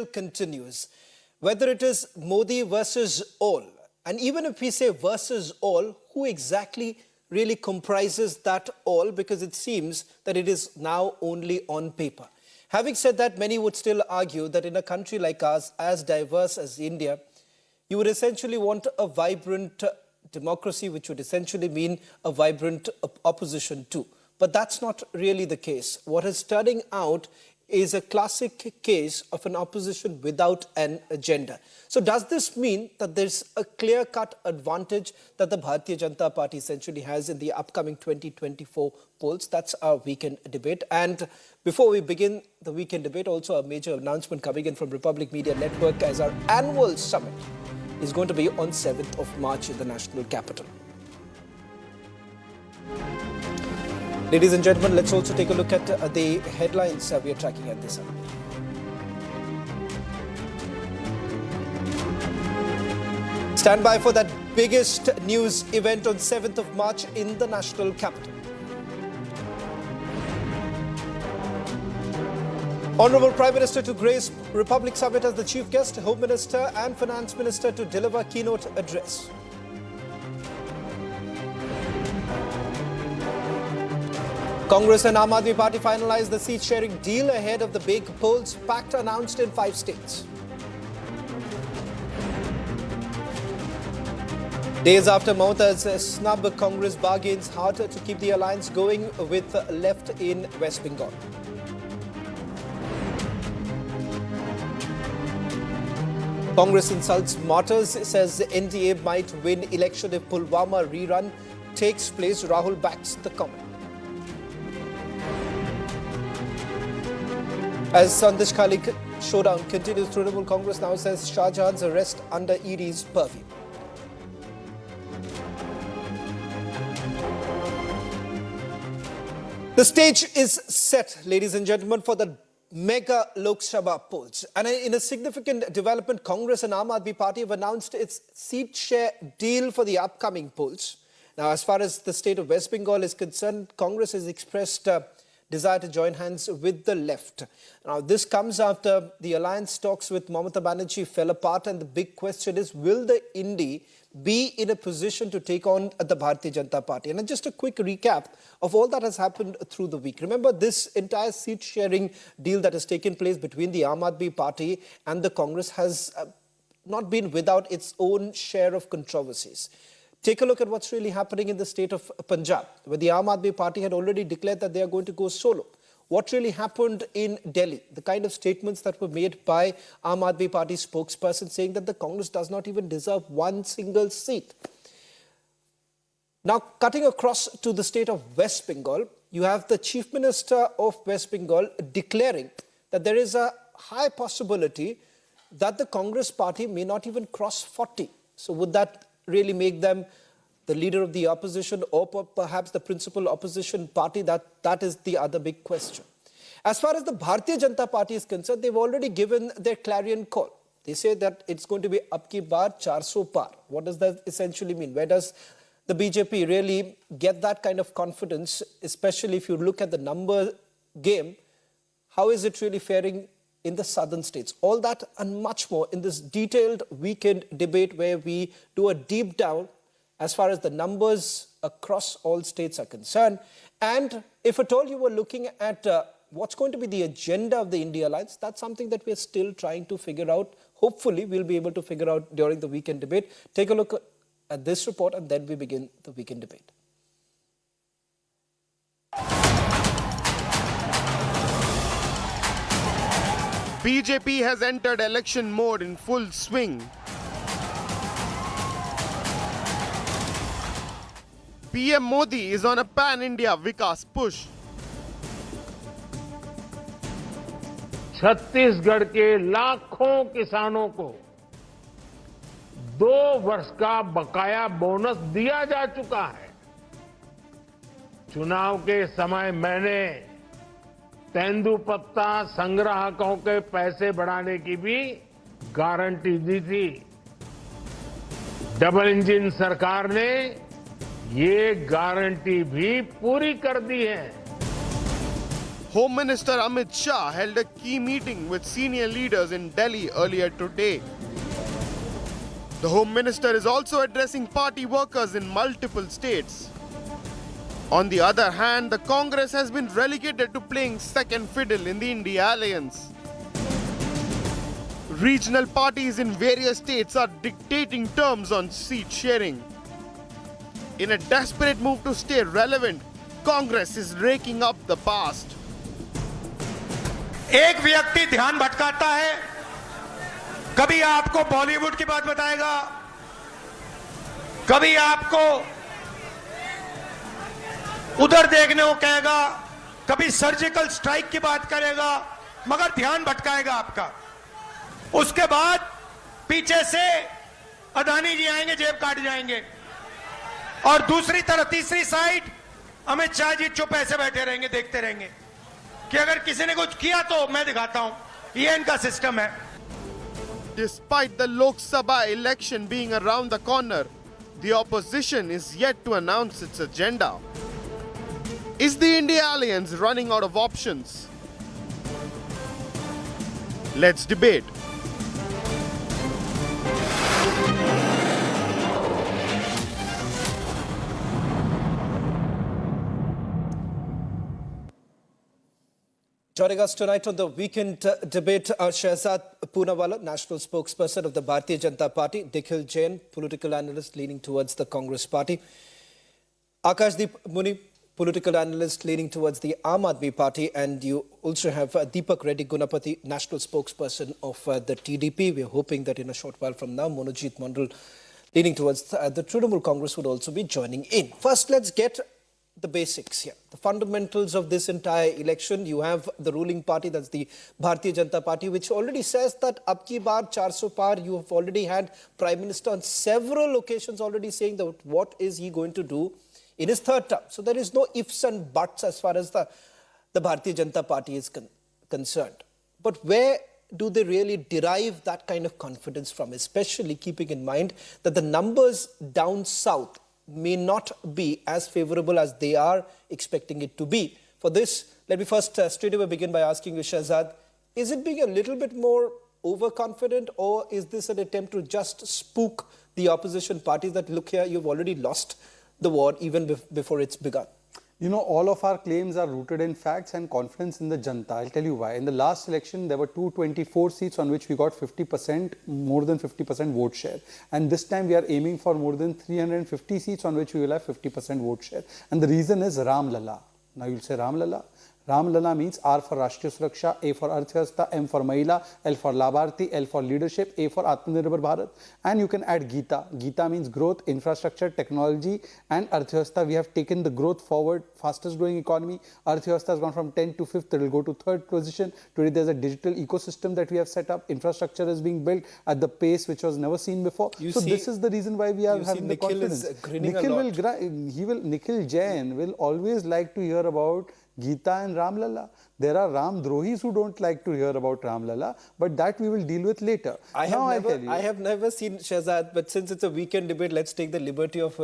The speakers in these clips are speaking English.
continues. Whether it is Modi versus all, and even if we say versus all, who exactly really comprises that all? Because it seems that it is now only on paper. Having said that, many would still argue that in a country like ours, as diverse as India, you would essentially want a vibrant democracy, which would essentially mean a vibrant opposition too. But that's not really the case. What is turning out is a classic case of an opposition without an agenda. So does this mean that there's a clear-cut advantage that the Bharatiya Janata Party essentially has in the upcoming 2024 polls? That's our weekend debate. And before we begin the weekend debate, also a major announcement coming in from Republic Media Network, as our annual summit is going to be on 7th of March in the national capital. Ladies and gentlemen, let's also take a look at the headlines we are tracking at this hour. Stand by for that biggest news event on 7th of March in the national capital. Honorable Prime Minister to grace Republic Summit as the chief guest, Home Minister and Finance Minister to deliver keynote address. Congress and Aam Aadmi Party finalized the seat-sharing deal ahead of the big polls. Pact announced in 5 states. Days after Mamata's snub, Congress bargains harder to keep the alliance going with left in West Bengal. Congress insults martyrs, says the NDA might win election if Pulwama rerun takes place. Rahul backs the comment. As Sandesh Khalik showdown continues, Trinamool Congress now says Shah Jahan's arrest under ED's purview. The stage is set, ladies and gentlemen, for the mega Lok Sabha polls. And in a significant development, Congress and Aam Aadmi Party have announced its seat share deal for the upcoming polls. Now, as far as the state of West Bengal is concerned, Congress has expressed desire to join hands with the left. Now, this comes after the alliance talks with Mamata Banerjee fell apart, and the big question is, will the INDI be in a position to take on the Bharatiya Janata Party? And just a quick recap of all that has happened through the week. Remember, this entire seat-sharing deal that has taken place between the Aam Aadmi Party and the Congress has not been without its own share of controversies. Take a look at what's really happening in the state of Punjab, where the Aam Aadmi Party had already declared that they are going to go solo. What really happened in Delhi? The kind of statements that were made by Aam Aadmi Party spokesperson saying that the Congress does not even deserve one single seat. Now, cutting across to the state of West Bengal, you have the Chief Minister of West Bengal declaring that there is a high possibility that the Congress party may not even cross 40. So would that really make them the leader of the opposition, or perhaps the principal opposition party? That is the other big question. As far as the Bharatiya Janata Party is concerned, they've already given their clarion call. They say that it's going to be ab ki baar 400 par. What does that essentially mean? Where does the BJP really get that kind of confidence, especially if you look at the number game? How is it really faring in the southern states? All that and much more in this detailed weekend debate, where we do a deep down as far as the numbers across all states are concerned. And if at all you were looking at what's going to be the agenda of the INDI Alliance, that's something that we're still trying to figure out. Hopefully, we'll be able to figure out during the weekend debate. Take a look at this report, and then we begin the weekend debate. BJP has entered election mode in full swing. PM Modi is on a pan-India Vikas push. Chhattisgarh के लाखों किसानों को 2 वर्ष का बकाया bonus दिया जा चुका है। चुनाव के समय मैंने तेंदुपत्ता संग्राहकों के पैसे बढ़ाने की भी गारंटी दी थी। डबल इंजन सरकार ने ये गारंटी भी पूरी कर दी है। Home Minister Amit Shah held a key meeting with senior leaders in Delhi earlier today. The Home Minister is also addressing party workers in multiple states. On the other hand, the Congress has been relegated to playing second fiddle in the INDI Alliance. Regional parties in various states are dictating terms on seat sharing. In a desperate move to stay relevant, Congress is raking up the past. एक व्यक्ति ध्यान भटकाता है, कभी आपको बॉलीवुड की बात बताएगा, कभी आपको उधर देखने को कहेगा, कभी सर्जिकल स्ट्राइक की बात करेगा, मगर ध्यान भटकाएगा आपका। उसके बाद पीछे से अदानी जी आएंगे, जेब काट जाएंगे, और दूसरी तरफ तीसरी साइड अमित शाह जी चुप ऐसे बैठे रहेंगे, देखते रहेंगे कि अगर किसी ने कुछ किया तो मैं दिखाता हूं। ये इनका सिस्टम है। Despite the Lok Sabha election being around the corner, the opposition is yet to announce its agenda. Is the INDI Alliance running out of options? Let's debate. Joining us tonight on the weekend debate are Shehzad Poonawalla, national spokesperson of the Bharatiya Janata Party, Nikhil Jain, political analyst leaning towards the Congress Party, Akashdeep Muni, political analyst leaning towards the Aam Aadmi Party, and you also have Deepak Reddy Gunapati, national spokesperson of the TDP. We are hoping that in a short while from now, Monojit Mandal, leaning towards the Trinamool Congress, would also be joining in. First, let's get the basics here, the fundamentals of this entire election. You have the ruling party, that's the Bharatiya Janata Party, which already says that ab ki baar 400 par. You have already had Prime Minister on several occasions already saying that what is he going to do in his third term. So there is no ifs and buts as far as the Bharatiya Janata Party is concerned. But where do they really derive that kind of confidence from, especially keeping in mind that the numbers down south may not be as favorable as they are expecting it to be? For this, let me first straight away begin by asking you, Shehzad, is it being a little bit more overconfident, or is this an attempt to just spook the opposition parties that, look here, you've already lost the war even before it's begun? You know, all of our claims are rooted in facts and confidence in the Janta. I'll tell you why. In the last election, there were 224 seats on which we got 50%, more than 50% vote share. And this time we are aiming for more than 350 seats on which we will have 50% vote share. And the reason is Ram Lala. Now you'll say Ram Lala. Ram Lala means R for Rashtriya Suraksha, A for Arthvyavastha, M for Mahila, L for Labharti, L for Leadership, A for Atmanirbhar Bharat. And you can add Gita. Gita means growth, infrastructure, technology, and Arthvyavastha. We have taken the growth forward, fastest growing economy. Arthvyavastha has gone from 10th to 5th, it will go to 3rd position. Today there's a digital ecosystem that we have set up. Infrastructure is being built at the pace which was never seen before. This is the reason why we are having the confidence. Nikhil Jain will always like to hear about Gita and Ram Lala. There are Ram Drohis who don't like to hear about Ram Lala, but that we will deal with later. I have never seen, Shehzad, but since it's a weekend debate, let's take the liberty of,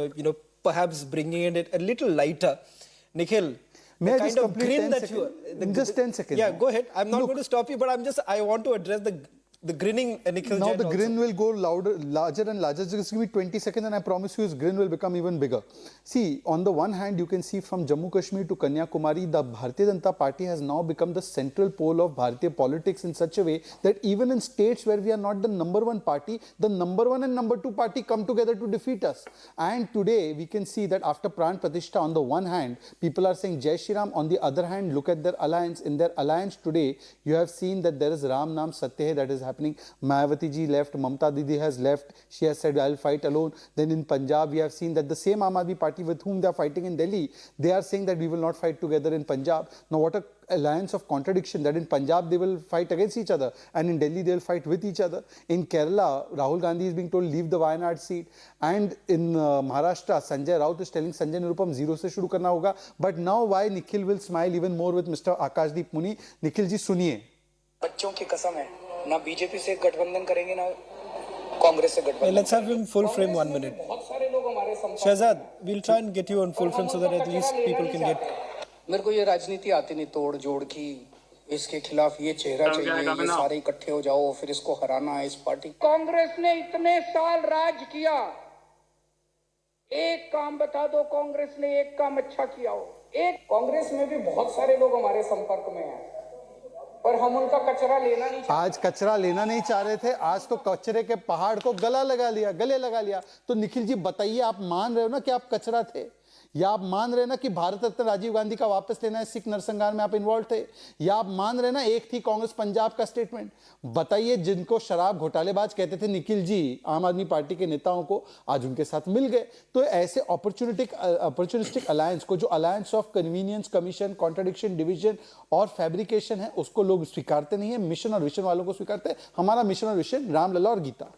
perhaps bringing it a little lighter. Nikhil, may the I kind just of complete grin 10 that seconds? you... Just 10 seconds. Yeah, go ahead. I'm not going to stop you, but I want to address the grinning Nikhil Now Jain the also. grin will go larger and larger. Just give me 20 seconds and I promise you his grin will become even bigger. See, on the one hand, you can see from Jammu Kashmir to Kanyakumari, the Bharatiya Janata Party has now become the central pole of Bharatiya politics in such a way that even in states where we are not the number one party, the number one and number two party come together to defeat us. And today we can see that after Pran Pratishtha, on the one hand, people are saying Jai Shri Ram. On the other hand, look at their alliance. In their alliance today, you have seen that there is Ram Naam Satya Hai that is happening. Mayawati ji left, Mamta Didi has left, she has said I'll fight alone. Then in Punjab we have seen that the same Aam Aadmi Party with whom they are fighting in Delhi, they are saying that we will not fight together in Punjab. Now what a alliance of contradiction, that in Punjab they will fight against each other and in Delhi they will fight with each other. In Kerala, Rahul Gandhi is being told leave the Wayanad seat, and in Maharashtra, Sanjay Raut is telling Sanjay Nirupam zero se shuru karna hoga. But now why Nikhil will smile even more with Mr. Akashdeep Muni? Nikhil ji suniye. बच्चों की कसम है ना BJP से गठबंधन करेंगे ना कांग्रेस से गठबंधन. Let's have him full frame 1 minute. Shehzad, we'll try and get you on full frame so that at least people can get मेरे को ये राजनीति आती नहीं, तोड़ जोड़ की, इसके खिलाफ ये चेहरा चाहिए, ये सारे इकट्ठे हो जाओ, फिर इसको हराना है इस पार्टी। कांग्रेस ने इतने साल राज किया, एक काम बता दो कांग्रेस ने एक काम अच्छा किया हो। एक कांग्रेस में भी बहुत सारे लोग हमारे संपर्क में हैं, पर हम उनका कचरा लेना नहीं चाहते। आज कचरा लेना नहीं चाह रहे थे, आज तो कचरे के पहाड़ को गले लगा लिया। तो निखिल जी बताइए, आप मान रहे हो ना कि आप कचरा थे, या आप मान रहे ना कि भारत रत्न राजीव गांधी का वापस लेना है, सिख नरसंहार में आप इन्वॉल्व थे, या आप मान रहे ना एक थी कांग्रेस पंजाब का स्टेटमेंट। बताइए, जिनको शराब घोटालेबाज कहते थे निखिल जी आम आदमी पार्टी के नेताओं को, आज उनके साथ मिल गए। तो ऐसे अपॉर्चुनिस्टिक अलायंस को, जो alliance of convenience, commission, contradiction, division और फैब्रिकेशन है, उसको लोग स्वीकारते नहीं है। मिशन और विजन वालों को स्वीकारते हैं। हमारा मिशन और विजन रामलला और गीता।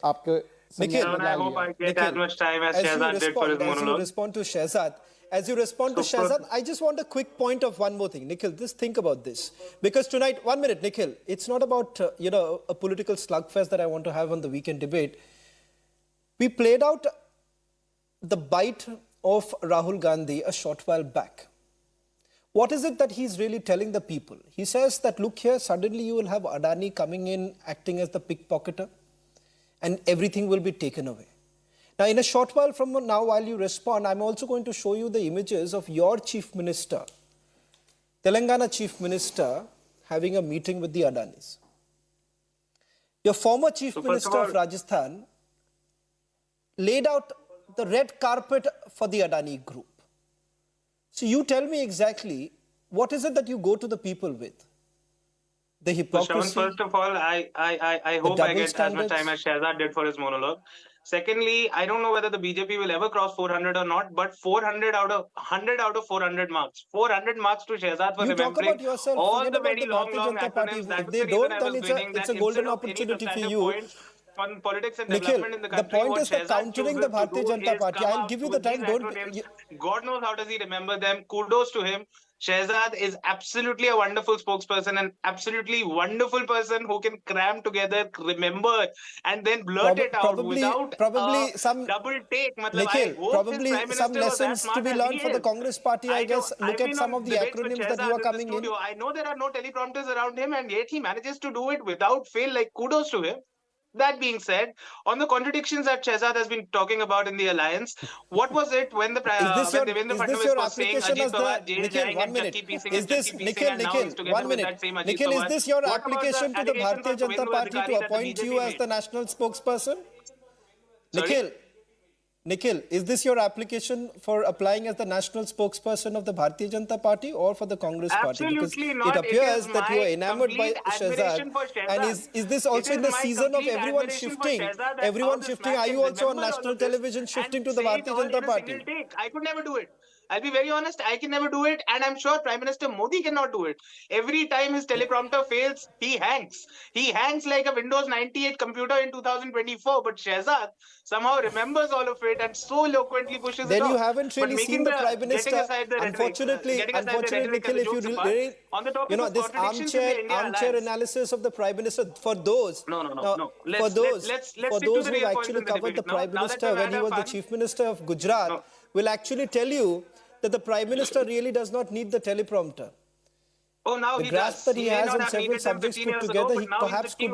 आपके Nikhil, I hope I get as much time as Shehzad did for his monologue. As you respond to Shehzad, I just want a quick point of one more thing. Nikhil, just think about this. Because tonight, 1 minute, Nikhil, it's not about, a political slugfest that I want to have on the weekend debate. We played out the bite of Rahul Gandhi a short while back. What is it that he's really telling the people? He says that, look here, suddenly you will have Adani coming in, acting as the pickpocketer, and everything will be taken away. Now, in a short while from now, while you respond, I'm also going to show you the images of your chief minister, Telangana chief minister, having a meeting with the Adanis. Your former chief minister of Rajasthan laid out the red carpet for the Adani group. So you tell me exactly, what is it that you go to the people with? The hypocrisy. First of all, I hope I get as much time as Shehzad did for his monologue. Secondly, I don't know whether the BJP will ever cross 400 or not, but 400 out of 100 out of 400 marks. 400 marks to Shehzad for remembering all the very long acronyms. That's the reason I was winning. It's a golden opportunity for you. On politics and Nikhil, development in the country, the point is that countering the Bharatiya Janata Party. I'll give you the time. God knows how does he remember them. Kudos to him. Shehzad is absolutely a wonderful spokesperson, and absolutely wonderful person who can cram together, remember, and then blurt it out without some double take. Nikhil, probably some lessons to be learned for the Congress party, I guess. Look at some of the acronyms that you are coming in. I know there are no teleprompters around him, and yet he manages to do it without fail. Like, kudos to him. That being said, on the contradictions that Shehzad has been talking about in the alliance, what was it when the Devendra Fadnavis was saying Ajit Pawar jail jayenge and Chakki piecing and Chakki piecing and now he's together with that same Ajit Pawar? Nikhil, is this your application to the Bharatiya Janata Party to appoint you as the national spokesperson? Nikhil, is this your application for applying as the national spokesperson of the Bharatiya Janata Party or for the Congress party? Because not. It appears that you are enamored by Shehzad. And is this also in the season of everyone shifting? Everyone shifting. Are you also on national television shifting to the Bharatiya Janata Party? I could never do it. I'll be very honest, I can never do it, and I'm sure Prime Minister Modi cannot do it. Every time his teleprompter fails, he hangs. He hangs like a Windows 98 computer in 2024, but Shehzad somehow remembers all of it and so eloquently pushes it off. Then you haven't really seen the Prime Minister. Unfortunately, Nikhil, if you really, this armchair analysis of the Prime Minister, for those, for those who actually covered the Prime Minister when he was the Chief Minister of Gujarat, will actually tell you that the Prime Minister really does not need the teleprompter. Oh, now the grasp that he has on several subjects put together, he perhaps could,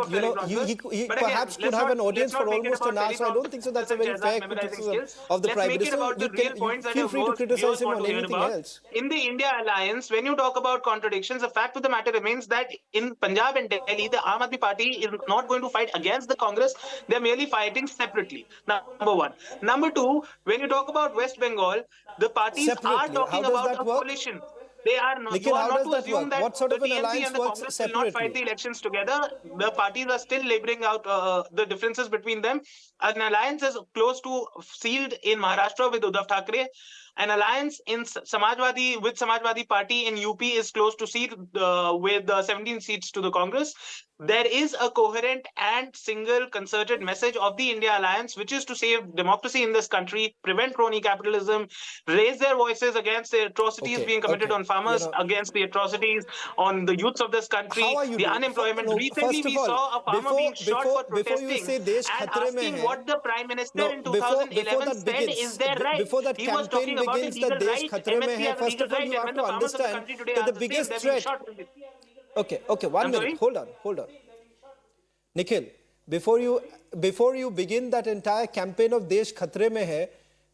he perhaps could have an audience for almost an hour. So I don't think so. That's a very fair criticism of the Prime Minister. You feel free to criticize him on anything else. In the India Alliance, when you talk about contradictions, the fact of the matter remains that in Punjab and Delhi, the Aam Aadmi Party is not going to fight against the Congress. They're merely fighting separately. Number one. Number two, when you talk about West Bengal, the parties are talking about a coalition. They are not, Nikhil, you are how not does to that assume work? that What sort of the an TMC alliance and the works Congress will not fight the elections together. The parties are still laboring out the differences between them. An alliance is close to sealed in Maharashtra with Uddhav Thackeray. An alliance in Samajwadi Party in UP is close to seat with 17 seats to the Congress. There is a coherent and single concerted message of the India Alliance, which is to save democracy in this country, prevent crony capitalism, raise their voices against the atrocities being committed on farmers, against the atrocities on the youths of this country, the unemployment. Recently, we saw a farmer being shot for protesting and asking what the Prime Minister in 2011 said is their right. He was talking about against illegal the Desh right. Khatre mein MSP hai, as a first legal of all, right, you and have when to the farmers of the understand country today that are the the same, biggest they're being threat... shot. Okay, one I'm minute. sorry? Hold on. Nikhil, before you begin that entire campaign of Desh Khatre mein hai,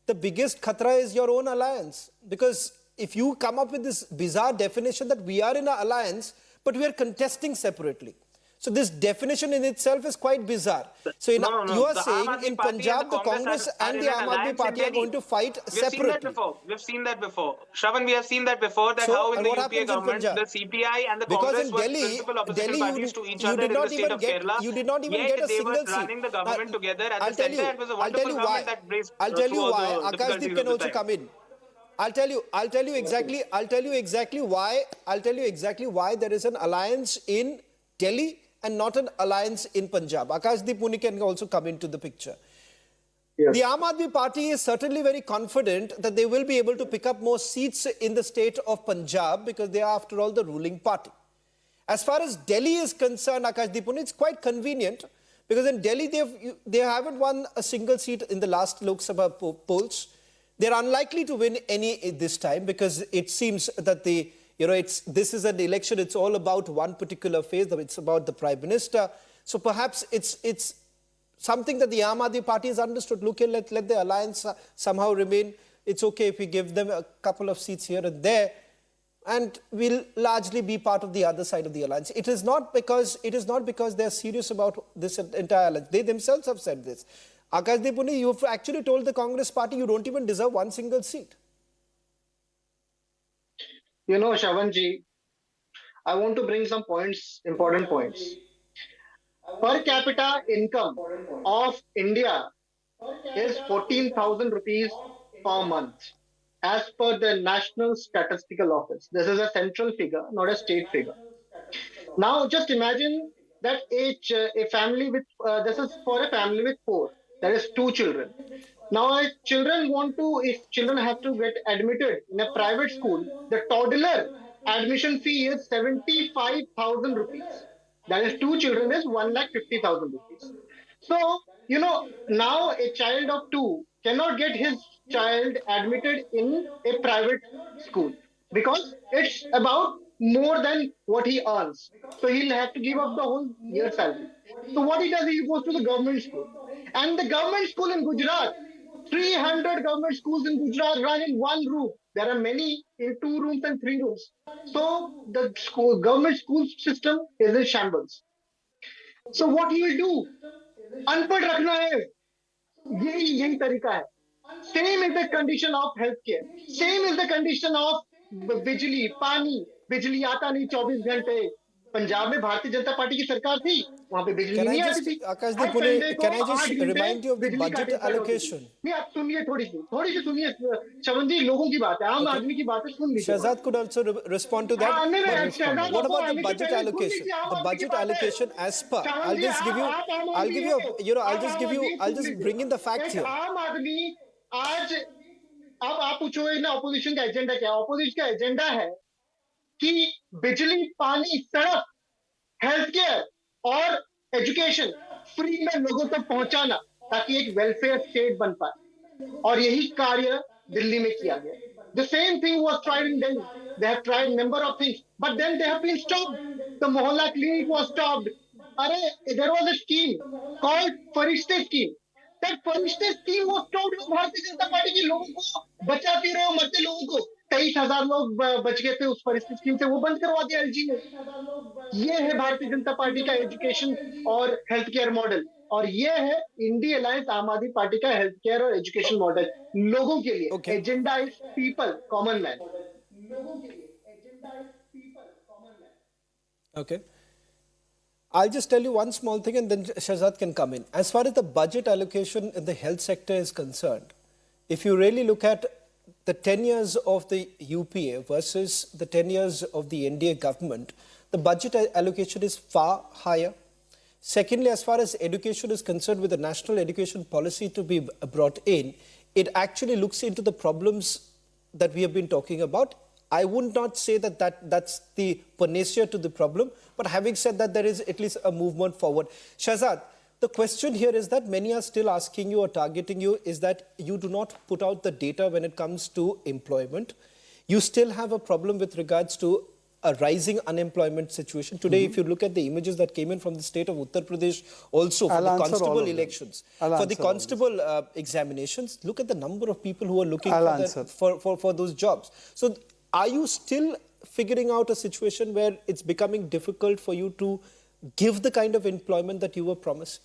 the biggest khatra is your own alliance. Because if you come up with this bizarre definition that we are in an alliance, but we are contesting separately. So this definition in itself is quite bizarre. So you are The saying Aam Aadmi in Party and Punjab, the Congress are and in the an Aam Aadmi alliance Party in are going Delhi. to fight We've seen that separately. before. We've seen that before. Shravan, we have seen that before, that So, how in and the what UPA happens in government, Punjab? the CPI and the Because Congress in were Delhi, principal opposition parties to each you other did in the not state even of get Kerala. you did not even Yet get a they were single seat. running the government together at I'll the tell center. you, It was a I'll tell wonderful you government why. that braced I'll tell through you all why. the difficulties Akashdeep of can the also time. come in. I'll tell you exactly why there is an alliance in Delhi and not an alliance in Punjab. Akashdeep Muni can also come into the picture. Yes. The Aam Aadmi Party is certainly very confident that they will be able to pick up more seats in the state of Punjab because they are, after all, the ruling party. As far as Delhi is concerned, Akashdeep Muni, it's quite convenient because in Delhi they haven't won a single seat in the last Lok Sabha polls. They're unlikely to win any this time because it seems that this is an election. It's all about one particular phase. It's about the Prime Minister. So perhaps it's something that the Aam Aadmi Party has understood. Look, let the alliance somehow remain. It's okay if we give them a couple of seats here and there, and we'll largely be part of the other side of the alliance. It is not because they're serious about this entire alliance. They themselves have said this. Akashdeep Muni, you've actually told the Congress party you don't even deserve one single seat. You know, Shravanji, I want to bring some important points. Per capita income of India is 14,000 rupees per month, as per the National Statistical Office. This is a central figure, not a state figure. Now, just imagine that a family with, this is for a family with 4, that is 2 children. Now, if children have to get admitted in a private school, the toddler admission fee is 75,000 rupees. That is 2 children is 1,50,000 rupees. So, now a child of 2 cannot get his child admitted in a private school because it's about more than what he earns. So he'll have to give up the whole year's salary. So what he does, he goes to the government school. And the government school in Gujarat, 300 government schools in Gujarat run in one roof. There are many in 2 rooms and 3 rooms. So the government school system is in shambles. So what he will do? अनपढ़ रखना है, यही तरीका है. Same is the condition of healthcare. Same is the condition of बिजली, पानी. बिजली आता नहीं 24 घंटे. पंजाब में भारतीय जनता पार्टी की सरकार थी, वहां पे बिजली नहीं आती थी. Akashdeep Muni, can I just remind you of the budget allocation? नहीं, आप सुनिए थोड़ी सी सुनिए. श्रवण जी, लोगों की बात है, आम आदमी की बात है, सुन लीजिए. Shahzad could also respond to that. What about the budget allocation? The budget allocation, as per, I'll just bring in the facts here. आम आदमी आज, अब आप पूछो ना ऑपोजिशन का एजेंडा क्या है. ऑपोजिशन का एजेंडा है कि बिजली, पानी, सड़क, हेल्थ केयर और एजुकेशन फ्री में लोगों तक पहुंचाना ताकि एक वेलफेयर स्टेट बन पाए. और यही कार्य दिल्ली में किया गया. The same thing was tried in Delhi. They have tried number of things, but then they have been stopped. The Mohalla clinic was stopped. There was a scheme called Farishte scheme. That Farishte scheme was stopped. Bharatiya Janata party के लोगों को बचाती रहे, मरते लोगों को 23,000 लोग बच गए थे उस फरिश्ते स्कीम से, वो बंद करवा दिया एलजी ने. ये है भारतीय जनता पार्टी का एजुकेशन और हेल्थ केयर मॉडल, और ये है इंडी अलायंस आम आदमी पार्टी का हेल्थ केयर और एजुकेशन मॉडल लोगों के लिए. Agenda is people, common man. लोगों के लिए agenda is people, common man. Okay. I'll just tell you one small thing and then Shahzad can come in. As far as the budget allocation in the health sector is concerned, if you really look at the 10 years of the UPA versus the 10 years of the NDA government, the budget allocation is far higher. Secondly, as far as education is concerned, with the national education policy to be brought in, it actually looks into the problems that we have been talking about. I would not say that's the panacea to the problem, but having said that, there is at least a movement forward. Shahzad, The question here is that many are still asking you or targeting you is that you do not put out the data when it comes to employment. You still have a problem with regards to a rising unemployment situation. Today, if you look at the images that came in from the state of Uttar Pradesh, also for the constable elections, for the constable examinations, look at the number of people who are looking for those jobs. So are you still figuring out a situation where it's becoming difficult for you to give the kind of employment that you were promised?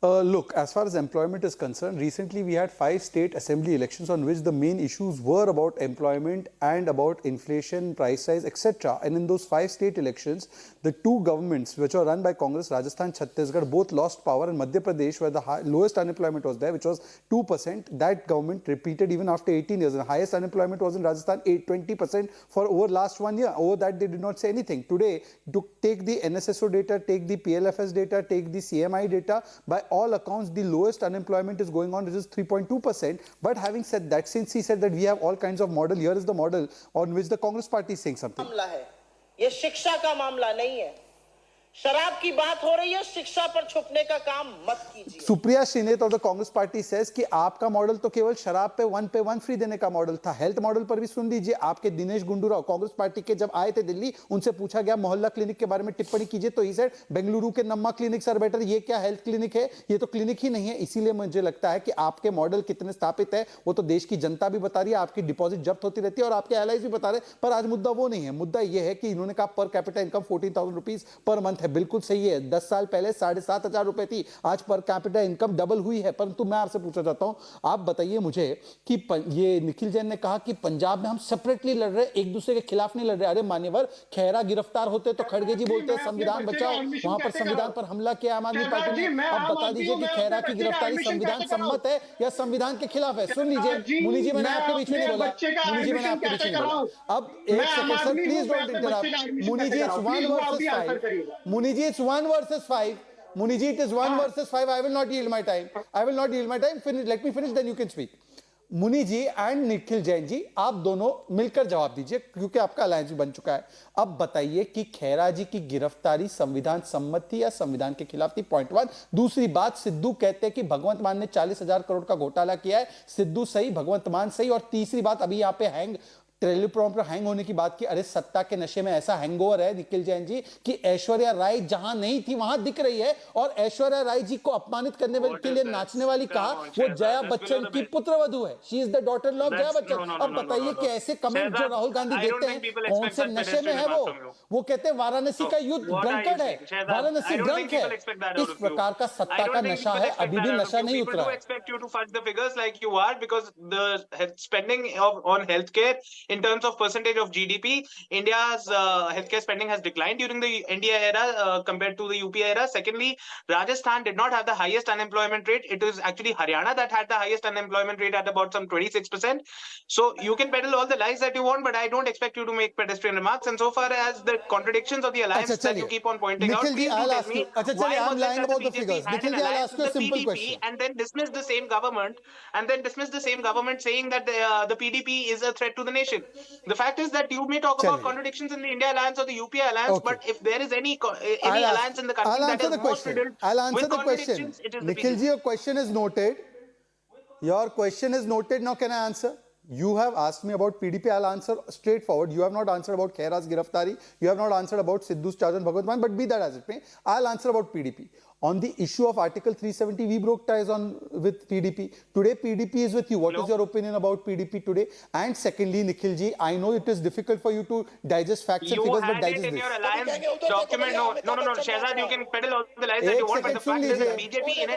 Look, as far as employment is concerned, recently we had 5 state assembly elections on which the main issues were about employment and about inflation, price rise, etc. And in those 5 state elections, the 2 governments which were run by Congress, Rajasthan, Chhattisgarh, both lost power. And Madhya Pradesh, where the lowest unemployment was there, which was 2%, that government repeated even after 18 years. And the highest unemployment was in Rajasthan, 20% for over last 1 year. Over that, they did not say anything. Today, to take the NSSO data, take the PLFS data, take the CMI data, by all accounts, the lowest unemployment is going on, which is 3.2%. But having said that, since he said that we have all kinds of model, here is the model on which the Congress party is saying something. ये शिक्षा का मामला नहीं है, शराब की बात हो रही है, शिक्षा पर छुपने का काम मत कीजिए. Supriya Shrinate of the Congress party says कि आपका मॉडल तो केवल शराब पे 1 फ्री देने का मॉडल था. हेल्थ मॉडल पर भी सुन लीजिए. आपके दिनेश गुंडूराव कांग्रेस पार्टी के जब आए थे दिल्ली, उनसे पूछा गया मोहल्ला क्लिनिक के बारे में टिप्पणी कीजिए, तो ही सेड बेंगलुरु के नम्मा क्लिनिक सर बेटर. ये क्या हेल्थ क्लिनिक है? ये तो क्लिनिक ही नहीं है. इसीलिए मुझे लगता है कि आपके मॉडल कितने स्थापित है वो तो देश की जनता भी बता रही है, आपकी डिपॉजिट जब्त होती रहती है और आपके एलाइज भी बता रहे. पर आज मुद्दा वो नहीं है. मुद्दा ये है कि इन्होंने कहा per capita income 14,000 rupees per month है. बिल्कुल सही है. 10 साल पहले 7,500 रुपए थी, आज पर कैपिटा इनकम डबल हुई है. परंतु मैं आपसे पूछना चाहता हूं, आप बताइए मुझे कि ये निखिल जैन ने कहा कि पंजाब में हम सेपरेटली लड़ रहे, एक दूसरे के खिलाफ नहीं लड़ रहे. अरे मान्यवर, खेरा गिरफ्तार होते तो खड़गे जी बोलते हैं संविधान बचाओ, वहां पर संविधान पर हमला किया आम आदमी पार्टी ने. अब बता दीजिए कि खेरा की गिरफ्तारी संविधान सम्मत है या संविधान के खिलाफ है. सुन लीजिए मुनि जी, मैंने आपके बीच में नहीं बोला. मुनि जी, मैंने आपके बीच में नहीं बोला. अब एक second sir, please don't interrupt. मुनि जी, it's 1 versus 5. मुनि जी, it's 1 versus 5. Muniji, it is 1 versus 5. I will not yield my time. I will not yield my time. Let me finish, then you can speak. मुनि जी and Nikhil Jain ji, आप दोनों मिलकर जवाब दीजिए क्योंकि आपका अलायंस भी बन चुका है. अब बताइए कि खेरा जी की गिरफ्तारी संविधान सम्मत थी या संविधान के खिलाफ थी? पॉइंट 1. दूसरी बात, सिद्धू कहते हैं कि भगवंत मान ने 40,000 करोड़ का घोटाला किया है. सिद्धू सही, भगवंत मान सही. और तीसरी बात, अभी यहाँ पे टेलीप्रॉम्प्टर हैंग होने की बात की. अरे सत्ता के नशे में ऐसा हैंगओवर है निखिल जैन जी कि ऐश्वर्या राय जहां नहीं थी वहां दिख रही है. और ऐश्वर्या राय जी को अपमानित करने के लिए नाचने वाली कहा वो जया बच्चन की पुत्रवधू है. She is the daughter of Jaya Bachchan. अब बताइए कि ऐसे कमेंट जो राहुल गांधी देते हैं, कौन से नशे में है वो कहते हैं वाराणसी का युद्ध ड्रंकर्ड है, वाराणसी ड्रंक है. इस प्रकार का सत्ता का नशा है, अभी भी नशा नहीं उतरा है. In terms of percentage of GDP, India's healthcare spending has declined during the NDA era compared to the UPA era. Secondly, Rajasthan did not have the highest unemployment rate. It is actually Haryana that had the highest unemployment rate at about some 26%. So you can peddle all the lies that you want, but I don't expect you to make pedestrian remarks. And so far as the contradictions of the alliance that you keep on pointing out, please do tell me why was it that the BJP had an alliance with the PDP and then dismissed the same government, saying that the PDP is a threat to the nation. The fact is that you may talk about contradictions in the India Alliance or the UPA Alliance, but if there is any alliance in the country that is more riddled with contradictions, it is the Nikhil ji, your question is noted. Your question is noted. Now can I answer? You have asked me about PDP. I'll answer straightforward. You have not answered about Khera's Giraftari. You have not answered about Sidhu's charge on Bhagwat Mann, but be that as it may, I'll answer about PDP. On the issue of Article 370, we broke ties with PDP. Today, PDP is with you. What is your opinion about PDP today? And secondly, Nikhil ji, I know it is difficult for you to digest facts and figures, but digest this. You had it in your alliance document. No, Shehzad, you can peddle all the lies that you want, but the fact is that BJP in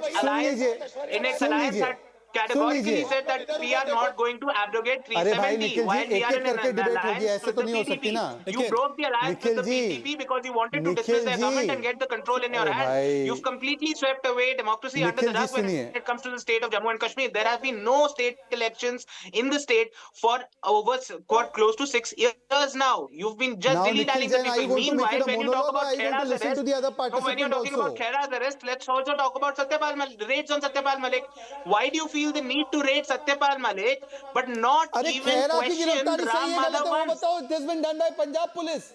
its alliance had categorically said that we are not going to abrogate 370 while we are in an alliance with the PDP. You broke the alliance with the PDP because you wanted to dismiss the government and get the control in your hand. You've completely swept away democracy under the rug when it comes to the state of Jammu and Kashmir. There have been no state elections in the state for close to 6 years now. You've been just dilly-dallying the people. Meanwhile, when you talk about Khera's arrest, when you're talking about Khera's arrest, let's also talk about raids on Satyapal Malik. Why do you feel the need to raid Satyapal Malik, but not even question Ram Madhavan? It has been done by Punjab police.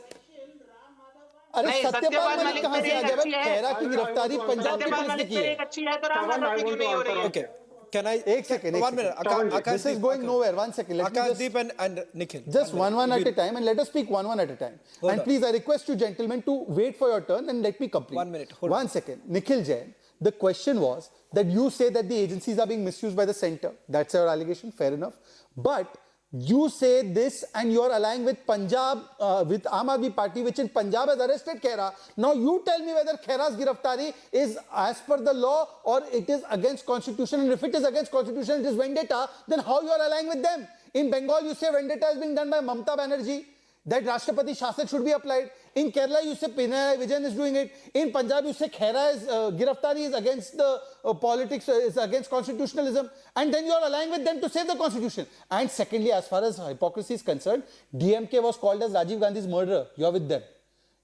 अरे नहीं, सत्यपाल मलिक कहां से आ गया भाई? खेरा की गिरफ्तारी पंजाब की police ने की है. एक अच्छी है तो रामनाथ क्यों नहीं हो रही है? Okay. Can I? One minute. This is going nowhere. 1 second. Let me Akashdeep and Nikhil. just one at a time, and let us speak one at a time. And please, I request you gentlemen to wait for your turn and let me complete. 1 minute. Hold 1 second. Nikhil Jain, the question was that you say that the agencies are being misused by the center. That's your allegation. Fair enough. But you say this and you're allying with Punjab, with Aam Aadmi Party, which in Punjab has arrested Khera. Now you tell me whether Khera's giraftari is as per the law or it is against constitution. And if it is against constitution, it is vendetta, then how you are allying with them? In Bengal, you say vendetta is being done by Mamata Banerjee, that Rashtrapati Shasik should be applied. In Kerala, you say Pinarayi Vijayan is doing it. In Punjab, you say Khera's giraftari is against the politics, is against constitutionalism. And then you are allying with them to save the constitution. And secondly, as far as hypocrisy is concerned, DMK was called as Rajiv Gandhi's murderer. You are with them.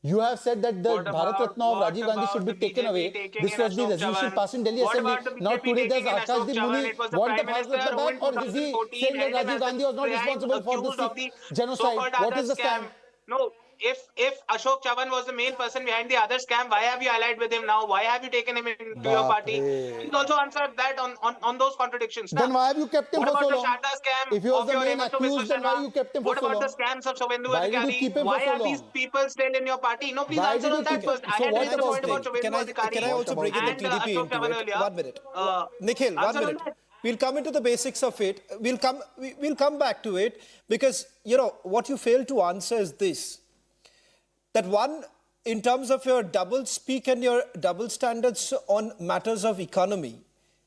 You have said that the Bharat Ratna of Rajiv Gandhi should be taken away. This was the resolution passed in Delhi Assembly. Now today there's Akashdeep Muni. Want the Bharat Ratna back, or is he saying that Rajiv Gandhi was not responsible for the genocide? What is the stand? No. If Ashok Chavan was the main person behind the other scam, why have you allied with him now? Why have you taken him into your party? Please also answer that on those contradictions. Then why have you kept him for so long? What about the Sharda scam? If he was the main accused, then why you kept him for so long? What about the scams of Shubhendu Why did you keep him for Why so are long? these people still in your party? No, please Why answer did on you that keep first. him? I So had what raised the about point about it? Shubhendu Can I also bring in the and TDP Ashok into Chavan it? earlier. 1 minute. Nikhil, 1 answer on minute. that. We'll come into the basics of it. We'll come back to it because, what you failed to answer is this. That one, in terms of your double speak and your double standards on matters of economy,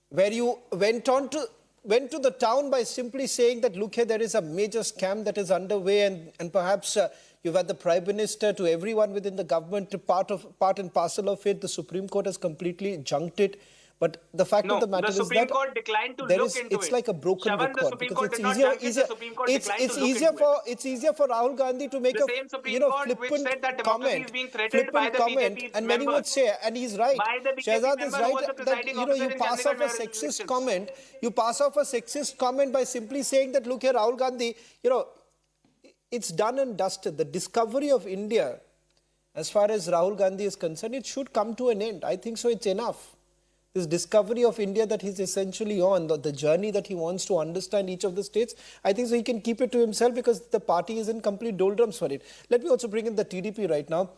where you went to the town by simply saying that, look here, there is a major scam that is underway and perhaps you've had the Prime Minister to everyone within the government, part and parcel of it. The Supreme Court has completely junked it. But the fact of the matter is that the Supreme Court declined to look into it's it. like a broken Shavan, record because it's easier for Rahul Gandhi to make a flippant comment, and many would say, and he's right. Shehzad is right that you pass off a sexist comment. You pass off a sexist comment by simply saying that, look here, Rahul Gandhi, it's done and dusted. The discovery of India, as far as Rahul Gandhi is concerned, it should come to an end. I think so. It's enough. This discovery of India that he's essentially on, the journey that he wants to understand each of the states, I think so he can keep it to himself because the party is in complete doldrums for it. Let me also bring in the TDP right now.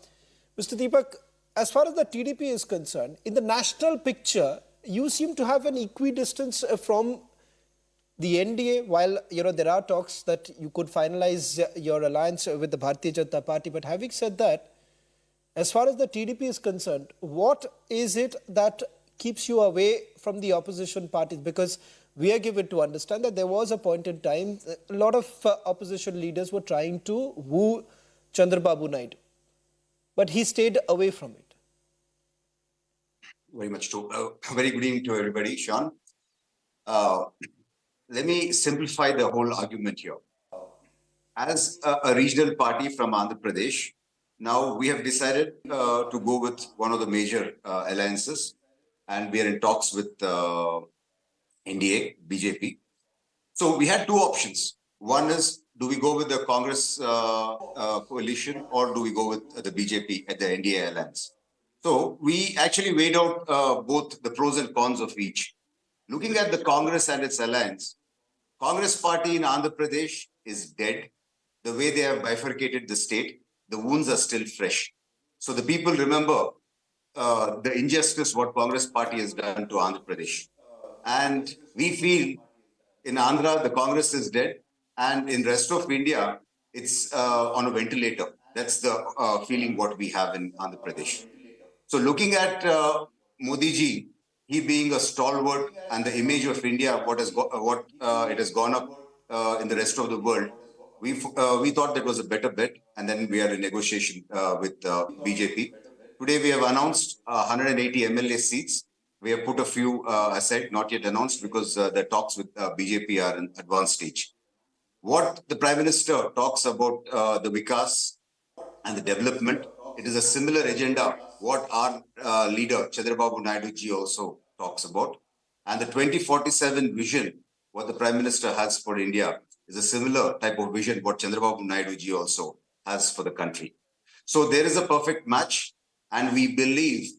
Mr. Deepak, as far as the TDP is concerned, in the national picture, you seem to have an equidistance from the NDA, while there are talks that you could finalize your alliance with the Bharatiya Janata Party. But having said that, as far as the TDP is concerned, what is it that keeps you away from the opposition parties? Because we are given to understand that there was a point in time, a lot of opposition leaders were trying to woo Chandrababu Naidu, but he stayed away from it. Very much true. Very good evening to everybody, Sean. Let me simplify the whole argument here. As a regional party from Andhra Pradesh, now we have decided to go with one of the major alliances, and we are in talks with NDA, BJP. So we had two options. One is, do we go with the Congress coalition or do we go with the BJP at the NDA Alliance? So we actually weighed out both the pros and cons of each. Looking at the Congress and its alliance, Congress party in Andhra Pradesh is dead. The way they have bifurcated the state, the wounds are still fresh. So the people remember the injustice what Congress party has done to Andhra Pradesh. And we feel in Andhra, the Congress is dead. And in rest of India, it's on a ventilator. That's the feeling what we have in Andhra Pradesh. So looking at Modi ji, he being a stalwart and the image of India, what it has gone up in the rest of the world, we thought that was a better bet. And then we are in negotiation with BJP. Today, we have announced 180 MLA seats. We have put a few aside, not yet announced, because the talks with BJP are in advanced stage. What the Prime Minister talks about the Vikas and the development, it is a similar agenda what our leader, Chandrababu Naidu ji, also talks about. And the 2047 vision, what the Prime Minister has for India, is a similar type of vision what Chandrababu Naidu ji also has for the country. So there is a perfect match, and we believe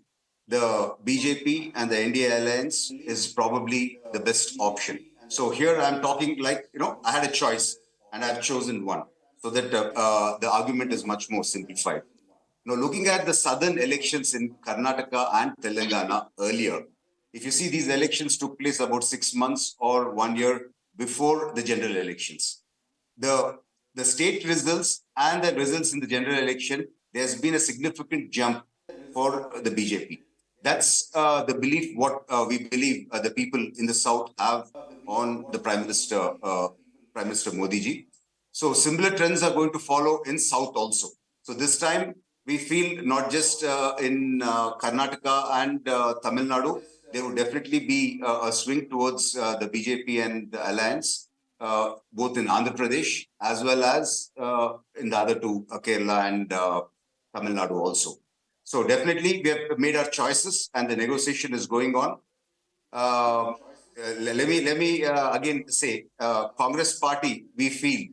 the BJP and the NDA Alliance is probably the best option. So here I'm talking like, I had a choice and I've chosen one, so that the argument is much more simplified. Now, looking at the southern elections in Karnataka and Telangana earlier, if you see, these elections took place about 6 months or 1 year before the general elections. The state results and the results in the general election, there's been a significant jump for the BJP. That's the belief, what we believe the people in the South have on the Prime Minister Modi ji. So similar trends are going to follow in South also. So this time we feel not just in Karnataka and Tamil Nadu, there will definitely be a swing towards the BJP and the Alliance, both in Andhra Pradesh as well as in the other two, Kerala and Tamil Nadu also. So definitely we have made our choices and the negotiation is going on. Let me again say, Congress party, we feel,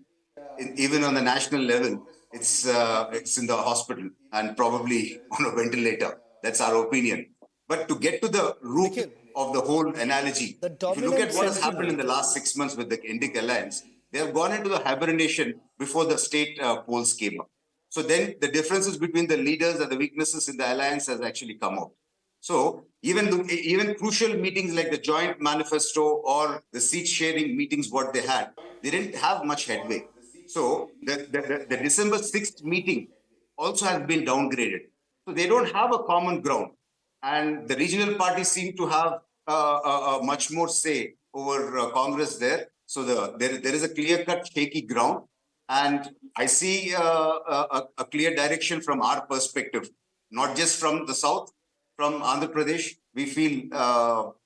even on the national level, it's in the hospital and probably on a ventilator. That's our opinion. But to get to the root of the whole analogy, if you look at what has happened in the last 6 months with the INDI Alliance, they have gone into the hibernation before the state polls came up. So then the differences between the leaders and the weaknesses in the alliance has actually come out. So even crucial meetings like the joint manifesto or the seat sharing meetings, what they had, they didn't have much headway. So the December 6th meeting also has been downgraded. So they don't have a common ground. And the regional parties seem to have a much more say over Congress there. So there is a clear-cut shaky ground. And I see a clear direction from our perspective, not just from the South, from Andhra Pradesh. We feel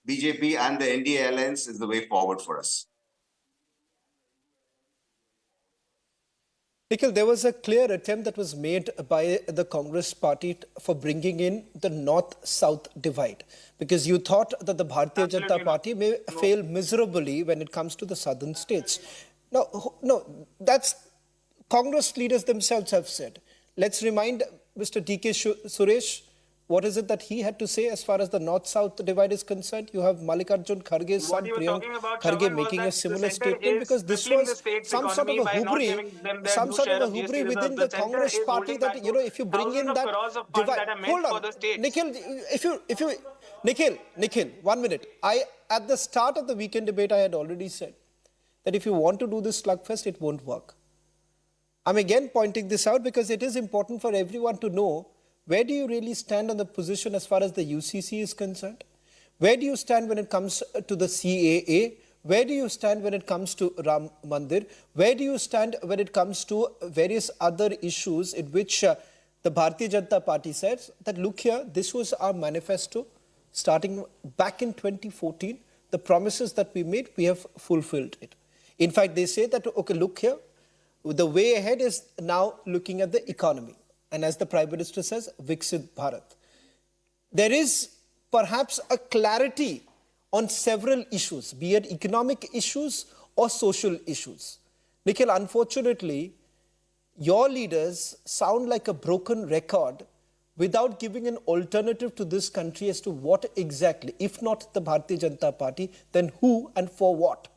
BJP and the NDA Alliance is the way forward for us. Nikhil, there was a clear attempt that was made by the Congress party for bringing in the North-South divide, because you thought that the Bharatiya Janata Party may fail miserably when it comes to the southern states. No, that's Congress leaders themselves have said. Let's remind Mr. D.K. Suresh, what is it that he had to say as far as the North-South divide is concerned? You have Mallikarjun Kharge's son, Priyank Kharge, making a similar statement, because this was some sort of a hubris within the Congress party that, if you bring in that divide. Hold on, Nikhil, 1 minute. At the start of the weekend debate, I had already said that if you want to do this slugfest, it won't work. I'm again pointing this out because it is important for everyone to know, where do you really stand on the position as far as the UCC is concerned? Where do you stand when it comes to the CAA? Where do you stand when it comes to Ram Mandir? Where do you stand when it comes to various other issues in which the Bharatiya Janata Party says that, look here, this was our manifesto starting back in 2014. The promises that we made, we have fulfilled it. In fact, they say that, okay, look here, the way ahead is now looking at the economy. And as the Prime Minister says, Viksit Bharat. There is perhaps a clarity on several issues, be it economic issues or social issues. Nikhil, unfortunately, your leaders sound like a broken record without giving an alternative to this country as to what exactly, if not the Bharatiya Janata Party, then who and for what?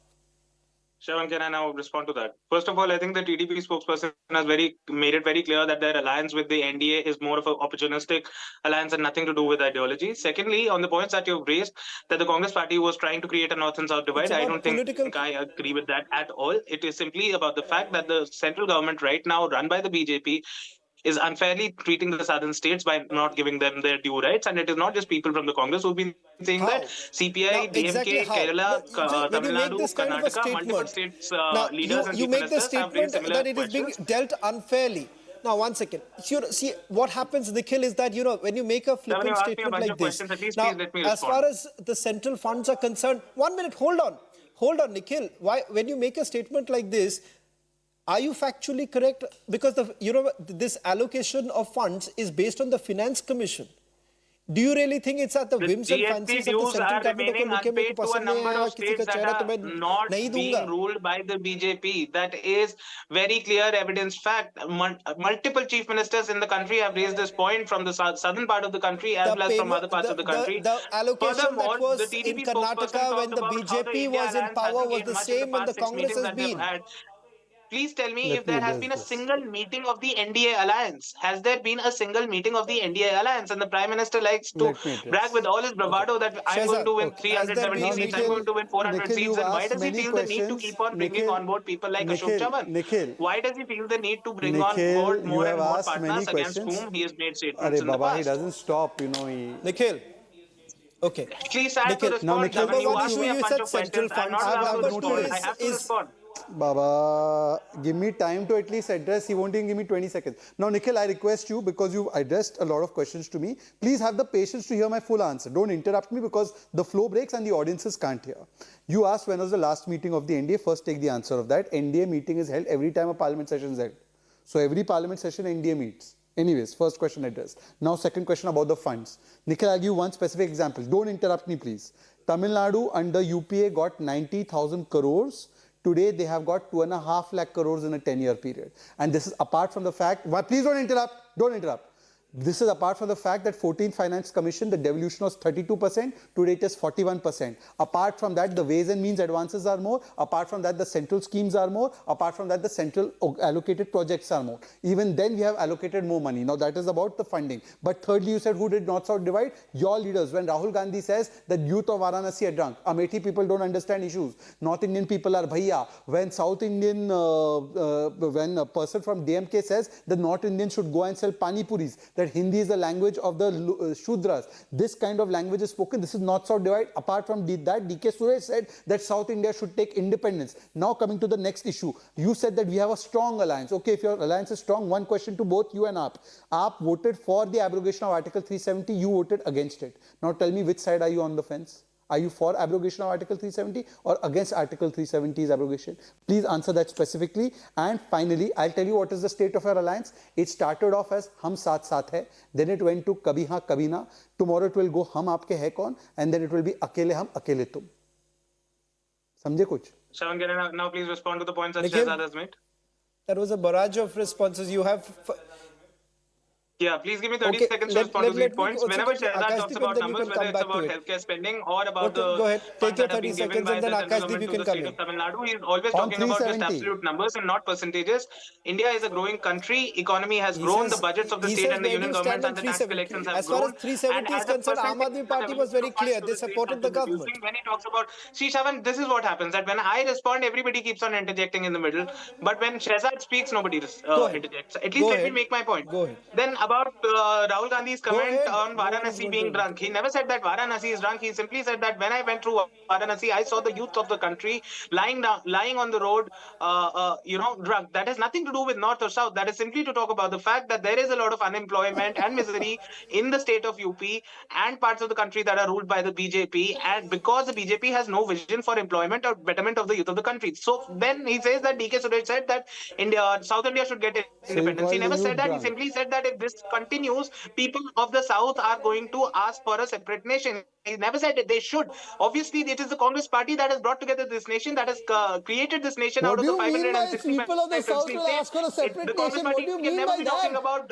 Shravan, can I now respond to that? First of all, I think the TDP spokesperson has made it very clear that their alliance with the NDA is more of an opportunistic alliance and nothing to do with ideology. Secondly, on the points that you've raised, that the Congress party was trying to create a North and South divide, I don't think I agree with that at all. It is simply about the fact that the central government right now, run by the BJP, is unfairly treating the southern states by not giving them their due rights. And it is not just people from the Congress who've been saying that. CPI, DMK, Kerala, Tamil Nadu, Karnataka, multiple states leaders and chief ministers have raised similar that it is being dealt unfairly. Now, 1 second. See, what happens, Nikhil, is that, when you make a flippant statement like this, now, as far as the central funds are concerned, 1 minute, hold on, Nikhil. Why, when you make a statement like this, are you factually correct? Because this allocation of funds is based on the Finance Commission. Do you really think it's at the whims and fancies of the dues central are government? remaining unpaid to a number of states that are not being ruled by the BJP. That is very clear evidence fact. Multiple chief ministers in the country have raised this point from the southern part of the country as well as from other parts of the country. The allocation that Furthermore, was the in TDP Karnataka spokesperson when talked the about how the BJP India was in Alliance power hasn't was gained the much in same when the 6 Congress meetings has that they've been. had. Please tell me if me there has address been a this. single meeting of the NDA Alliance. Has there been a single meeting of the NDA Alliance? And the Prime Minister likes to Let me address. brag with all his bravado that I'm going Shehzad, to win okay. Has there 370 been seats, meeting? I'm going to win 400 Nikhil, seats. you've And why asked does he many feel the need to questions. keep on bringing Nikhil, on board people like Ashok Nikhil, Chavan? Nikhil. Why does he feel the need to bring on Nikhil, board you more have and more asked many partners against questions. whom he has made Arey statements in the Baba, he past? doesn't stop, you know. Nikhil. Okay. Please, I have to Nikhil, respond. Nikhil, Chavan. You one asked issue me a you bunch said of central questions. I'm funds. not allowed to Number two respond. I have to respond. Baba, give me time to at least address. He won't even give me 20 seconds. Now, Nikhil, I request you, because you've addressed a lot of questions to me, please have the patience to hear my full answer. Don't interrupt me because the flow breaks and the audiences can't hear. You asked when was the last meeting of the NDA. First, take the answer of that. NDA meeting is held every time a parliament session is held. So, every parliament session, NDA meets. Anyways, first question addressed. Now, second question about the funds. Nikhil, I'll give you one specific example. Don't interrupt me, please. Tamil Nadu under UPA got 90,000 crores. Today, they have got 2.5 lakh crores in a 10-year period. And this is apart from the fact, please don't interrupt, don't interrupt. This is apart from the fact that 14th Finance Commission, the devolution was 32%, today it is 41%. Apart from that, the ways and means advances are more. Apart from that, the central schemes are more. Apart from that, the central allocated projects are more. Even then, we have allocated more money. Now, that is about the funding. But thirdly, you said, who did North-South Divide? Your leaders. When Rahul Gandhi says that youth of Varanasi are drunk, Amethi people don't understand issues. North Indian people are bhaiya. When South Indian, when a person from DMK says the North Indians should go and sell pani puris, that Hindi is the language of the Shudras. This kind of language is spoken. This is North-South Divide. Apart from that, DK Suresh said that South India should take independence. Now coming to the next issue. You said that we have a strong alliance. Okay, if your alliance is strong, one question to both you and AAP. AAP voted for the abrogation of Article 370. You voted against it. Now tell me, which side are you on the fence? Are you for abrogation of Article 370 or against Article 370's abrogation? Please answer that specifically. And finally, I'll tell you what is the state of our alliance. It started off as Hum Saath Saath Hai. Then it went to Kabhi Haan Kabhi Na. Tomorrow it will go Hum Aapke Hai Kaun. And then it will be Akele Hum Akele Tum. Samjhe kuch? Shavan, can I now please respond to the points that Shehzad has made? That was a barrage of responses. You have... Yeah, please give me 30 seconds to respond to these points. Whenever Shehzad talks about then numbers, whether it's about healthcare spending or about the go ahead. Take funds your that have 30 been given seconds by and the then central Akash, you government to can the come state in. of Tamil Nadu, he's always On talking about just 370. absolute numbers and not percentages. India is a growing country. Economy has grown. The budgets of the state and the union governments and the tax collections have As far grown. as 370 is concerned, Aam Aadmi Party was very clear. They supported the government. When he talks about, see, Shavan, this is what happens, that when I respond, everybody keeps on interjecting in the middle. But when Shehzad speaks, nobody interjects. At least let me make my point. Go ahead. Then about Rahul Gandhi's comment on No one is Varanasi going being to drunk. He never said that Varanasi is drunk. He simply said that when I went through Varanasi, I saw the youth of the country lying on the road, drunk. That has nothing to do with North or South. That is simply to talk about the fact that there is a lot of unemployment and misery in the state of UP and parts of the country that are ruled by the BJP. And because the BJP has no vision for employment or betterment of the youth of the country. So then he says that DK Suresh said that South India should get independence. He never said that. He simply said that if this continues, people of the South are going to ask for a separate nation. He never said that they should. Obviously, it is the Congress party that has brought together this nation, that has created this nation out of the 560 people of the South will ask for a separate nation? What do you mean by that? Talking about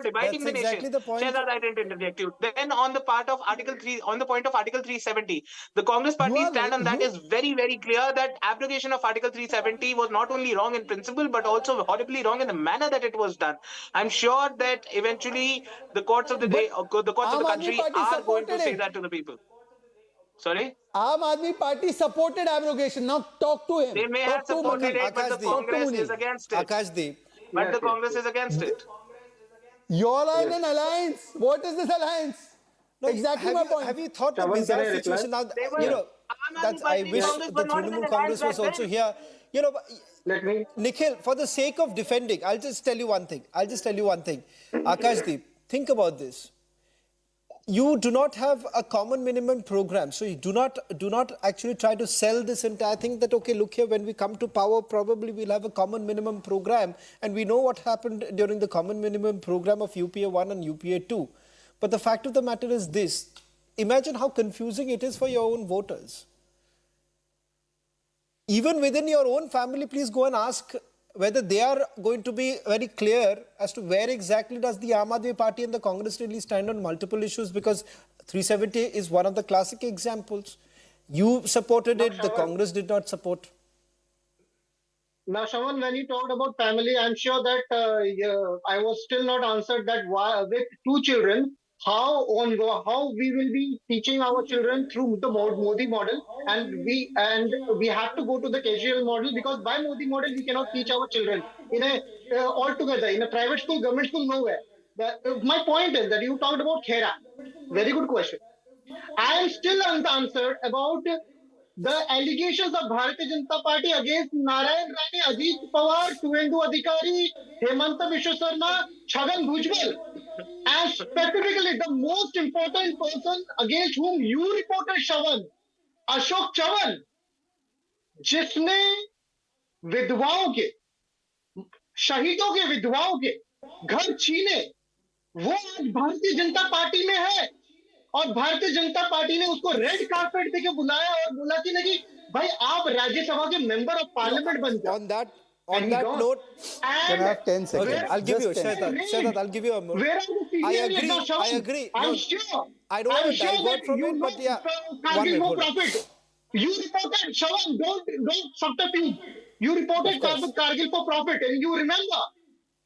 dividing the exactly nation. the point. Shehzad, I didn't interject you. Then on the part of Article 3, on the point of Article 370, the Congress party stand on that is very, very clear that abrogation of Article 370 was not only wrong in principle but also horribly wrong in the manner that it was done. I'm sure that eventually the courts of the day, the courts of the country are going to say that to the people. Sorry? Aam Aadmi Party supported abrogation. Now talk to him. They may have supported it, but the Congress is against it. Akashdeep. But the Congress is against it. You all are in an alliance. What is this alliance? No, exactly my point. Have you thought the bizarre situation now? I wish the Trinamool Congress was also here. Nikhil, for the sake of defending, I'll just tell you one thing. Akashdeep, think about this. You do not have a common minimum program, so you do not actually try to sell this entire thing that, okay, look here, when we come to power, probably we'll have a common minimum program, and we know what happened during the common minimum program of UPA 1 and UPA 2. But the fact of the matter is this. Imagine how confusing it is for your own voters. Even within your own family, please go and ask whether they are going to be very clear as to where exactly does the Aam Aadmi Party and the Congress really stand on multiple issues, because 370 is one of the classic examples. You supported it, the Congress did not support. Now, Shravan, when you talked about family, I'm sure that I was still not answered that why, with 2 children, how we will be teaching our children through the Modi model, and we have to go to the Kejriwal model, because by Modi model we cannot teach our children in a altogether in a private school, government school, nowhere. My point is that you talked about Khera. Very good question. I am still unanswered about the allegations of Bharatiya Janata Party against Narayan Rane, Ajit Pawar, Suvendu Adhikari, Hemanta Biswa Sarma, Chhagan Bhujbal, and specifically the most important person against whom you reported, Shravan, Ashok Chavan, जिसने विधवाओं के, शहीदों के विधवाओं के घर छीने, वो आज भारतीय जनता पार्टी में है, और भारतीय जनता पार्टी ने उसको रेड कार्पेट देके बुलाया और बोला कि नहीं भाई आप राज्यसभा के मेंबर ऑफ पार्लियामेंट बन जाओ. On that note, can I have 10 seconds? Okay, I'll give you, Shahzad, I'll give you a moment. I agree. I'm no, sure. I don't want to divert from it, but yeah. One minute, You reported, Shravan, don't subterfuge. You reported Kargil for profit, and you remember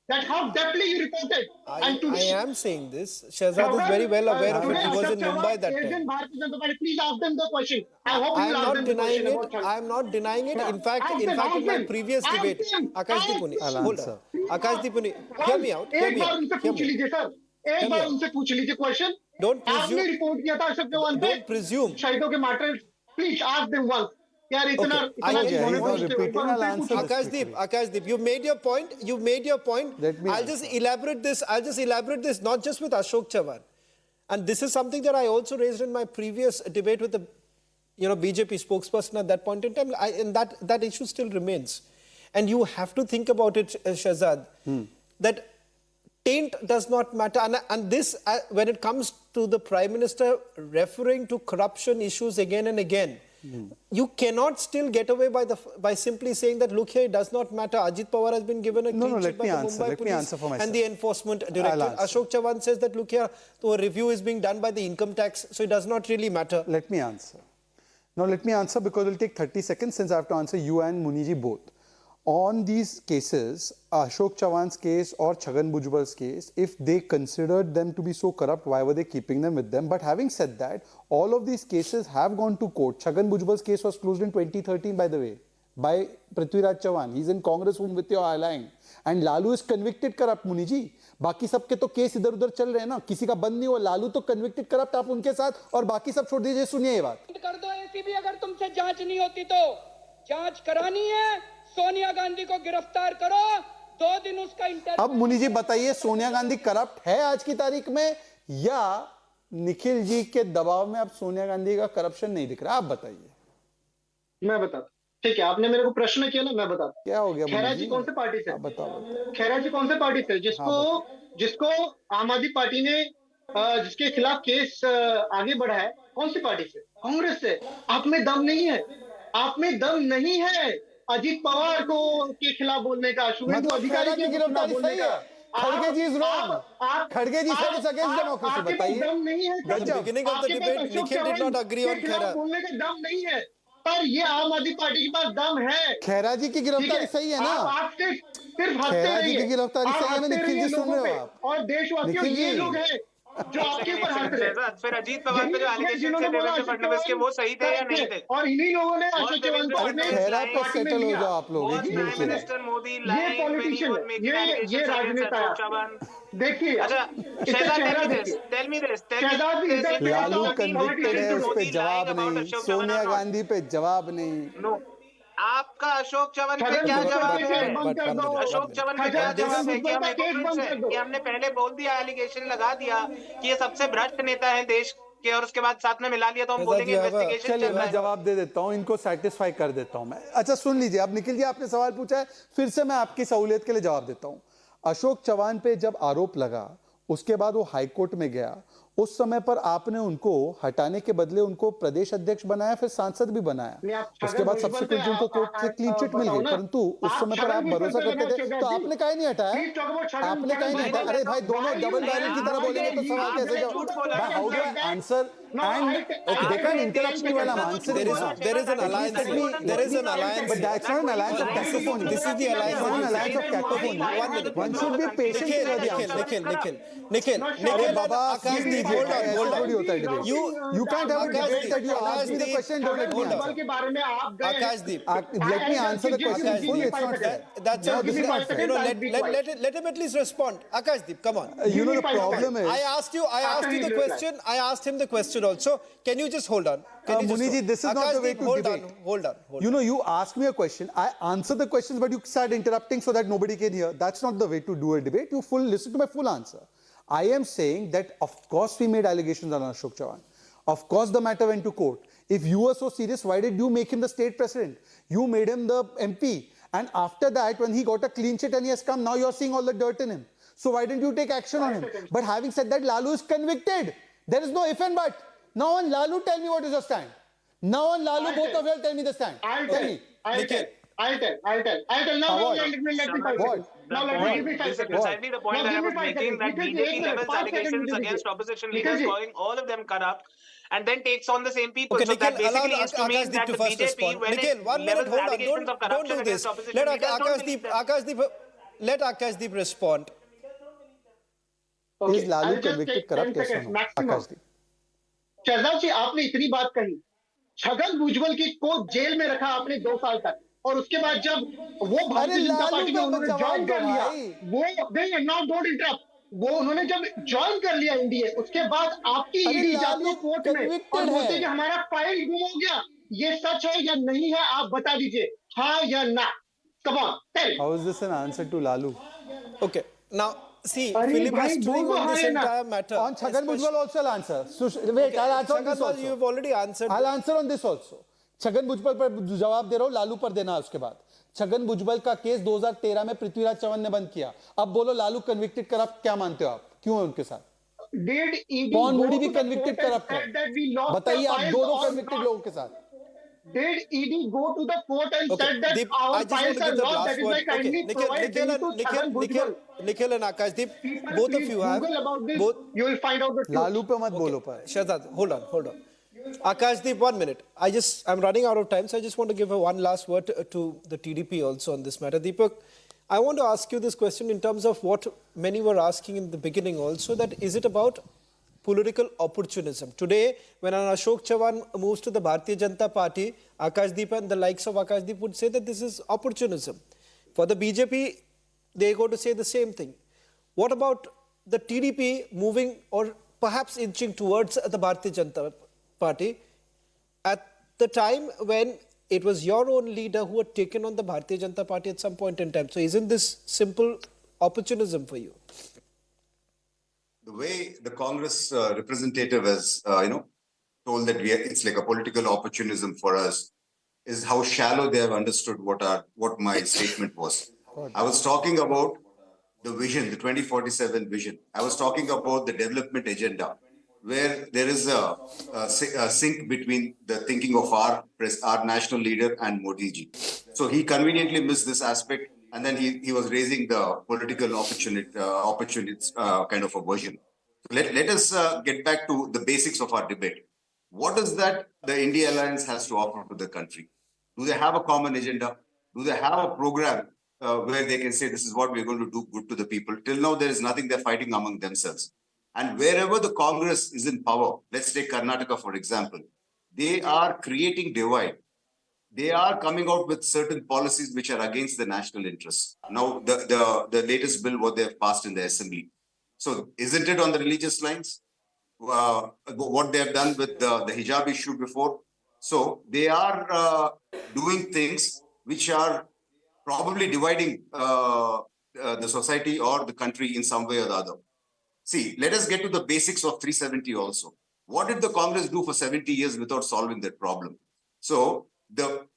that how deftly you reported. I am saying this. Shahzad is very well aware of it. He was in Mumbai that time. Please ask them the question. I hope I you am ask not them the denying question. it. I am not denying it. In fact, in my previous debate, Akashdeep Puni, hold on. Akashdeep Puni, hear me out. Hear me out. एक बार उनसे पूछ लीजिए question. Don't presume. आपने report किया था अशोक चौहान पे. Don't presume. शहीदों के martyr. Please ask them once. यार इतना Akashdeep, you made your point. I'll just elaborate this not just with Ashok Chavan. And this is something that I also raised in my previous debate with the BJP spokesperson at that point in time, and that issue still remains. And you have to think about it, Shahzad, that taint does not matter. And this, when it comes to the Prime Minister referring to corruption issues again and again, you cannot still get away by simply saying that, look here, it does not matter. Ajit Pawar has been given a clean sheet by the Mumbai police and the enforcement director. Ashok Chavan says that, look here, the review is being done by the income tax, so it does not really matter. Let me answer. Now let me answer, because it will take 30 seconds since I have to answer you and Muniji both. On these cases, Ashok Chavan's case or Chhagan Bhujbal's case, if they considered them to be so corrupt, why were they keeping them with them? But having said that, all of these cases have gone to court. Chhagan Bhujbal's case was closed in 2013, by the way, by Prithviraj Chavan. He's in Congress whom with your allying. And Lalu is convicted corrupt, Muniji. बाकी सबके तो case इधर उधर चल रहे हैं ना, किसी का बंद नहीं हुआ. लालू तो कन्विक्टेड करप्ट, आप उनके साथ, और बाकी सब छोड़ दीजिए. सुनिए ये बात. कर दो एसीबी, अगर तुमसे जांच नहीं होती तो जांच करानी है. सोनिया गांधी को गिरफ्तार करो, 2 दिन उसका इंटरव्यू. अब मुनि जी बताइए, सोनिया गांधी करप्ट है आज की तारीख में, या निखिल जी के दबाव में अब सोनिया गांधी का करप्शन नहीं दिख रहा? आप बताइए. मैं बताता. ठीक है, आपने मेरे को प्रश्न किया ना, मैं बताता. क्या हो गया? खैरा जी कौन से पार्टी से? बताओ. खैरा जी कौन से पार्टी से? जिसको आम आदमी पार्टी ने जिसके खिलाफ केस आगे बढ़ा है, कौन सी पार्टी से? कांग्रेस से. आप में दम नहीं है. आप में दम नहीं है अजीत पवार को के खिलाफ बोलने का, शुभेंदु अधिकारी की गिरफ्तारी बोलने का. खड़गे जी इज रॉन्ग. खड़गे जी said it's against democracy. बताइए. दम नहीं है. At the beginning of the debate, Nikhil did not agree on Khera. बोलने का दम नहीं है, पर ये आम आदमी पार्टी के पास दम है. खैरा जी की गिरफ्तारी सही है ना? आप सिर्फ हंसते खैरा रहिए. जी की गिरफ्तारी सही है ना? निखिल जी सुन रहे हो आप? और देशवासियों ये लोग हैं जो आपके ऊपर हंस रहे हैं. फिर अजीत पवार पे जो एलिगेशन थे देवेंद्र फडणवीस के, वो सही थे या नहीं थे? और इन्हीं लोगों ने अशोक चौहान को अपने खैरा पे सेटल हो जाओ आप लोग. मिनिस्टर मोदी, ये पॉलिटिशियन, ये राजनेता. देखिए, अच्छा tell me this, Lalu convicted है, उस पे जवाब नहीं. सोनिया गांधी पे जवाब नहीं. आपका अशोक चवन पे क्या जवाब है? अशोक चवन पे क्या जवाब है? कि हमने पहले बोल दिया, एलिगेशन लगा दिया कि ये सबसे भ्रष्ट नेता है देश के, और उसके बाद साथ में मिला लिया तो हम बोलेंगे इन्वेस्टिगेशन चल रहा है. मैं जवाब दे देता हूं, इनको सेटिस्फाई कर देता हूं मैं. अच्छा सुन लीजिए, अब निखिल जी आपने सवाल पूछा है, फिर से मैं आपकी सहूलियत के लिए जवाब देता हूं. अशोक चौहान पे जब आरोप लगा, उसके बाद वो हाईकोर्ट में गया, उस समय पर आपने उनको हटाने के बदले उनको प्रदेश अध्यक्ष बनाया, फिर सांसद भी बनाया। उसके बाद सब्सिक्वेंटली उनको कोर्ट से क्लीन चिट मिल गई, परंतु उस समय पर आप भरोसा करते थे, तो आपने काहे नहीं हटाया? आपने काहे नहीं हटाया? अरे भाई, दोनों डबल बैरल की तरह बोलेंगे तो सवाल कैसे जाओ? How do I answer? And they can't interrupt me while I'm answering. There is an alliance. There is an alliance. But that's not an alliance of cacophony. This is the alliance. It's not an alliance of cacophony. 1 minute. One should be patient. Nikhil. अरे बाबा, Akash Deep, hold on. You can't have a debate that you ask me the question, don't let me answer. Akash Deep. Let me answer the question fully. It's not fair. That's No, this is not fair. let him at least respond. Akash Deep, come on. You know the problem is, I asked you the question. I asked him the question also. Can you just hold on? Muniji, this is not the way to debate. Hold on. You know, you ask me a question, I answer the questions, but you start interrupting so that nobody can hear. That's not the way to do a debate. You listen to my full answer. I am saying that, of course, we made allegations on Ashok Chavan. Of course, the matter went to court. If you were so serious, why did you make him the state president? You made him the MP. And after that, when he got a clean sheet and he has come, now you're seeing all the dirt in him. So why didn't you take action on him? But having said that, Lalu is convicted. There is no if and but. Now on Lalu, tell me what is your stand. Now on Lalu, both of you tell me the stand. I'll tell. Now let me 5 seconds. Now let me give me 5 seconds. Precisely the point that I was making, that BJP levels allegations against opposition leaders, calling all of them corrupt, and then takes on the same people. Okay, so that Nikhil, basically is to mean that the BJP, when Nikhil, it 1 minute, levels hold on. allegations of Don't corruption do against this. opposition Let leaders, don't believe them. Let Akashdeep respond. Is Lalu convicted corrupt? Yes or no? Akashdeep. Shahzad जी, आपने इतनी बात कही, छगन भुजबल को jail में रखा आपने 2 साल तक, और उसके बाद जब वो भारतीय जनता पार्टी में उन्होंने ज्वाइन कर लिया, वो डोंट इंटरप्ट, वो उन्होंने जब ज्वाइन कर लिया एनडीए, उसके बाद आपकी ईडी जाती है कोर्ट में और बोलते कि हमारा फाइल गुम हो गया, ये सच है या नहीं है, आप बता दीजिए, हाँ या ना. Come on, tell. How is this an answer to Lalu? Okay, now see, filibustering on this entire matter. On Chhagan Bhujbal also I'll answer. Wait, I'll answer on this also. You have already answered. I'll answer on this also. Chhagan Bhujbal पर जवाब दे रहा हूं, लालू पर देना है उसके बाद. छगन भुजबल का केस 2013 में पृथ्वीराज चव्हाण ने बंद किया. अब बोलो लालू कन्विक्टेड करप्ट, क्या मानते हो आप? क्यों है उनके साथ? कौन बूढ़ी भी कन्विक्टेड करप्ट है? बताइए आप दोनों कन्विक्टेड लोगों के साथ. Did ED go to the court and said that our files are lost? That is why kindly provide Nikhil and Akashdeep, both of you have. You will find out the truth. Lalu पे मत बोलो पर. Shahzad, hold on. Akashdeep, 1 minute. I'm running out of time, so I just want to give one last word to the TDP also on this matter. Deepak, I want to ask you this question in terms of what many were asking in the beginning also, that is it about political opportunism? Today, when an Ashok Chavan moves to the Bharatiya Janata Party, Akashdeep and the likes of Akashdeep would say that this is opportunism. For the BJP, they go to say the same thing. What about the TDP moving or perhaps inching towards the Bharatiya Janata Party at the time when it was your own leader who had taken on the Bharatiya Janata Party at some point in time? So isn't this simple opportunism for you? The way the Congress representative has, told that it's like a political opportunism for us, is how shallow they have understood what my statement was. I was talking about the vision, the 2047 vision. I was talking about the development agenda, where there is a sync between the thinking of our national leader and Modi ji. So he conveniently missed this aspect, and then he was raising the political opportunities kind of a version. Let us get back to the basics of our debate. What is that the INDI Alliance has to offer to the country? Do they have a common agenda? Do they have a program where they can say this is what we're going to do good to the people? Till now, there is nothing. They're fighting among themselves. And wherever the Congress is in power, let's take Karnataka, for example, they are creating divide. They are coming out with certain policies which are against the national interests. Now, the latest bill, what they have passed in the assembly. So isn't it on the religious lines? What they have done with the hijab issue before? So they are doing things which are probably dividing the society or the country in some way or the other. See, let us get to the basics of 370 also. What did the Congress do for 70 years without solving that problem? So the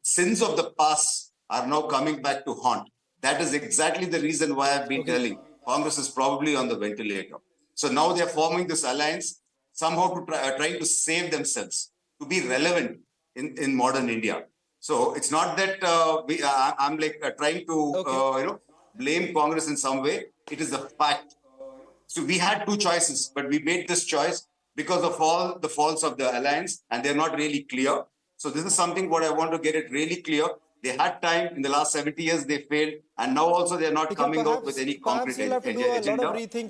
sins of the past are now coming back to haunt. That is exactly the reason why I've been telling Congress is probably on the ventilator. So now they are forming this alliance somehow to trying to save themselves, to be relevant in modern India. So it's not that I'm like trying to blame Congress in some way. It is a fact. So we had two choices, but we made this choice because of all the faults of the alliance, and they're not really clear. So this is something what I want to get it really clear. They had time in the last 70 years, they failed, and now also they're not coming out with any concrete agenda.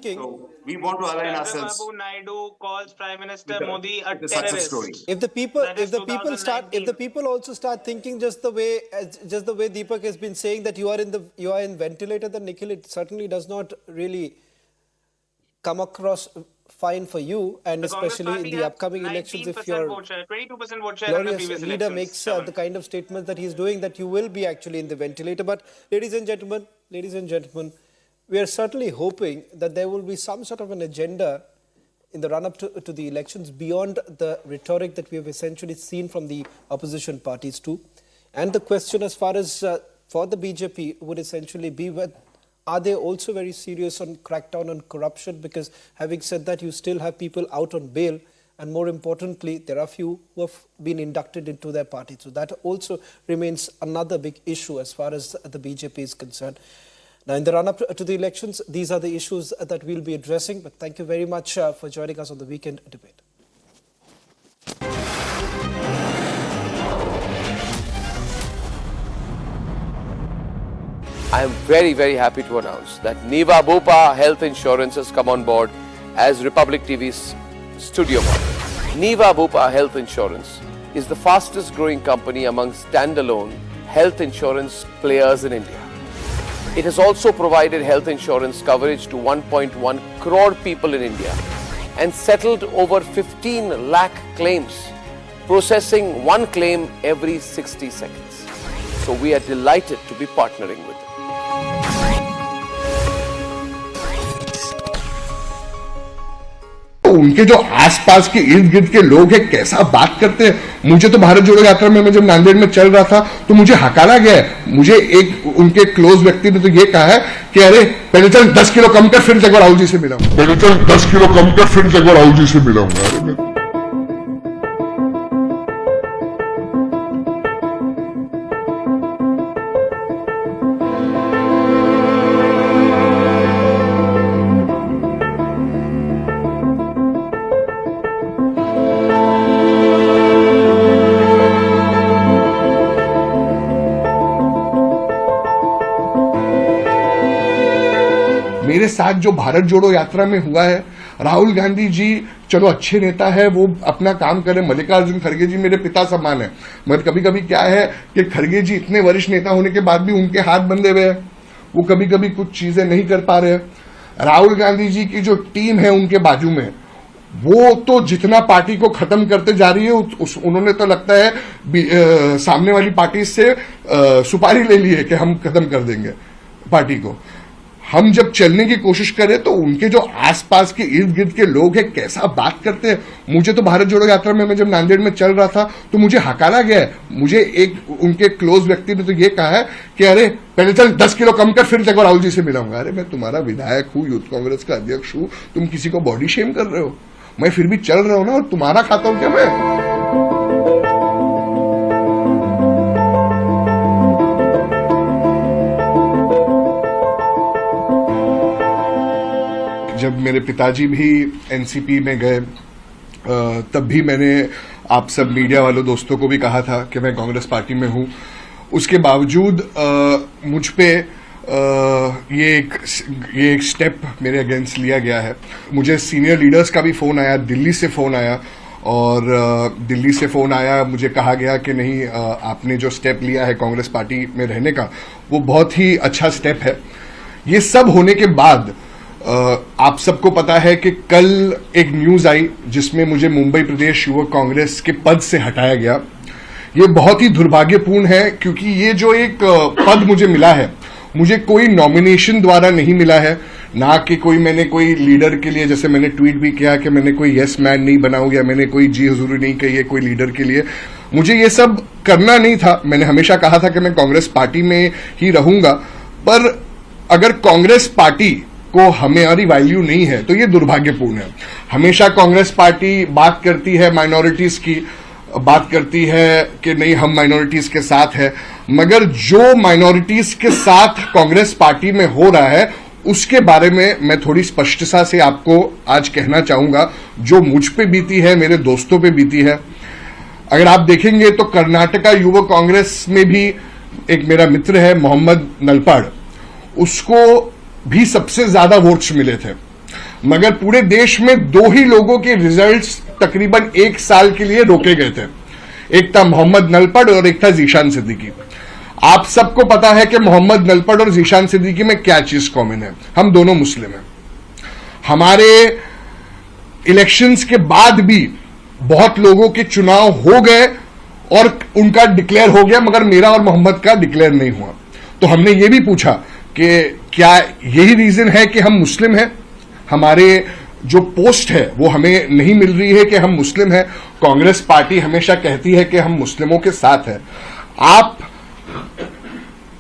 So we want to align ourselves. Babu Naidu calls Prime Minister Modi a terrorist. Story. If the people also start thinking just the way Deepak has been saying that you are in ventilator, then Nikhil, it certainly does not really come across fine for you, and especially in the upcoming elections, if your 22% vote share in the previous leader makes the kind of statements that he's doing, that you will be actually in the ventilator. But ladies and gentlemen, we are certainly hoping that there will be some sort of an agenda in the run-up to the elections beyond the rhetoric that we have essentially seen from the opposition parties too. And the question as far as for the BJP would essentially be, are they also very serious on crackdown on corruption? Because having said that, you still have people out on bail, and more importantly, there are few who have been inducted into their party. So that also remains another big issue as far as the BJP is concerned. Now, in the run-up to the elections, these are the issues that we'll be addressing. But thank you very much for joining us on the Weekend Debate. I am very, very happy to announce that Niva Bupa Health Insurance has come on board as Republic TV's studio partner. Niva Bupa Health Insurance is the fastest growing company among standalone health insurance players in India. It has also provided health insurance coverage to 1.1 crore people in India and settled over 15 lakh claims, processing one claim every 60 seconds. So we are delighted to be partnering with them. उनके जो आसपास के इर्द गिर्द के लोग हैं कैसा बात करते हैं। मुझे तो भारत जोड़ो यात्रा में मैं जब नांदेड़ में चल रहा था तो मुझे हकारा गया है। मुझे एक उनके क्लोज व्यक्ति ने तो ये कहा है कि अरे पहले चल 10 किलो कम कर, फिर जगह राहुल जी से मिलाऊंगा। पहले चल 10 किलो कम कर, फिर जगह राहुल जी से मिलाऊंगा। मेरे साथ जो भारत जोड़ो यात्रा में हुआ है, राहुल गांधी जी चलो अच्छे नेता है, वो अपना काम करें। मल्लिकार्जुन खड़गे जी मेरे पिता समान है, मगर कभी कभी क्या है कि खड़गे जी इतने वरिष्ठ नेता होने के बाद भी उनके हाथ बंधे हुए हैं, वो कभी कभी कुछ चीजें नहीं कर पा रहे हैं। राहुल गांधी जी की जो टीम है उनके बाजू में, वो तो जितना पार्टी को खत्म करते जा रही है, उन्होंने तो लगता है सामने वाली पार्टी से सुपारी ले ली है कि हम खत्म कर देंगे पार्टी को। हम जब चलने की कोशिश करें तो उनके जो आसपास के इर्द गिर्द के लोग हैं कैसा बात करते हैं। मुझे तो भारत जोड़ो यात्रा में मैं जब नांदेड़ में चल रहा था तो मुझे हकारा गया है। मुझे एक उनके क्लोज व्यक्ति ने तो ये कहा है कि अरे पहले चल 10 किलो कम कर, फिर जगह राहुल जी से मिलाऊंगा। अरे मैं तुम्हारा विधायक हूं, यूथ कांग्रेस का अध्यक्ष हूं, तुम किसी को बॉडी शेम कर रहे हो? मैं फिर भी चल रहा हूं ना, और तुम्हारा खाता हूं क्या मैं? जब मेरे पिताजी भी एनसीपी में गए तब भी मैंने आप सब मीडिया वालों दोस्तों को भी कहा था कि मैं कांग्रेस पार्टी में हूं। उसके बावजूद मुझ पे ये एक स्टेप मेरे अगेंस्ट लिया गया है। मुझे सीनियर लीडर्स का भी फोन आया, दिल्ली से फोन आया, और दिल्ली से फोन आया, मुझे कहा गया कि नहीं, आपने जो स्टेप लिया है कांग्रेस पार्टी में रहने का, वो बहुत ही अच्छा स्टेप है। ये सब होने के बाद आप सबको पता है कि कल एक न्यूज आई जिसमें मुझे मुंबई प्रदेश युवक कांग्रेस के पद से हटाया गया। ये बहुत ही दुर्भाग्यपूर्ण है, क्योंकि ये जो एक पद मुझे मिला है, मुझे कोई नॉमिनेशन द्वारा नहीं मिला है, ना कि मैंने कोई लीडर के लिए, जैसे मैंने ट्वीट भी किया कि मैंने कोई यस मैन नहीं बना या मैंने कोई जी हुजूरी नहीं कही है कोई लीडर के लिए। मुझे ये सब करना नहीं था। मैंने हमेशा कहा था कि मैं कांग्रेस पार्टी में ही रहूंगा, पर अगर कांग्रेस पार्टी को हमारी वैल्यू नहीं है, तो ये दुर्भाग्यपूर्ण है। हमेशा कांग्रेस पार्टी बात करती है माइनॉरिटीज की, बात करती है कि नहीं हम माइनॉरिटीज के साथ है, मगर जो माइनॉरिटीज के साथ कांग्रेस पार्टी में हो रहा है उसके बारे में मैं थोड़ी स्पष्टता से आपको आज कहना चाहूंगा, जो मुझ पे बीती है, मेरे दोस्तों पे बीती है। अगर आप देखेंगे तो कर्नाटका युवा कांग्रेस में भी एक मेरा मित्र है मोहम्मद नलपाड़, उसको भी सबसे ज्यादा वोट्स मिले थे, मगर पूरे देश में 2 ही लोगों के रिजल्ट्स तकरीबन 1 साल के लिए रोके गए थे। एक था मोहम्मद नलपड़ और एक था जीशान सिद्दीकी। आप सबको पता है कि मोहम्मद नलपड़ और जीशान सिद्दीकी में क्या चीज कॉमन है, हम दोनों मुस्लिम हैं। हमारे इलेक्शंस के बाद भी बहुत लोगों के चुनाव हो गए और उनका डिक्लेयर हो गया, मगर मेरा और मोहम्मद का डिक्लेयर नहीं हुआ। तो हमने ये भी पूछा कि क्या यही रीजन है कि हम मुस्लिम हैं, हमारे जो पोस्ट है वो हमें नहीं मिल रही है कि हम मुस्लिम हैं। कांग्रेस पार्टी हमेशा कहती है कि हम मुस्लिमों के साथ है। आप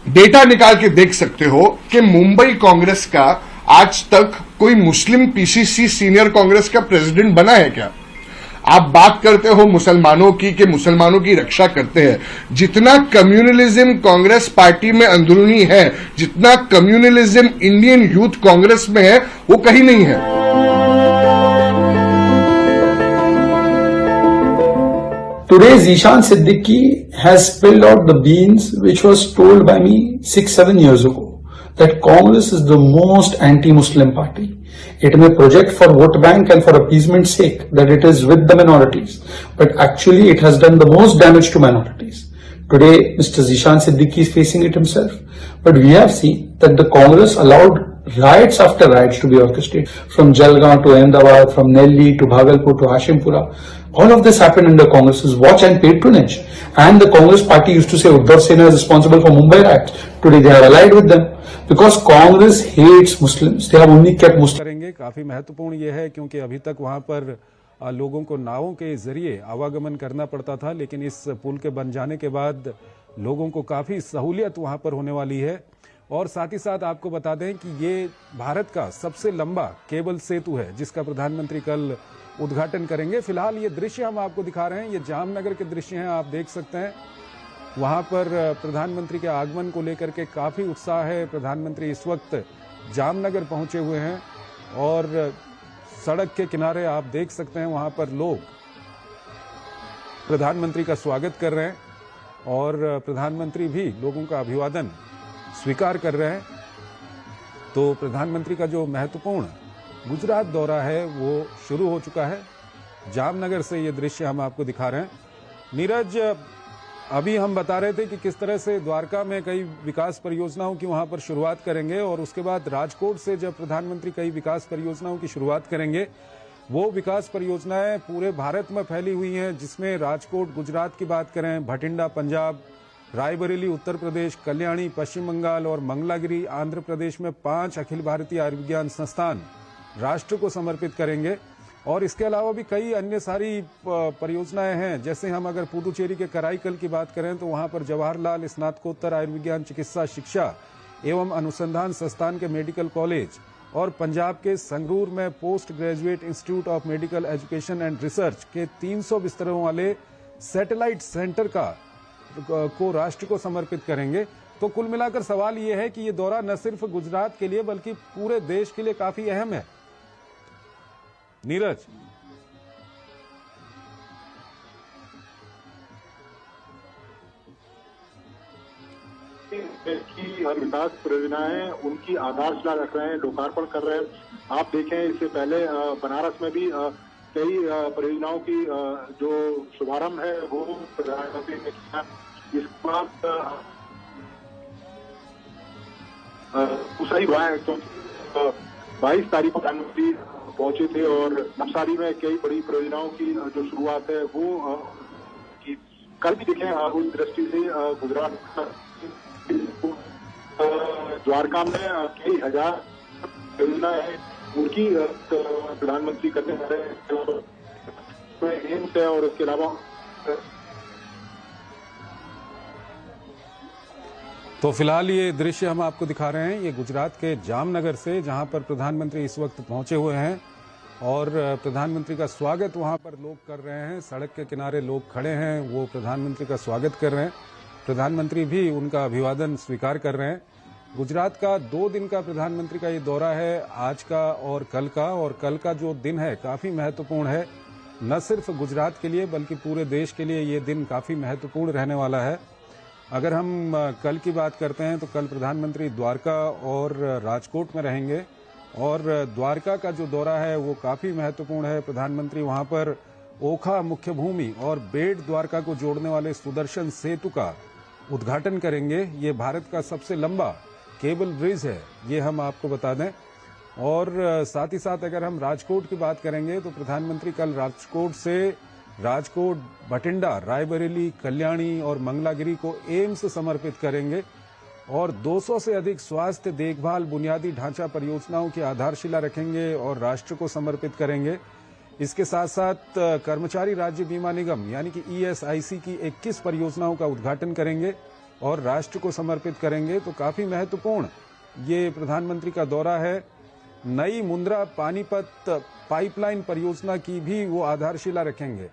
डेटा निकाल के देख सकते हो कि मुंबई कांग्रेस का आज तक कोई मुस्लिम पीसीसी सीनियर कांग्रेस का प्रेसिडेंट बना है क्या? आप बात करते हो मुसलमानों की कि मुसलमानों की रक्षा करते हैं, जितना कम्युनलिज्म कांग्रेस पार्टी में अंदरूनी है, जितना कम्युनलिज्म इंडियन यूथ कांग्रेस में है, वो कहीं नहीं है। Today, Zishan Siddiqui has spilled out the beans which was told by me 6-7 years ago, that Congress is the most anti-Muslim party. It may project for vote bank and for appeasement sake that it is with the minorities, but actually it has done the most damage to minorities. Today, Mr. Zishan Siddiqui is facing it himself, but we have seen that the Congress allowed riots after riots to be orchestrated, from Jalgaon to Ahmedabad, from Nelli to Bhagalpur to Hashimpura. All of this happened under Congress's watch and patronage. And the Congress party used to say Uddhav Sena is responsible for Mumbai riots. Today they are allied with them because Congress hates Muslims. They have only kept Muslims. करेंगे काफी महत्वपूर्ण ये है क्योंकि अभी तक वहां पर लोगों को नावों के जरिए आवागमन करना पड़ता था, लेकिन इस पुल के बन जाने के बाद लोगों को काफी सहूलियत वहां पर होने वाली है। और साथ ही साथ आपको बता दें कि ये भारत का सबसे लंबा केबल सेतु है जिसका प्रधानमंत्री कल उद्घाटन करेंगे। फिलहाल ये दृश्य हम आपको दिखा रहे हैं, ये जामनगर के दृश्य हैं, आप देख सकते हैं। वहां पर प्रधानमंत्री के आगमन को लेकर के काफी उत्साह है। प्रधानमंत्री इस वक्त जामनगर पहुंचे हुए हैं और सड़क के किनारे आप देख सकते हैं वहां पर लोग प्रधानमंत्री का स्वागत कर रहे हैं और प्रधानमंत्री भी लोगों का अभिवादन स्वीकार कर रहे हैं। तो प्रधानमंत्री का जो महत्वपूर्ण गुजरात दौरा है वो शुरू हो चुका है। जामनगर से ये दृश्य हम आपको दिखा रहे हैं। नीरज, अभी हम बता रहे थे कि किस तरह से द्वारका में कई विकास परियोजनाओं की वहां पर शुरुआत करेंगे और उसके बाद राजकोट से जब प्रधानमंत्री कई विकास परियोजनाओं की शुरुआत करेंगे, वो विकास परियोजनाएं पूरे भारत में फैली हुई हैं, जिसमें राजकोट गुजरात की बात करें, भटिंडा पंजाब, रायबरेली उत्तर प्रदेश, कल्याणी पश्चिम बंगाल और मंगलागिरी आंध्र प्रदेश में 5 अखिल भारतीय आयुर्विज्ञान संस्थान राष्ट्र को समर्पित करेंगे। और इसके अलावा भी कई अन्य सारी परियोजनाएं हैं। जैसे हम अगर पुदुचेरी के कराईकल की बात करें तो वहां पर जवाहरलाल स्नातकोत्तर आयुर्विज्ञान चिकित्सा शिक्षा एवं अनुसंधान संस्थान के मेडिकल कॉलेज और पंजाब के संगरूर में post graduate institute of medical education and research के 300 बिस्तरों वाले सैटेलाइट सेंटर को राष्ट्र को समर्पित करेंगे। तो कुल मिलाकर सवाल यह है कि यह दौरा न सिर्फ गुजरात के लिए बल्कि पूरे देश के लिए काफी अहम है। नीरज, की विकास परियोजनाएं उनकी आधारशिला रख रहे हैं, लोकार्पण कर रहे हैं। आप देखें इससे पहले बनारस में भी कई परियोजनाओं की जो शुभारंभ है वो प्रधानमंत्री ने किया। इसके बाद हुआ है क्योंकि 22 तारीख को प्रधानमंत्री पहुंचे थे और नवसारी में कई बड़ी परियोजनाओं की जो शुरुआत है वो की कल भी देखें। उस दृष्टि से गुजरात द्वारका में कई हजार परियोजनाएं हैं, उनकी प्रधानमंत्री करने जा रहे हैं। एम्स है और इसके अलावा तो फिलहाल ये दृश्य हम आपको दिखा रहे हैं, ये गुजरात के जामनगर से, जहां पर प्रधानमंत्री इस वक्त पहुंचे हुए हैं और प्रधानमंत्री का स्वागत वहां पर लोग कर रहे हैं। सड़क के किनारे लोग खड़े हैं, वो प्रधानमंत्री का स्वागत कर रहे हैं। प्रधानमंत्री भी उनका अभिवादन स्वीकार कर रहे हैं। गुजरात का 2 दिन का प्रधानमंत्री का ये दौरा है, आज का और कल का जो दिन है काफी महत्वपूर्ण है, न सिर्फ गुजरात के लिए बल्कि पूरे देश के लिए ये दिन काफी महत्वपूर्ण रहने वाला है। अगर हम कल की बात करते हैं तो कल प्रधानमंत्री द्वारका और राजकोट में रहेंगे और द्वारका का जो दौरा है वो काफी महत्वपूर्ण है। प्रधानमंत्री वहां पर ओखा मुख्य भूमि और बेट द्वारका को जोड़ने वाले सुदर्शन सेतु का उद्घाटन करेंगे। ये भारत का सबसे लंबा केबल ब्रिज है, ये हम आपको बता दें। और साथ ही साथ अगर हम राजकोट की बात करेंगे तो प्रधानमंत्री कल राजकोट से राजकोट, बठिंडा, रायबरेली, कल्याणी और मंगलागिरी को एम्स समर्पित करेंगे और 200 से अधिक स्वास्थ्य देखभाल बुनियादी ढांचा परियोजनाओं की आधारशिला रखेंगे और राष्ट्र को समर्पित करेंगे। इसके साथ साथ कर्मचारी राज्य बीमा निगम यानी कि ESIC की 21 परियोजनाओं का उद्घाटन करेंगे और राष्ट्र को समर्पित करेंगे। तो काफी महत्वपूर्ण ये प्रधानमंत्री का दौरा है। नई मुंद्रा पानीपत पाइपलाइन परियोजना की भी वो आधारशिला रखेंगे।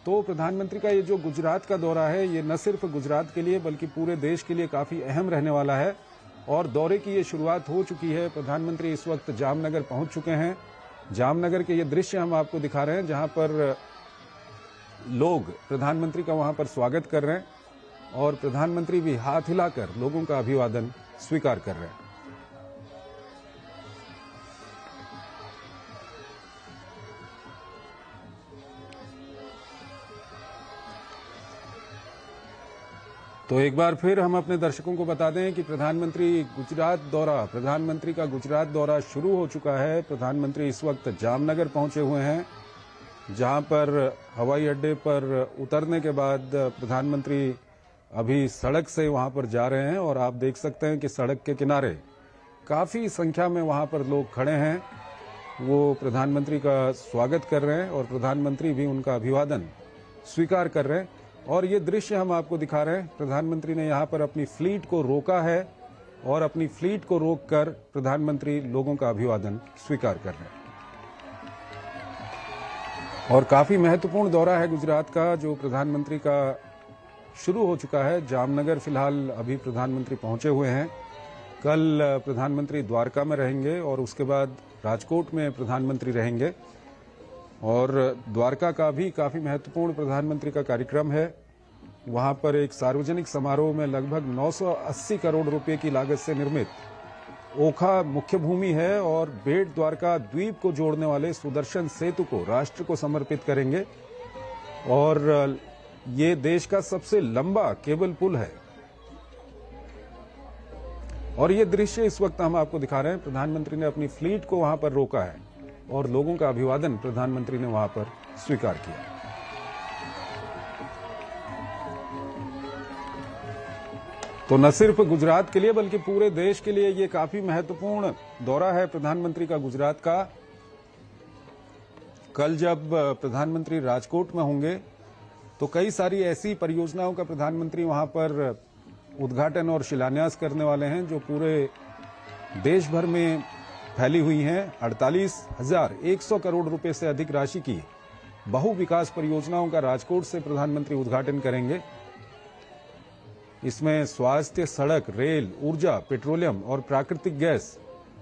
तो प्रधानमंत्री का ये जो गुजरात का दौरा है ये न सिर्फ गुजरात के लिए बल्कि पूरे देश के लिए काफी अहम रहने वाला है और दौरे की ये शुरुआत हो चुकी है। प्रधानमंत्री इस वक्त जामनगर पहुंच चुके हैं। जामनगर के ये दृश्य हम आपको दिखा रहे हैं जहां पर लोग प्रधानमंत्री का वहां पर स्वागत कर रहे हैं और प्रधानमंत्री भी हाथ हिलाकर लोगों का अभिवादन स्वीकार कर रहे हैं। तो एक बार फिर हम अपने दर्शकों को बता दें कि प्रधानमंत्री का गुजरात दौरा शुरू हो चुका है। प्रधानमंत्री इस वक्त जामनगर पहुंचे हुए हैं, जहां पर हवाई अड्डे पर उतरने के बाद प्रधानमंत्री अभी सड़क से वहां पर जा रहे हैं और आप देख सकते हैं कि सड़क के किनारे काफी संख्या में वहां पर लोग खड़े हैं, वो प्रधानमंत्री का स्वागत कर रहे हैं और प्रधानमंत्री भी उनका अभिवादन स्वीकार कर रहे हैं। और ये दृश्य हम आपको दिखा रहे हैं, प्रधानमंत्री ने यहाँ पर अपनी फ्लीट को रोका है और अपनी फ्लीट को रोककर प्रधानमंत्री लोगों का अभिवादन स्वीकार कर रहे हैं। और काफी महत्वपूर्ण दौरा है गुजरात का जो प्रधानमंत्री का शुरू हो चुका है। जामनगर फिलहाल अभी प्रधानमंत्री पहुंचे हुए हैं। कल प्रधानमंत्री द्वारका में रहेंगे और उसके बाद राजकोट में प्रधानमंत्री रहेंगे और द्वारका का भी काफी महत्वपूर्ण प्रधानमंत्री का कार्यक्रम है। वहां पर एक सार्वजनिक समारोह में लगभग 980 करोड़ रुपए की लागत से निर्मित ओखा मुख्य भूमि है और बेट द्वारका द्वीप को जोड़ने वाले सुदर्शन सेतु को राष्ट्र को समर्पित करेंगे और ये देश का सबसे लंबा केबल पुल है। और ये दृश्य इस वक्त हम आपको दिखा रहे हैं, प्रधानमंत्री ने अपनी फ्लीट को वहां पर रोका है और लोगों का अभिवादन प्रधानमंत्री ने वहां पर स्वीकार किया। तो न सिर्फ गुजरात के लिए बल्कि पूरे देश के लिए ये काफी महत्वपूर्ण दौरा है प्रधानमंत्री का गुजरात का। कल जब प्रधानमंत्री राजकोट में होंगे तो कई सारी ऐसी परियोजनाओं का प्रधानमंत्री वहां पर उद्घाटन और शिलान्यास करने वाले हैं जो पूरे देश भर में फैली हुई हैं। 48,100 करोड़ रुपए से अधिक राशि की बहु विकास परियोजनाओं का राजकोट से प्रधानमंत्री उद्घाटन करेंगे। इसमें स्वास्थ्य, सड़क, रेल, ऊर्जा, पेट्रोलियम और प्राकृतिक गैस,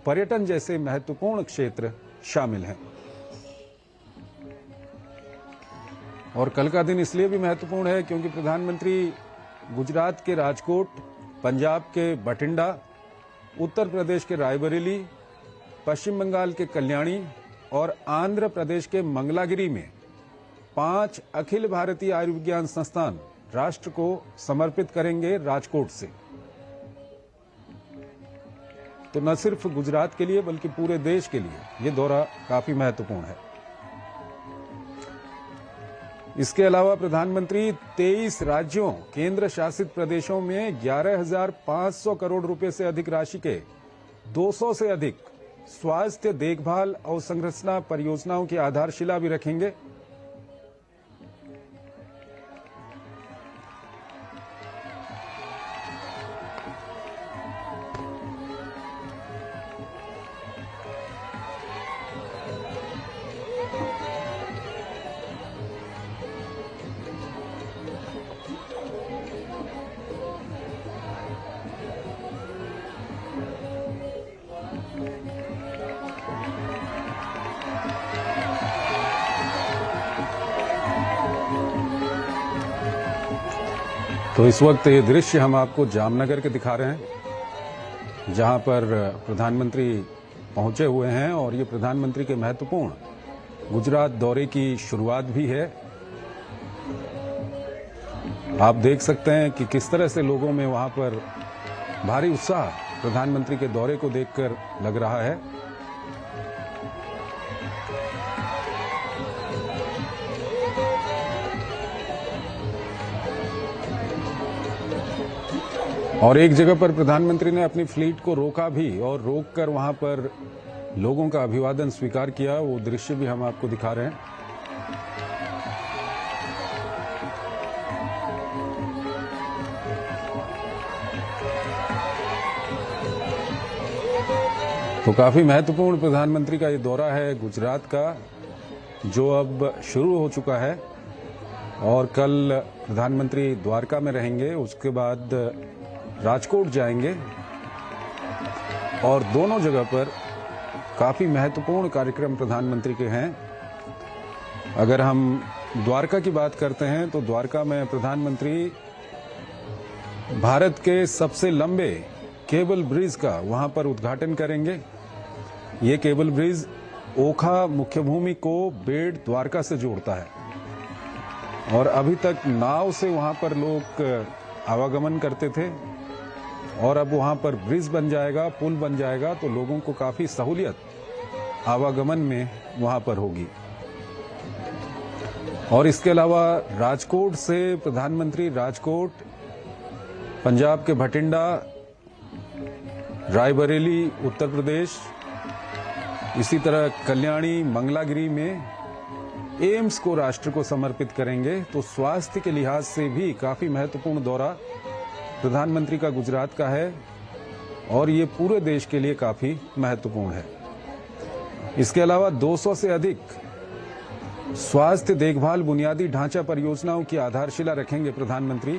पर्यटन जैसे महत्वपूर्ण क्षेत्र शामिल हैं। और कल का दिन इसलिए भी महत्वपूर्ण है क्योंकि प्रधानमंत्री गुजरात के राजकोट, पंजाब के बठिंडा, उत्तर प्रदेश के रायबरेली, पश्चिम बंगाल के कल्याणी और आंध्र प्रदेश के मंगलागिरी में 5 अखिल भारतीय आयुर्विज्ञान संस्थान राष्ट्र को समर्पित करेंगे राजकोट से। तो न सिर्फ गुजरात के लिए बल्कि पूरे देश के लिए ये दौरा काफी महत्वपूर्ण है। इसके अलावा प्रधानमंत्री 23 राज्यों, केंद्र शासित प्रदेशों में 11,500 करोड़ रुपए से अधिक राशि के 200 से अधिक स्वास्थ्य देखभाल अवसंरचना परियोजनाओं की आधारशिला भी रखेंगे। तो इस वक्त ये दृश्य हम आपको जामनगर के दिखा रहे हैं, जहां पर प्रधानमंत्री पहुंचे हुए हैं और ये प्रधानमंत्री के महत्वपूर्ण गुजरात दौरे की शुरुआत भी है। आप देख सकते हैं कि किस तरह से लोगों में वहां पर भारी उत्साह प्रधानमंत्री के दौरे को देखकर लग रहा है। और एक जगह पर प्रधानमंत्री ने अपनी फ्लीट को रोका भी और रोककर वहां पर लोगों का अभिवादन स्वीकार किया। वो दृश्य भी हम आपको दिखा रहे हैं। तो काफी महत्वपूर्ण प्रधानमंत्री का ये दौरा है गुजरात का, जो अब शुरू हो चुका है। और कल प्रधानमंत्री द्वारका में रहेंगे, उसके बाद राजकोट जाएंगे और दोनों जगह पर काफी महत्वपूर्ण कार्यक्रम प्रधानमंत्री के हैं। अगर हम द्वारका की बात करते हैं तो द्वारका में प्रधानमंत्री भारत के सबसे लंबे केबल ब्रिज का वहां पर उद्घाटन करेंगे। ये केबल ब्रिज ओखा मुख्यभूमि को बेड़ द्वारका से जोड़ता है और अभी तक नाव से वहां पर लोग आवागमन करते थे और अब वहां पर ब्रिज बन जाएगा, पुल बन जाएगा, तो लोगों को काफी सहूलियत आवागमन में वहां पर होगी। और इसके अलावा राजकोट से प्रधानमंत्री राजकोट, पंजाब के भटिंडा, रायबरेली उत्तर प्रदेश, इसी तरह कल्याणी मंगलागिरी में एम्स को राष्ट्र को समर्पित करेंगे। तो स्वास्थ्य के लिहाज से भी काफी महत्वपूर्ण दौरा प्रधानमंत्री का गुजरात का है और ये पूरे देश के लिए काफी महत्वपूर्ण है। इसके अलावा 200 से अधिक स्वास्थ्य देखभाल बुनियादी ढांचा परियोजनाओं की आधारशिला रखेंगे प्रधानमंत्री,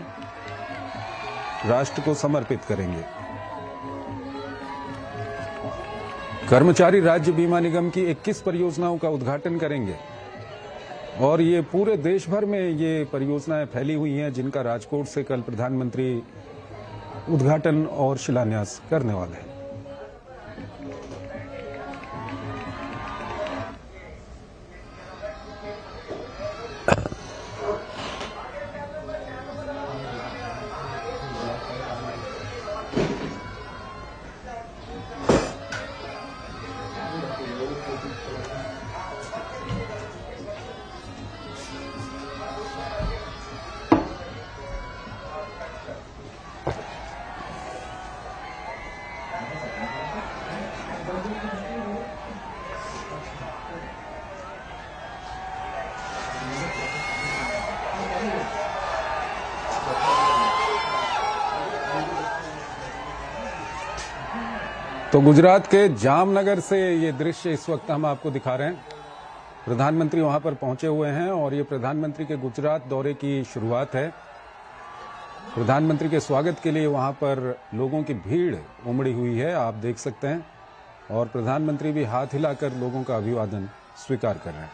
राष्ट्र को समर्पित करेंगे। कर्मचारी राज्य बीमा निगम की 21 परियोजनाओं का उद्घाटन करेंगे और ये पूरे देश भर में ये परियोजनाएं फैली हुई हैं, जिनका राजकोट से कल प्रधानमंत्री उद्घाटन और शिलान्यास करने वाले हैं। तो गुजरात के जामनगर से ये दृश्य इस वक्त हम आपको दिखा रहे हैं। प्रधानमंत्री वहां पर पहुंचे हुए हैं और ये प्रधानमंत्री के गुजरात दौरे की शुरुआत है। प्रधानमंत्री के स्वागत के लिए वहां पर लोगों की भीड़ उमड़ी हुई है, आप देख सकते हैं। और प्रधानमंत्री भी हाथ हिलाकर लोगों का अभिवादन स्वीकार कर रहे हैं।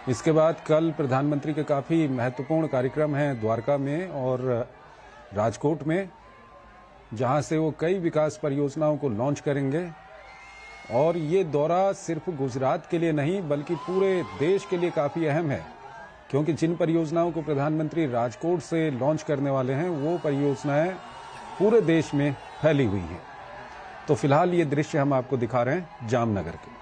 इसके बाद कल प्रधानमंत्री के काफी महत्वपूर्ण कार्यक्रम हैं द्वारका में और राजकोट में, जहां से वो कई विकास परियोजनाओं को लॉन्च करेंगे। और ये दौरा सिर्फ गुजरात के लिए नहीं बल्कि पूरे देश के लिए काफी अहम है, क्योंकि जिन परियोजनाओं को प्रधानमंत्री राजकोट से लॉन्च करने वाले हैं वो परियोजनाएं पूरे देश में फैली हुई हैं। तो फिलहाल ये दृश्य हम आपको दिखा रहे हैं जामनगर के।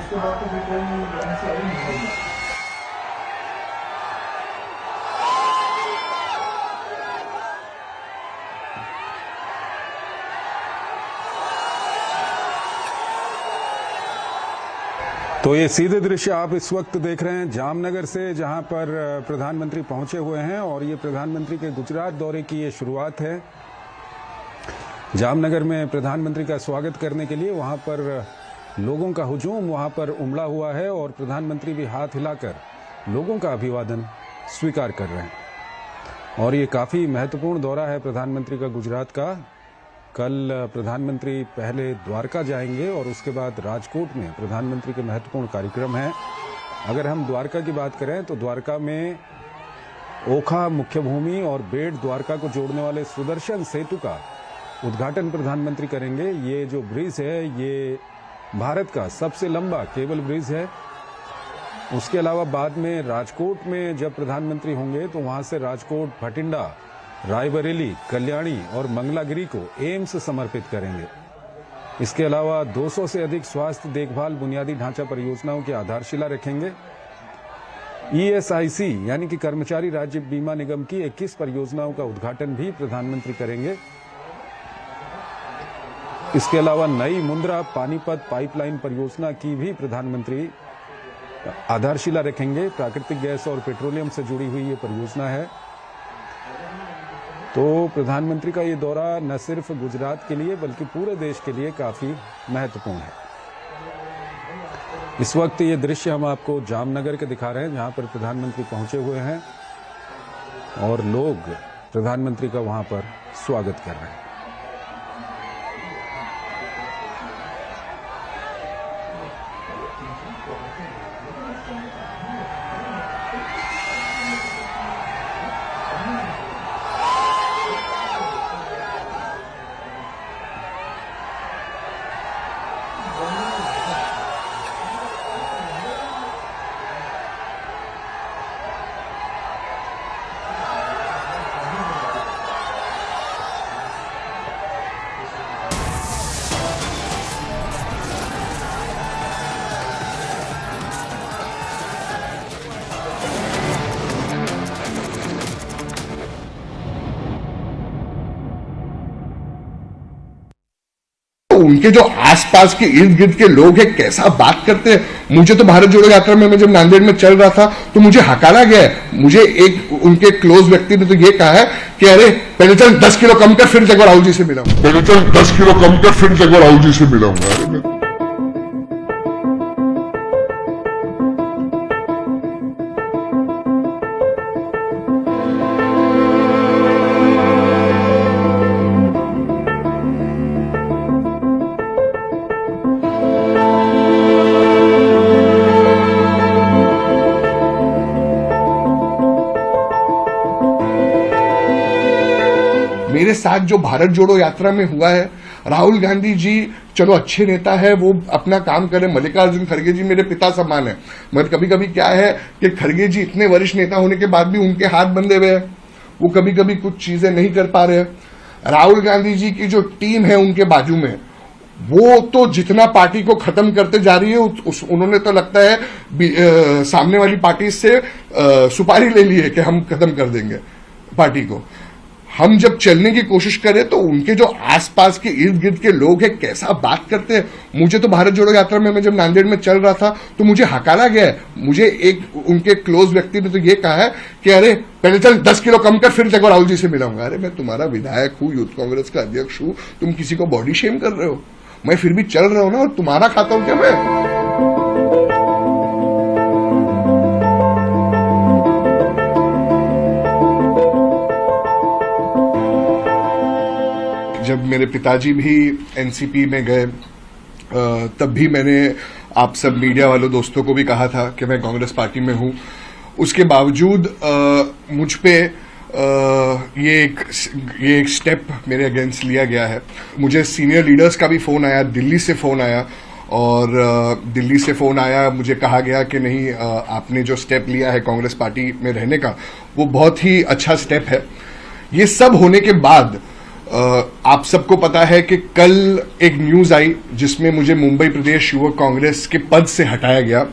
उसके बाद तो फिर कोई तो ये सीधे दृश्य आप इस वक्त देख रहे हैं जामनगर से, जहां पर प्रधानमंत्री पहुंचे हुए हैं और ये प्रधानमंत्री के गुजरात दौरे की ये शुरुआत है। जामनगर में प्रधानमंत्री का स्वागत करने के लिए वहां पर लोगों का हुजूम वहां पर उमड़ा हुआ है और प्रधानमंत्री भी हाथ हिलाकर लोगों का अभिवादन स्वीकार कर रहे हैं। और ये काफी महत्वपूर्ण दौरा है प्रधानमंत्री का गुजरात का। कल प्रधानमंत्री पहले द्वारका जाएंगे और उसके बाद राजकोट में प्रधानमंत्री के महत्वपूर्ण कार्यक्रम हैं। अगर हम द्वारका की बात करें तो द्वारका में ओखा मुख्य भूमि और बेट द्वारका को जोड़ने वाले सुदर्शन सेतु का उद्घाटन प्रधानमंत्री करेंगे। ये जो ब्रिज है ये भारत का सबसे लंबा केबल ब्रिज है। उसके अलावा बाद में राजकोट में जब प्रधानमंत्री होंगे तो वहां से राजकोट, भटिंडा, रायबरेली, कल्याणी और मंगलागिरी को एम्स समर्पित करेंगे। इसके अलावा 200 से अधिक स्वास्थ्य देखभाल बुनियादी ढांचा परियोजनाओं की आधारशिला रखेंगे। ESIC यानी कि कर्मचारी राज्य बीमा निगम की 21 परियोजनाओं का उद्घाटन भी प्रधानमंत्री करेंगे। इसके अलावा नई मुंद्रा पानीपत पाइपलाइन परियोजना की भी प्रधानमंत्री आधारशिला रखेंगे। प्राकृतिक गैस और पेट्रोलियम से जुड़ी हुई ये परियोजना है। तो प्रधानमंत्री का ये दौरा न सिर्फ गुजरात के लिए बल्कि पूरे देश के लिए काफी महत्वपूर्ण है। इस वक्त ये दृश्य हम आपको जामनगर के दिखा रहे हैं, जहां पर प्रधानमंत्री पहुंचे हुए हैं और लोग प्रधानमंत्री का वहां पर स्वागत कर रहे हैं। उनके जो आसपास के इर्द गिर्द के लोग हैं कैसा बात करते हैं। मुझे तो भारत जोड़ो यात्रा में मैं जब नांदेड़ में चल रहा था तो मुझे हकारा गया है। मुझे एक उनके क्लोज व्यक्ति ने तो ये कहा है कि अरे पहले चल 10 किलो कम कर फिर जगह राहुल जी से मिलाऊंगा, पहले चल 10 किलो कम कर फिर जगह राहुल जी से मिलाऊंगा। मेरे साथ जो भारत जोड़ो यात्रा में हुआ है, राहुल गांधी जी चलो अच्छे नेता है, वो अपना काम करें। मल्लिकार्जुन खड़गे जी मेरे पिता समान है, मगर कभी कभी क्या है कि खड़गे जी इतने वरिष्ठ नेता होने के बाद भी उनके हाथ बंधे हुए हैं, वो कभी कभी कुछ चीजें नहीं कर पा रहे हैं। राहुल गांधी जी की जो टीम है उनके बाजू में, वो तो जितना पार्टी को खत्म करते जा रही है उन्होंने तो लगता है सामने वाली पार्टी से सुपारी ले ली है कि हम खत्म कर देंगे पार्टी को। हम जब चलने की कोशिश करें तो उनके जो आसपास के इर्द गिर्द के लोग हैं कैसा बात करते हैं। मुझे तो भारत जोड़ो यात्रा में मैं जब नांदेड़ में चल रहा था तो मुझे हकारा गया है। मुझे एक उनके क्लोज व्यक्ति ने तो ये कहा है कि अरे पहले चल 10 किलो कम कर फिर जगह राहुल जी से मिलाऊंगा। अरे मैं तुम्हारा विधायक हूं, यूथ कांग्रेस का अध्यक्ष हूं, तुम किसी को बॉडी शेम कर रहे हो? मैं फिर भी चल रहा हूं ना, और तुम्हारा खाता हूं क्या मैं? जब मेरे पिताजी भी एनसीपी में गए तब भी मैंने आप सब मीडिया वालों दोस्तों को भी कहा था कि मैं कांग्रेस पार्टी में हूं। उसके बावजूद मुझ पे ये एक स्टेप मेरे अगेंस्ट लिया गया है। मुझे सीनियर लीडर्स का भी फोन आया, दिल्ली से फोन आया, और दिल्ली से फोन आया, मुझे कहा गया कि नहीं आपने जो स्टेप लिया है कांग्रेस पार्टी में रहने का वो बहुत ही अच्छा स्टेप है। ये सब होने के बाद आप सबको पता है कि कल एक न्यूज आई जिसमें मुझे मुंबई प्रदेश युवक कांग्रेस के पद से हटाया गया।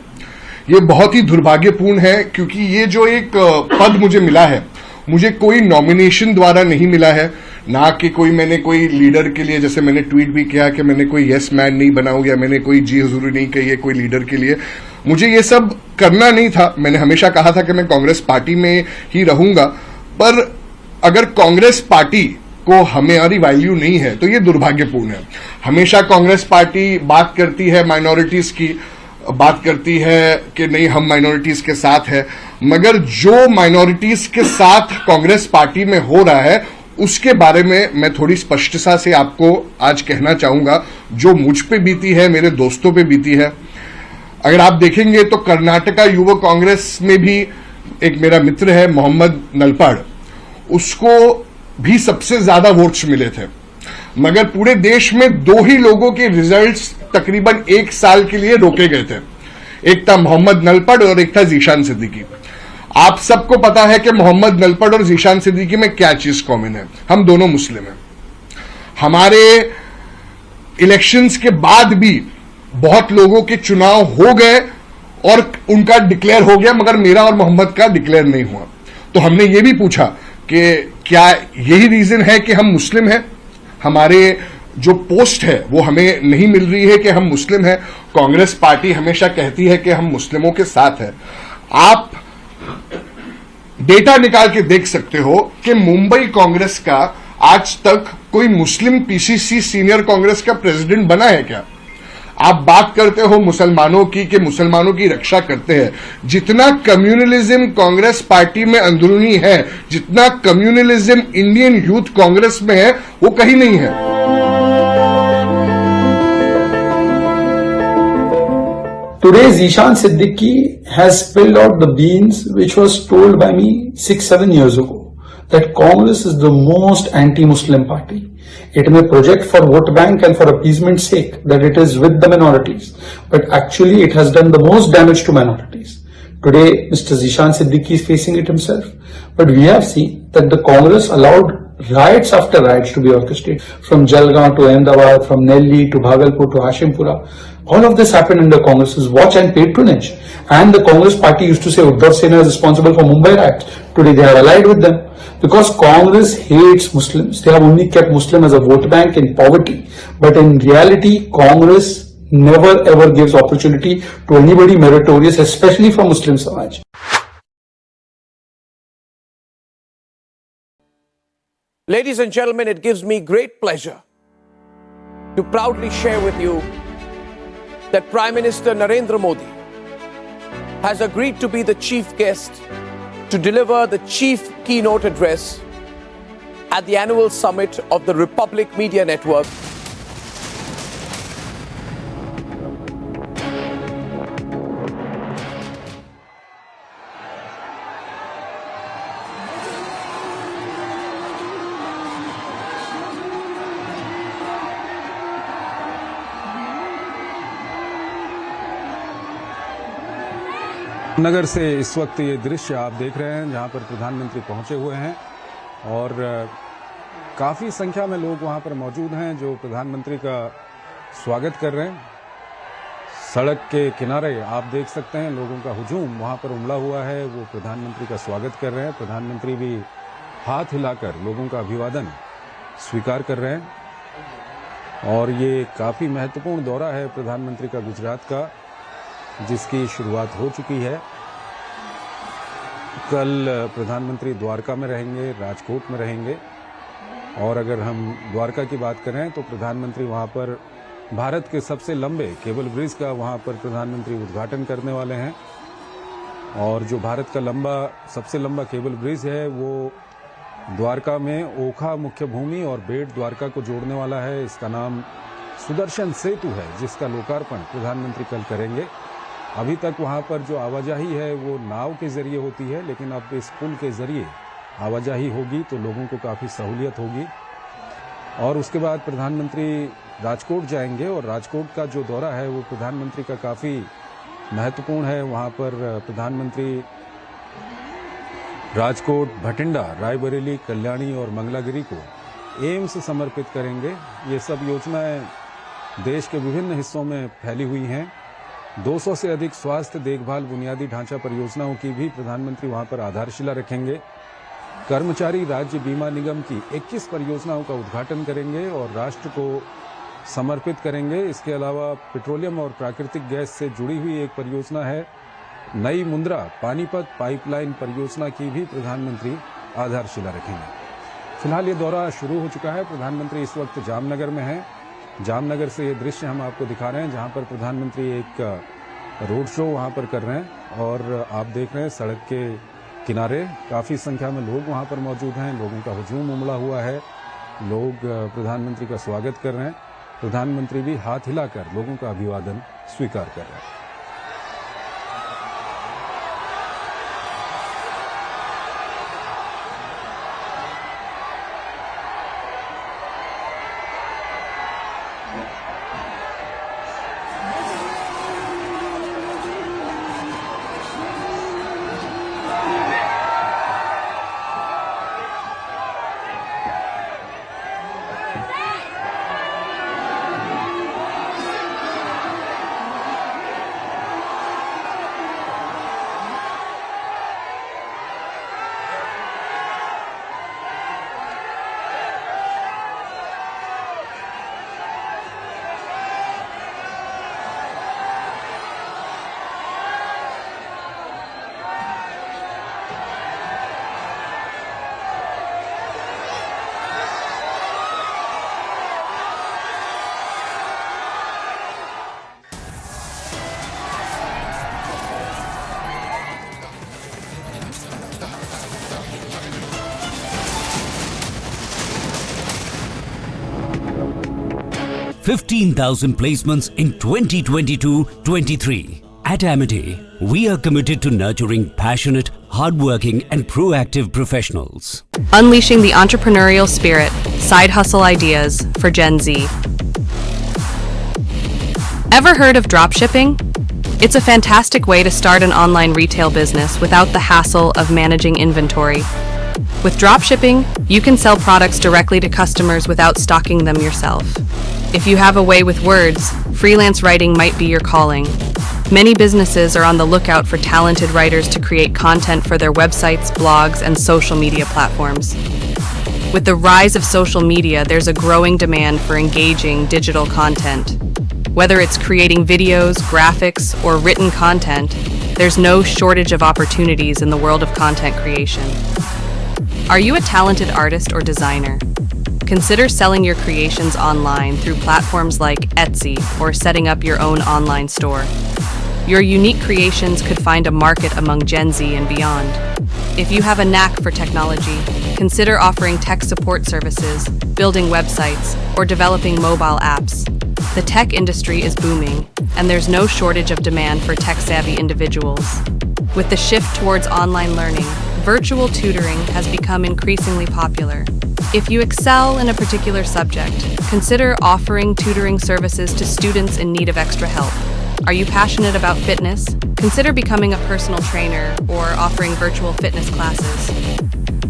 ये बहुत ही दुर्भाग्यपूर्ण है क्योंकि ये जो एक पद मुझे मिला है, मुझे कोई नॉमिनेशन द्वारा नहीं मिला है, ना कि मैंने कोई लीडर के लिए, जैसे मैंने ट्वीट भी किया कि मैंने कोई यस मैन नहीं बना हूं या मैंने कोई जी हुजूरी नहीं कही है कोई लीडर के लिए। मुझे ये सब करना नहीं था। मैंने हमेशा कहा था कि मैं कांग्रेस पार्टी में ही रहूंगा, पर अगर कांग्रेस पार्टी को हमारी वैल्यू नहीं है तो ये दुर्भाग्यपूर्ण है। हमेशा कांग्रेस पार्टी बात करती है माइनॉरिटीज की, बात करती है कि नहीं हम माइनॉरिटीज के साथ है, मगर जो माइनॉरिटीज के साथ कांग्रेस पार्टी में हो रहा है उसके बारे में मैं थोड़ी स्पष्टता से आपको आज कहना चाहूंगा। जो मुझ पे बीती है, मेरे दोस्तों पे बीती है। अगर आप देखेंगे तो कर्नाटका युवक कांग्रेस में भी एक मेरा मित्र है मोहम्मद नलपाड़, उसको भी सबसे ज्यादा वोट्स मिले थे, मगर पूरे देश में 2 ही लोगों के रिजल्ट्स तकरीबन 1 साल के लिए रोके गए थे। एक था मोहम्मद नलपड़ और एक था जीशान सिद्दीकी। आप सबको पता है कि मोहम्मद नलपड़ और जीशान सिद्दीकी में क्या चीज कॉमन है, हम दोनों मुस्लिम हैं। हमारे इलेक्शंस के बाद भी बहुत लोगों के चुनाव हो गए और उनका डिक्लेयर हो गया, मगर मेरा और मोहम्मद का डिक्लेयर नहीं हुआ। तो हमने ये भी पूछा कि क्या यही रीजन है कि हम मुस्लिम हैं, हमारे जो पोस्ट है वो हमें नहीं मिल रही है कि हम मुस्लिम हैं। कांग्रेस पार्टी हमेशा कहती है कि हम मुस्लिमों के साथ है। आप डेटा निकाल के देख सकते हो कि मुंबई कांग्रेस का आज तक कोई मुस्लिम पीसीसी सीनियर कांग्रेस का प्रेसिडेंट बना है क्या? आप बात करते हो मुसलमानों की कि मुसलमानों की रक्षा करते हैं, जितना कम्युनलिज्म कांग्रेस पार्टी में अंदरूनी है, जितना कम्युनलिज्म इंडियन यूथ कांग्रेस में है, वो कहीं नहीं है। Today, Zishan Siddiqui has spilled out the beans which was told by me 6-7 years ago, that Congress is the most anti-Muslim party. It may project for vote bank and for appeasement sake that it is with the minorities, but actually it has done the most damage to minorities. Today, Mr. Zishan Siddiqui is facing it himself, but we have seen that the Congress allowed riots after riots to be orchestrated, from Jalgaon to Ahmedabad, from Nelli to Bhagalpur to Hashimpura. All of this happened under Congress's watch and patronage. And the Congress party used to say Uddhav Sena is responsible for Mumbai riots. Today they are allied with them. Because Congress hates Muslims. They have only kept Muslim as a vote bank in poverty. But in reality, Congress never ever gives opportunity to anybody meritorious, especially from Muslim Samaj. Ladies and gentlemen, it gives me great pleasure to proudly share with you that Prime Minister Narendra Modi has agreed to be the chief guest to deliver the chief keynote address at the annual summit of the Republic Media Network. नगर से इस वक्त ये दृश्य आप देख रहे हैं जहां पर प्रधानमंत्री पहुंचे हुए हैं और काफ़ी संख्या में लोग वहां पर मौजूद हैं जो प्रधानमंत्री का स्वागत कर रहे हैं। सड़क के किनारे आप देख सकते हैं लोगों का हुजूम वहां पर उमड़ा हुआ है, वो प्रधानमंत्री का स्वागत कर रहे हैं। प्रधानमंत्री भी हाथ हिलाकर लोगों का अभिवादन स्वीकार कर रहे हैं और ये काफ़ी महत्वपूर्ण दौरा है प्रधानमंत्री का गुजरात का, जिसकी शुरुआत हो चुकी है। कल प्रधानमंत्री द्वारका में रहेंगे, राजकोट में रहेंगे और अगर हम द्वारका की बात करें तो प्रधानमंत्री वहां पर भारत के सबसे लंबे केबल ब्रिज का वहां पर प्रधानमंत्री उद्घाटन करने वाले हैं और जो भारत का सबसे लंबा केबल ब्रिज है वो द्वारका में ओखा मुख्य भूमि और बेट द्वारका को जोड़ने वाला है। इसका नाम सुदर्शन सेतु है, जिसका लोकार्पण प्रधानमंत्री कल करेंगे। अभी तक वहां पर जो आवाजाही है वो नाव के जरिए होती है, लेकिन अब इस पुल के जरिए आवाजाही होगी तो लोगों को काफ़ी सहूलियत होगी। और उसके बाद प्रधानमंत्री राजकोट जाएंगे और राजकोट का जो दौरा है वो प्रधानमंत्री का काफ़ी महत्वपूर्ण है। वहां पर प्रधानमंत्री राजकोट, भटिंडा, रायबरेली, कल्याणी और मंगलागिरी को एम्स समर्पित करेंगे। ये सब योजनाएं देश के विभिन्न हिस्सों में फैली हुई हैं। 200 से अधिक स्वास्थ्य देखभाल बुनियादी ढांचा परियोजनाओं की भी प्रधानमंत्री वहां पर आधारशिला रखेंगे। कर्मचारी राज्य बीमा निगम की 21 परियोजनाओं का उद्घाटन करेंगे और राष्ट्र को समर्पित करेंगे। इसके अलावा पेट्रोलियम और प्राकृतिक गैस से जुड़ी हुई एक परियोजना है नई मुंद्रा पानीपत पाइपलाइन परियोजना की भी प्रधानमंत्री आधारशिला रखेंगे। फिलहाल ये दौरा शुरू हो चुका है। प्रधानमंत्री इस वक्त जामनगर में हैं। जामनगर से ये दृश्य हम आपको दिखा रहे हैं जहां पर प्रधानमंत्री एक रोड शो वहां पर कर रहे हैं और आप देख रहे हैं सड़क के किनारे काफी संख्या में लोग वहां पर मौजूद हैं। लोगों का हुजूम उमड़ा हुआ है। लोग प्रधानमंत्री का स्वागत कर रहे हैं। प्रधानमंत्री भी हाथ हिलाकर लोगों का अभिवादन स्वीकार कर रहे हैं। $15,000 placements in 2022-23. At Amity, we are committed to nurturing passionate, hardworking and proactive professionals. Unleashing the entrepreneurial spirit, side hustle ideas for Gen Z. Ever heard of dropshipping? It's a fantastic way to start an online retail business without the hassle of managing inventory. With dropshipping, you can sell products directly to customers without stocking them yourself. If you have a way with words, freelance writing might be your calling. Many businesses are on the lookout for talented writers to create content for their websites, blogs, and social media platforms. With the rise of social media, there's a growing demand for engaging digital content. Whether it's creating videos, graphics, or written content, there's no shortage of opportunities in the world of content creation. Are you a talented artist or designer? Consider selling your creations online through platforms like Etsy or setting up your own online store. Your unique creations could find a market among Gen Z and beyond. If you have a knack for technology, consider offering tech support services, building websites, or developing mobile apps. The tech industry is booming, and there's no shortage of demand for tech-savvy individuals. With the shift towards online learning, virtual tutoring has become increasingly popular. If you excel in a particular subject, consider offering tutoring services to students in need of extra help. Are you passionate about fitness? Consider becoming a personal trainer or offering virtual fitness classes.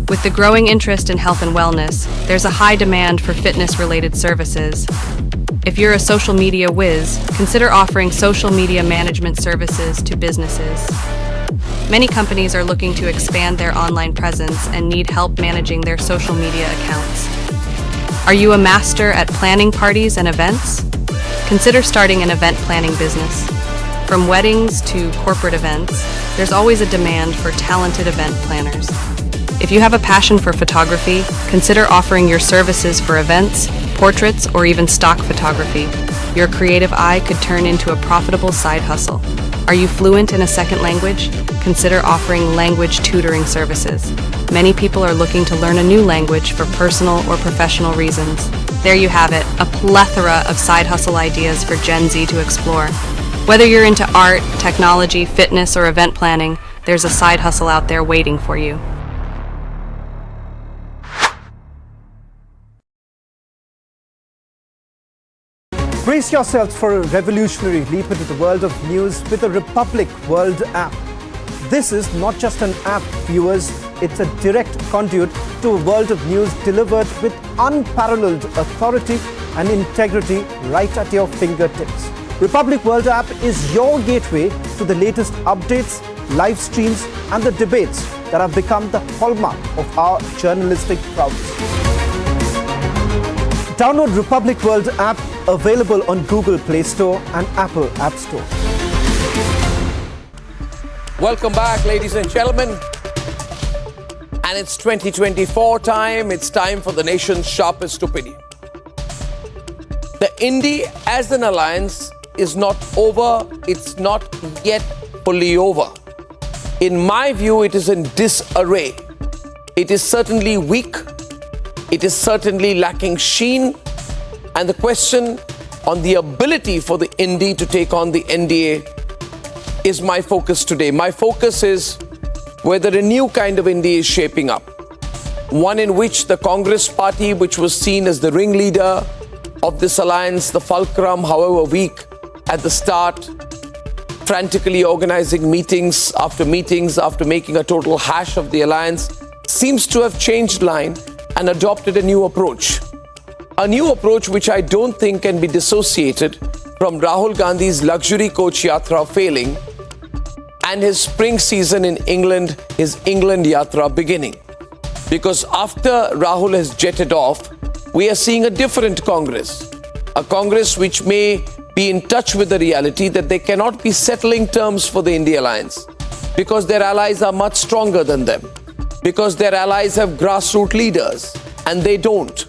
With the growing interest in health and wellness, there's a high demand for fitness-related services. If you're a social media whiz, consider offering social media management services to businesses. Many companies are looking to expand their online presence and need help managing their social media accounts. Are you a master at planning parties and events? Consider starting an event planning business. From weddings to corporate events, there's always a demand for talented event planners. If you have a passion for photography, consider offering your services for events, portraits, or even stock photography. Your creative eye could turn into a profitable side hustle. Are you fluent in a second language? Consider offering language tutoring services. Many people are looking to learn a new language for personal or professional reasons. There you have it, a plethora of side hustle ideas for Gen Z to explore. Whether you're into art, technology, fitness, or event planning, there's a side hustle out there waiting for you. Brace yourselves for a revolutionary leap into the world of news with the Republic World app. This is not just an app, viewers. It's a direct conduit to a world of news delivered with unparalleled authority and integrity right at your fingertips. Republic World app is your gateway to the latest updates, live streams, and the debates that have become the hallmark of our journalistic prowess. Download Republic World app, available on Google Play Store and Apple App Store. Welcome back, ladies and gentlemen. And it's 2024 time. It's time for the nation's sharpest opinion. The INDI as an alliance is not over. It's not yet fully over. In my view, it is in disarray. It is certainly weak. It is certainly lacking sheen. And the question on the ability for the INDI to take on the NDA is my focus today. My focus is whether a new kind of INDI is shaping up. One in which the Congress party, which was seen as the ringleader of this alliance, the fulcrum, however weak at the start, frantically organizing meetings after making a total hash of the alliance, seems to have changed line and adopted a new approach. A new approach which I don't think can be dissociated from Rahul Gandhi's luxury coach yatra failing and his spring season in England, his England yatra beginning. Because after Rahul has jetted off, we are seeing a different Congress. A Congress which may be in touch with the reality that they cannot be settling terms for the INDI Alliance because their allies are much stronger than them, because their allies have grassroots leaders and they don't.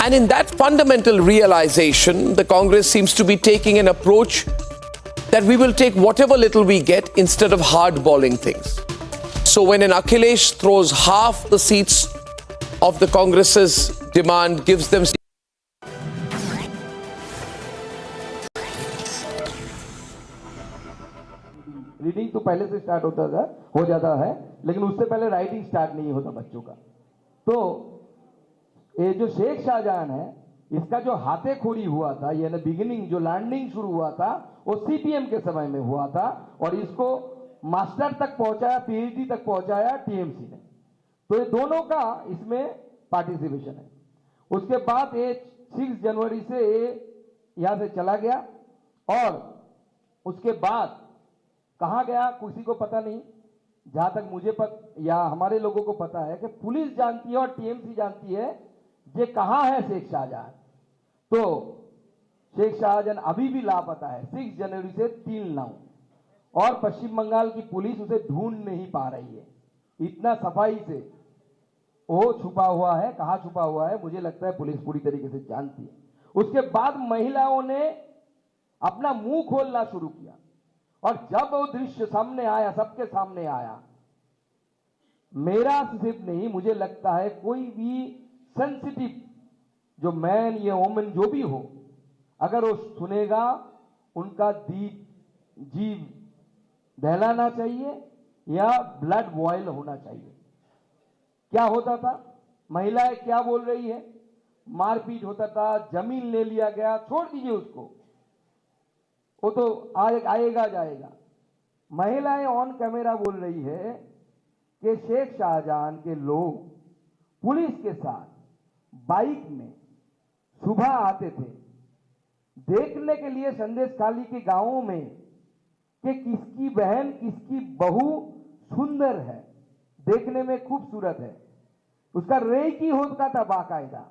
And in that fundamental realization, the Congress seems to be taking an approach that we will take whatever little we get instead of hardballing things. So when an Akhilesh throws half the seats of the Congress's demand, gives them reading तो पहले से start हो जाता है, लेकिन उससे पहले writing start नहीं होता बच्चों का। तो ये जो शेख शाहजहां है, इसका जो हाथेखोरी हुआ था, यानी बिगिनिंग जो लैंडिंग शुरू हुआ था, वो सीपीएम के समय में हुआ था और इसको मास्टर तक पहुंचाया, पीएचडी तक पहुंचाया टीएमसी ने। तो ये दोनों का इसमें पार्टिसिपेशन है। उसके बाद ये 6 जनवरी से ये यहां से चला गया और उसके बाद कहां गया किसी को पता नहीं। जहां तक मुझे या हमारे लोगों को पता है कि पुलिस जानती है और टीएमसी जानती है ये कहां है शेख शाहजहां। तो शेख शाहजहां अभी भी लापता है 6 जनवरी से 3 नाउ, और पश्चिम बंगाल की पुलिस उसे ढूंढ नहीं पा रही है। इतना सफाई से वो छुपा हुआ है। कहां छुपा हुआ है मुझे लगता है पुलिस पूरी तरीके से जानती है। उसके बाद महिलाओं ने अपना मुंह खोलना शुरू किया और जब वो दृश्य सामने आया, सबके सामने आया, मेरा सिर्फ नहीं, मुझे लगता है कोई भी सेंसिटिव जो मैन या वुमेन जो भी हो, अगर वो सुनेगा, उनका जीव दहलाना चाहिए या ब्लड बॉयल होना चाहिए। क्या होता था? महिलाएं क्या बोल रही है? मारपीट होता था, जमीन ले लिया गया, छोड़ दीजिए उसको, वो तो आएगा जाएगा। महिलाएं ऑन कैमरा बोल रही है कि शेख शाहजहां के लोग पुलिस के साथ बाइक में सुबह आते थे देखने के लिए संदेशखाली के गांवों में कि किसकी बहन किसकी बहू सुंदर है, देखने में खूबसूरत है। उसका रेकी होता था बाकायदा।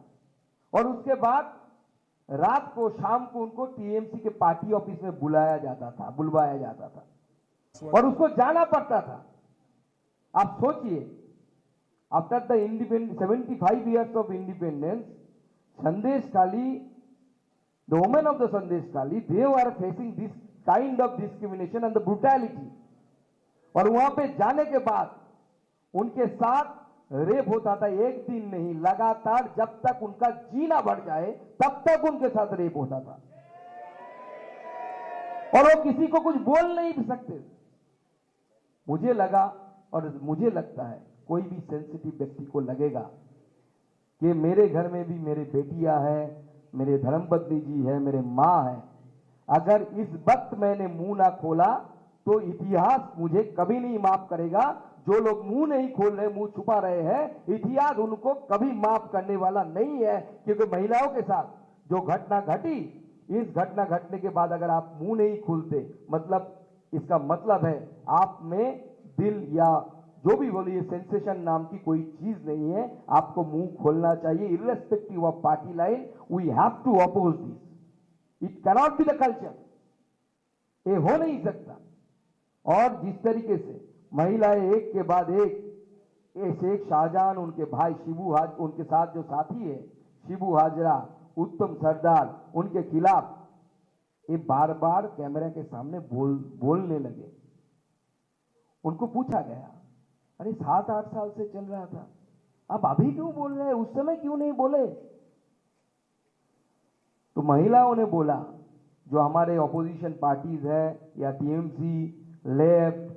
और उसके बाद रात को, शाम को उनको टीएमसी के पार्टी ऑफिस में बुलवाया जाता था और उसको जाना पड़ता था। आप सोचिए, after the independence 75 years of independence, Sandeshkhali, the women of the Sandeshkhali, they were facing this kind of discrimination and the brutality। और वहां पे जाने के बाद उनके साथ रेप होता था, एक दिन नहीं, लगातार जब तक उनका जीना बढ़ जाए तब तक उनके साथ रेप होता था और वो किसी को कुछ बोल नहीं भी सकते। मुझे लगा और मुझे लगता है कोई भी सेंसिटिव व्यक्ति को लगेगा कि मेरे घर में भी मेरे बेटियां हैं, मेरे धर्मपत्नी जी है, मेरे माँ है, अगर इस वक्त मैंने मुंह ना खोला तो इतिहास मुझे कभी नहीं माफ करेगा। जो लोग मुंह नहीं खोल रहे, मुंह छुपा रहे हैं, इतिहास उनको कभी माफ करने वाला नहीं है। क्योंकि महिलाओं के साथ जो घटना घटी, इस घटना घटने के बाद अगर आप मुंह नहीं खोलते, मतलब इसका मतलब है आप में दिल या जो भी बोलिए सेंसेशन नाम की कोई चीज नहीं है। आपको मुंह खोलना चाहिए irrespective of party line. We have to oppose this, it cannot be the culture, ये हो नहीं सकता। और जिस तरीके से महिलाएं एक के बाद एक, शेख शाहजहां, उनके भाई उनके साथ जो साथी है शिबू हाजरा, उत्तम सरदार, उनके खिलाफ ये बार बार कैमरे के सामने बोलने लगे। उनको पूछा गया, अरे 7-8 साल से चल रहा था, अब अभी क्यों बोल रहे हैं, उस समय क्यों नहीं बोले? तो महिलाओं ने बोला, जो हमारे ऑपोजिशन पार्टीज है या टीएमसी, लेफ्ट,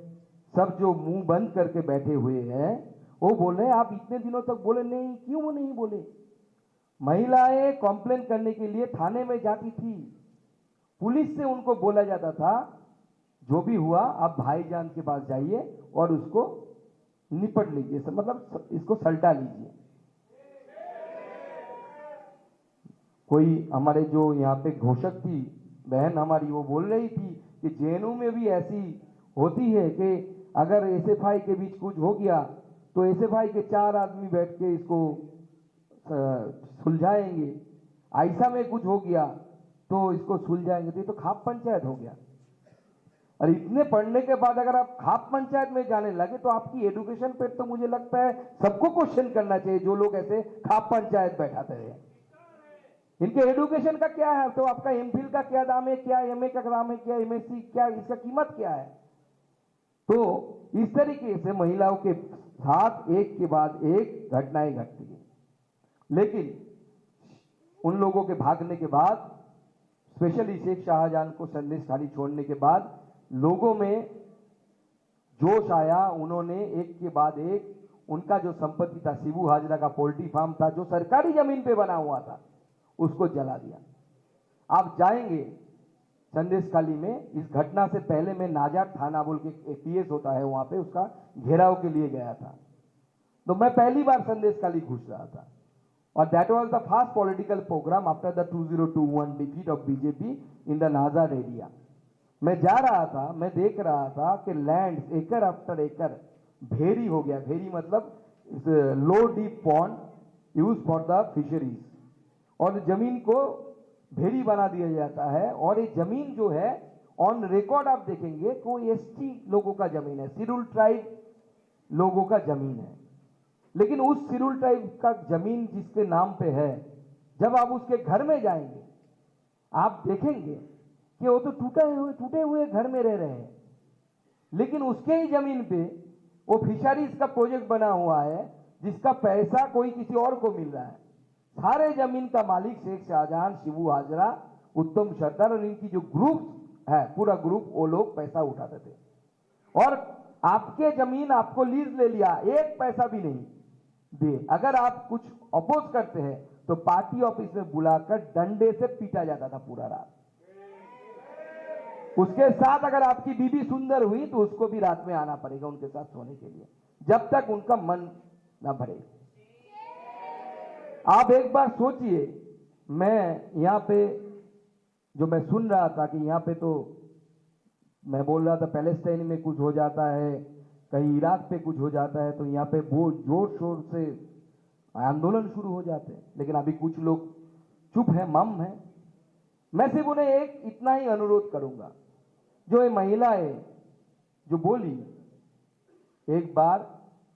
सब जो मुंह बंद करके बैठे हुए हैं, वो बोल रहे हैं आप इतने दिनों तक बोले नहीं, क्यों नहीं बोले? महिलाएं कंप्लेन करने के लिए थाने में जाती थी, पुलिस से उनको बोला जाता था जो भी हुआ आप भाईजान के पास जाइए और उसको निपट लीजिए, मतलब इसको सल्टा लीजिए। कोई हमारे जो यहाँ पे घोषक थी बहन हमारी, वो बोल रही थी कि जेएनयू में भी ऐसी होती है कि अगर एसएफआई के बीच कुछ हो गया तो एसएफआई के 4 आदमी बैठ के इसको सुलझाएंगे, आयशा में कुछ हो गया तो इसको सुलझाएंगे। तो खाप पंचायत हो गया। और इतने पढ़ने के बाद अगर आप खाप पंचायत में जाने लगे तो आपकी एजुकेशन पे तो मुझे लगता है सबको क्वेश्चन करना चाहिए, जो लोग ऐसे खाप पंचायत बैठाते रहे। इनके एजुकेशन का क्या है? तो आपका एमफिल का क्या दाम है, क्या एमए का दाम है, क्या एमएससी, क्या इसका कीमत क्या है? तो इस तरीके से महिलाओं के साथ एक के बाद एक घटनाएं घटती है। लेकिन उन लोगों के भागने के बाद, स्पेशली शेख शाहजहां को संदेश खाली छोड़ने के बाद लोगों में जोश आया। उन्होंने एक के बाद एक उनका जो संपत्ति था, शिबू हाजरा का पोल्ट्री फार्म था जो सरकारी जमीन पे बना हुआ था, उसको जला दिया। आप जाएंगे संदेशखाली में, इस घटना से पहले मैं नाजाट थाना बोल के एक पीएस होता है वहां पे, उसका घेराव के लिए गया था। तो मैं पहली बार संदेशखाली घुस रहा था और that was the first political programme after the 2021 defeat of BJP in the Nazat area. मैं जा रहा था, मैं देख रहा था कि लैंड एकड़ आफ्टर एकड़ भेरी हो गया। भेरी मतलब low deep pond use for the fisheries, और जमीन को भेरी बना दिया जाता है। और ये जमीन जो है ऑन रिकॉर्ड आप देखेंगे कोई एसटी लोगों का जमीन है, शेड्यूल ट्राइब लोगों का जमीन है। लेकिन उस शेड्यूल ट्राइब का जमीन जिसके नाम पे है, जब आप उसके घर में जाएंगे आप देखेंगे कि वो तो टूटे हुए घर में रह रहे हैं। लेकिन उसके ही जमीन पे वो फिशरीज का प्रोजेक्ट बना हुआ है जिसका पैसा कोई किसी और को मिल रहा है। सारे जमीन का मालिक शेख शाहजहां, शिबू हाजरा, उत्तम सरदार और इनकी जो ग्रुप है, पूरा ग्रुप, वो लोग पैसा उठाते थे। और आपके जमीन आपको लीज ले लिया, एक पैसा भी नहीं दे। अगर आप कुछ अपोज करते हैं तो पार्टी ऑफिस में बुलाकर डंडे से पीटा जाता था पूरा रात। उसके साथ अगर आपकी बीबी सुंदर हुई तो उसको भी रात में आना पड़ेगा उनके साथ सोने के लिए, जब तक उनका मन ना भरे। आप एक बार सोचिए, मैं यहाँ पे जो मैं सुन रहा था कि यहाँ पे तो मैं बोल रहा था पैलेस्टाइन में कुछ हो जाता है, कहीं इराक पे कुछ हो जाता है, तो यहाँ पे वो जोर शोर से आंदोलन शुरू हो जाते हैं। लेकिन अभी कुछ लोग चुप है, मम है। मैं सिर्फ उन्हें एक इतना ही अनुरोध करूंगा, जो ये महिलाएं जो बोली, एक बार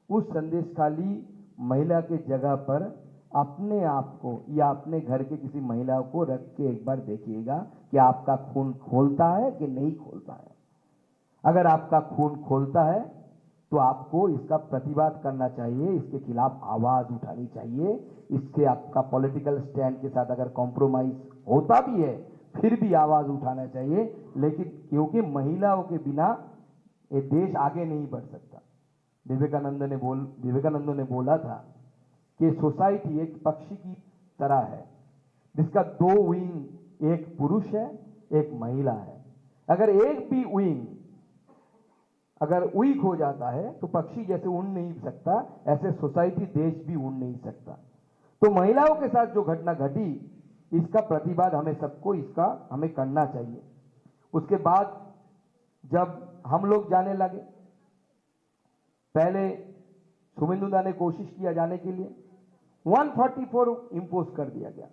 उस संदेशखाली महिला के जगह पर अपने आप को या अपने घर के किसी महिला को रख के एक बार देखिएगा कि आपका खून खोलता है कि नहीं खोलता है। अगर आपका खून खोलता है तो आपको इसका प्रतिवाद करना चाहिए, इसके खिलाफ आवाज उठानी चाहिए। इसके आपका पॉलिटिकल स्टैंड के साथ अगर कॉम्प्रोमाइज होता भी है फिर भी आवाज उठाना चाहिए। लेकिन क्योंकि महिलाओं के बिना ये देश आगे नहीं बढ़ सकता। विवेकानंद ने बोला था कि सोसाइटी एक पक्षी की तरह है जिसका 2 विंग, एक पुरुष है एक महिला है। अगर एक भी विंग अगर वीक हो जाता है तो पक्षी जैसे उड़ नहीं सकता, ऐसे सोसाइटी देश भी उड़ नहीं सकता। तो महिलाओं के साथ जो घटना घटी, इसका प्रतिवाद हमें सबको हमें करना चाहिए। उसके बाद जब हम लोग जाने लगे, पहले शुभेंदुदा ने कोशिश किया जाने के लिए, 144 इंपोज कर दिया गया।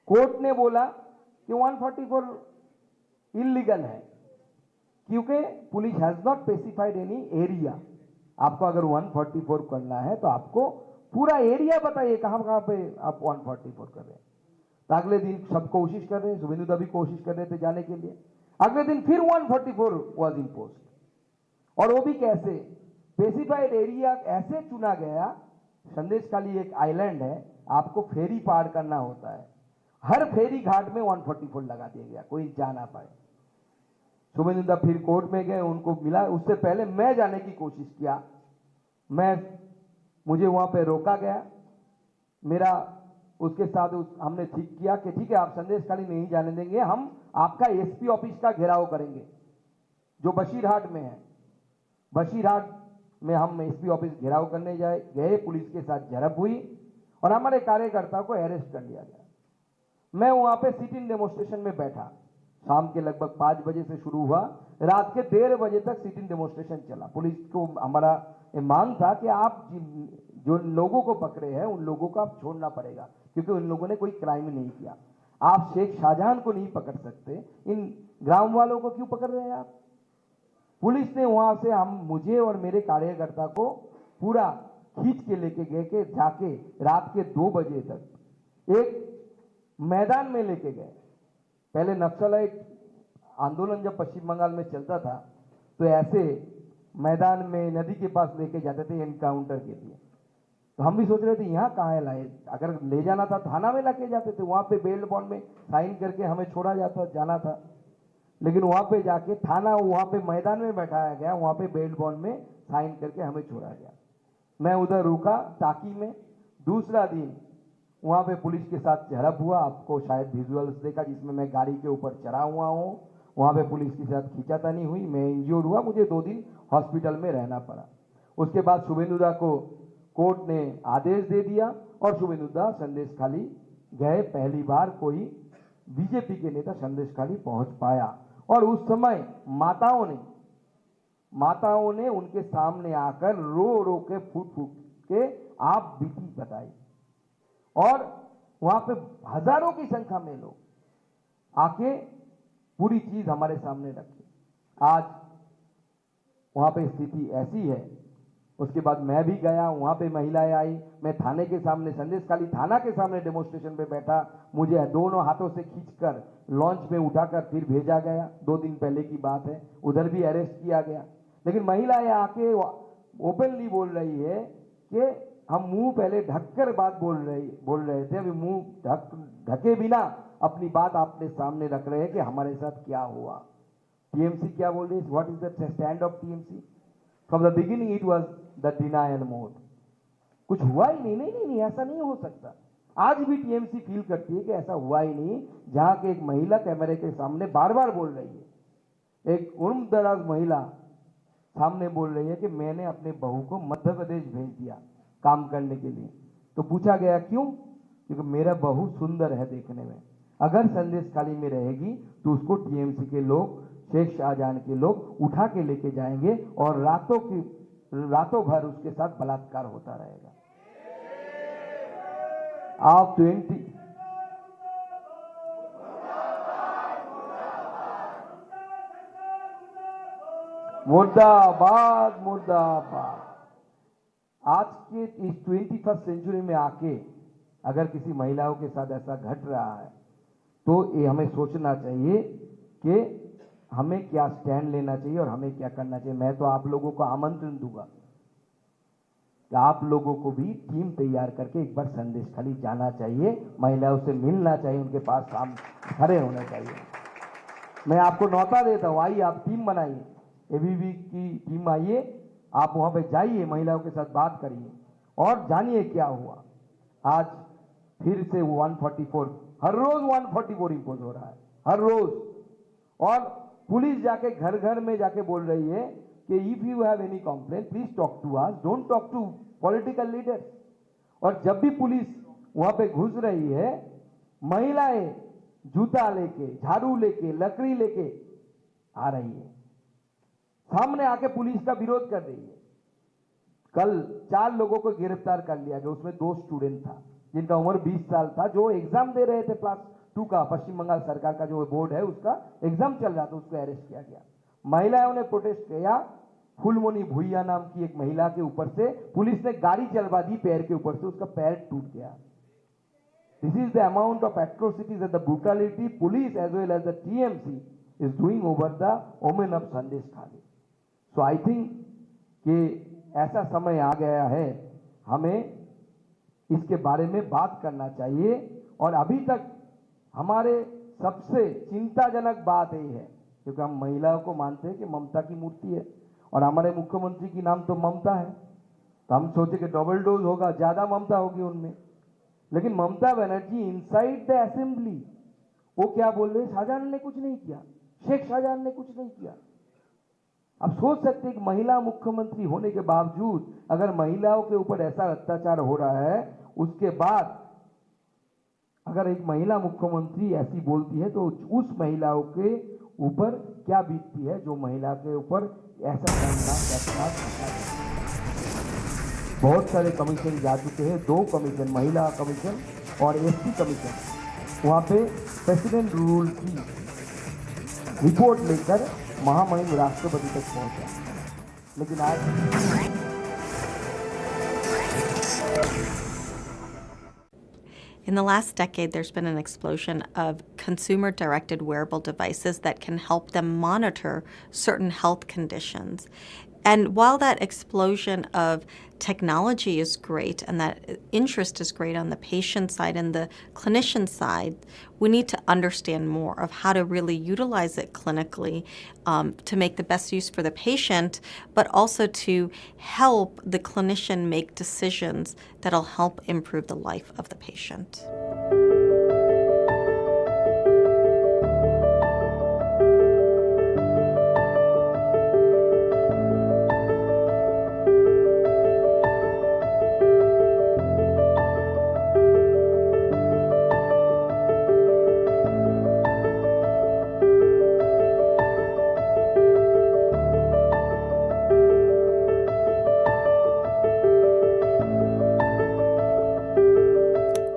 कोर्ट ने बोला कि 144 इलीगल है, क्योंकि police has not specified any area. आपको अगर 144 करना है तो आपको पूरा एरिया बताइए, कहां कहां पे आप 144 कर रहे हैं। तो अगले दिन सब कोशिश कर रहे हैं, शुभेंदुदा भी कोशिश कर रहे थे जाने के लिए। अगले दिन फिर 144 वाज इम्पोज्ड, और वो भी कैसे? स्पेसिफाइड एरिया ऐसे चुना गया, संदेशखाली एक आइलैंड है, आपको फेरी पार करना होता है, हर फेरी घाट में 144 लगा दिया गया, कोई जा ना पाए। शुभेंदुदा फिर कोर्ट में गए, उनको मिला। उससे पहले मैं जाने की कोशिश किया, मुझे वहां पे रोका गया। मेरा उसके साथ हमने ठीक किया कि ठीक है, आप संदेशखाली नहीं जाने देंगे, हम आपका एसपी ऑफिस का घेराव करेंगे जो बशीरहाट में है। बशीरहाट में हम एसपी ऑफिस घेराव करने गए, पुलिस के साथ झड़प हुई और हमारे कार्यकर्ता को अरेस्ट कर लिया गया। मैं वहां पे सिट इन डेमोन्स्ट्रेशन में बैठा, शाम के लगभग 5 बजे से शुरू हुआ, रात के 1:30 बजे तक सिट इन डेमोन्स्ट्रेशन चला। पुलिस को हमारा मांग था कि आप जो लोगों को पकड़े हैं उन लोगों को आप छोड़ना पड़ेगा, क्योंकि उन लोगों ने कोई क्राइम नहीं किया। आप शेख शाहजहां को नहीं पकड़ सकते, इन ग्राम वालों को क्यों पकड़ रहे हैं आप? पुलिस ने वहां से मुझे और मेरे कार्यकर्ता को पूरा खींच के लेके गए कि जाके रात के 2 बजे तक एक मैदान में लेके गए। पहले नक्सलाइट आंदोलन जब पश्चिम बंगाल में चलता था तो ऐसे मैदान में नदी के पास लेके जाते थे एनकाउंटर के लिए। तो हम भी सोच रहे थे यहाँ कहाँ है लाए, अगर ले जाना था थाना में लेके जाते थे, वहां पे बेल बॉन्ड में साइन करके हमें छोड़ा जाना था। लेकिन वहां पे जाके थाना, वहां पे मैदान में बैठाया गया, वहां पे बेल बॉन्ड में साइन करके हमें छोड़ा गया। मैं उधर रुका टाकी में। दूसरा दिन वहां पे पुलिस के साथ झड़प हुआ, आपको शायद विजुअल्स देखा जिसमें मैं गाड़ी के ऊपर चढ़ा हुआ हूँ। वहां पे पुलिस के साथ खींचातानी हुई, मैं इंज्योर्ड हुआ, मुझे 2 दिन हॉस्पिटल में रहना पड़ा। उसके बाद शुभेंदुदा को कोर्ट ने आदेश दे दिया और शुभेंदुदा संदेशखाली गए। पहली बार कोई बीजेपी के नेता संदेशखाली पहुंच पाया, और उस समय माताओं ने उनके सामने आकर रो रो के फूट के आप बीती बताई, और वहां पे हजारों की संख्या में लोग आके पूरी चीज हमारे सामने रखी। आज वहां पे स्थिति ऐसी है। उसके बाद मैं भी गया, वहां पे महिलाएं आई, मैं थाने के सामने, संदेशखाली थाना के सामने डेमोन्स्ट्रेशन पे बैठा। मुझे दोनों हाथों से खींचकर लॉन्च में उठाकर फिर भेजा गया। 2 दिन पहले की बात है, उधर भी अरेस्ट किया गया। लेकिन महिलाएं आके ओपनली बोल रही है कि हम मुंह पहले ढककर बात बोल रहे थे, अभी मुंह ढके बिना अपनी बात आपने सामने रख रहे हैं कि हमारे साथ क्या हुआ। टीएमसी क्या बोल रही है? What is the stand of TMC? From the beginning it was the denial mode. कुछ हुआ ही नहीं, नहीं, ऐसा नहीं हो सकता। आज भी टीएमसी फील करती है कि ऐसा हुआ ही नहीं, जहां के एक महिला कैमरे के सामने बार बार बोल रही है। एक उम्र दराज महिला सामने बोल रही है कि मैंने अपने बहू को मध्य प्रदेश भेज दिया काम करने के लिए। तो पूछा गया क्यों? क्योंकि मेरा बहू सुंदर है देखने में। अगर संदेशखाली में रहेगी तो उसको टीएमसी के लोग, शेख शाहजहां के लोग उठा के लेके जाएंगे और रातों भर उसके साथ बलात्कार होता रहेगा। आप 20 मुर्दाबाद मुर्दाबाद। आज के इस 21st सेंचुरी में आके अगर किसी महिलाओं के साथ ऐसा घट रहा है तो ये हमें सोचना चाहिए कि हमें क्या स्टैंड लेना चाहिए और हमें क्या करना चाहिए। मैं तो आप लोगों को आमंत्रण दूंगा कि आप लोगों को भी टीम तैयार करके एक बार संदेशखाली जाना चाहिए, महिलाओं से मिलना चाहिए, उनके पास खड़े होना चाहिए। मैं आपको न्योता देता हूँ, आइए आप टीम बनाइए, एबीवी की टीम आइए, आप वहां पे जाइए, महिलाओं के साथ बात करिए और जानिए क्या हुआ। आज फिर से 144, हर रोज 144 इंपोज हो रहा है, हर रोज। और पुलिस जाके घर घर में जाके बोल रही है कि if you have any complaint, please talk to us, don't talk to political leaders. और जब भी पुलिस वहां पे घुस रही है, महिलाएं जूता लेके, झाड़ू लेके, लकड़ी लेके आ रही है, सामने आके पुलिस का विरोध कर रही है। कल 4 लोगों को गिरफ्तार कर लिया गया, उसमें 2 स्टूडेंट था जिनका उम्र 20 साल था, जो एग्जाम दे रहे थे क्लास 2 का, पश्चिम बंगाल सरकार का जो बोर्ड है उसका एग्जाम चल रहा था, उसको अरेस्ट किया गया। महिलाओं ने प्रोटेस्ट किया, फुलमोनी भुइया नाम की एक महिला के ऊपर से पुलिस ने गाड़ी चलवा दी पैर के ऊपर से, उसका पैर टूट गया। This is the amount of atrocities and the brutality police as well as the TMC is doing over the women of Sandeshkhali. So I think कि ऐसा समय आ गया है, हमें इसके बारे में बात करना चाहिए। और अभी तक हमारे सबसे चिंताजनक बात यही है, क्योंकि हम महिलाओं को मानते हैं कि ममता की मूर्ति है और हमारे मुख्यमंत्री की नाम तो ममता है, तो हम सोचे कि डबल डोज होगा, ज्यादा ममता होगी उनमें। लेकिन Mamata Banerjee inside the assembly वो क्या बोल रहे हैं, शाहजहां ने कुछ नहीं किया, शेख शाहजहां ने कुछ नहीं किया। आप सोच सकते हैं कि महिला मुख्यमंत्री होने के बावजूद अगर महिलाओं के ऊपर ऐसा अत्याचार हो रहा है, उसके बाद अगर एक महिला मुख्यमंत्री ऐसी बोलती है तो उस महिलाओं के ऊपर क्या बीतती है जो महिला के ऊपर ऐसा करना। बहुत सारे कमीशन जा चुके हैं, 2 कमीशन, महिला कमीशन और एसटी कमीशन, वहां पे प्रेसिडेंट रूल की रिपोर्ट लेकर महामहिम राष्ट्रपति तक पहुंचा, लेकिन आज In the last decade, there's been an explosion of consumer-directed wearable devices that can help them monitor certain health conditions. And while that explosion of technology is great and that interest is great on the patient side and the clinician side, we need to understand more of how to really utilize it clinically to make the best use for the patient, but also to help the clinician make decisions that'll help improve the life of the patient.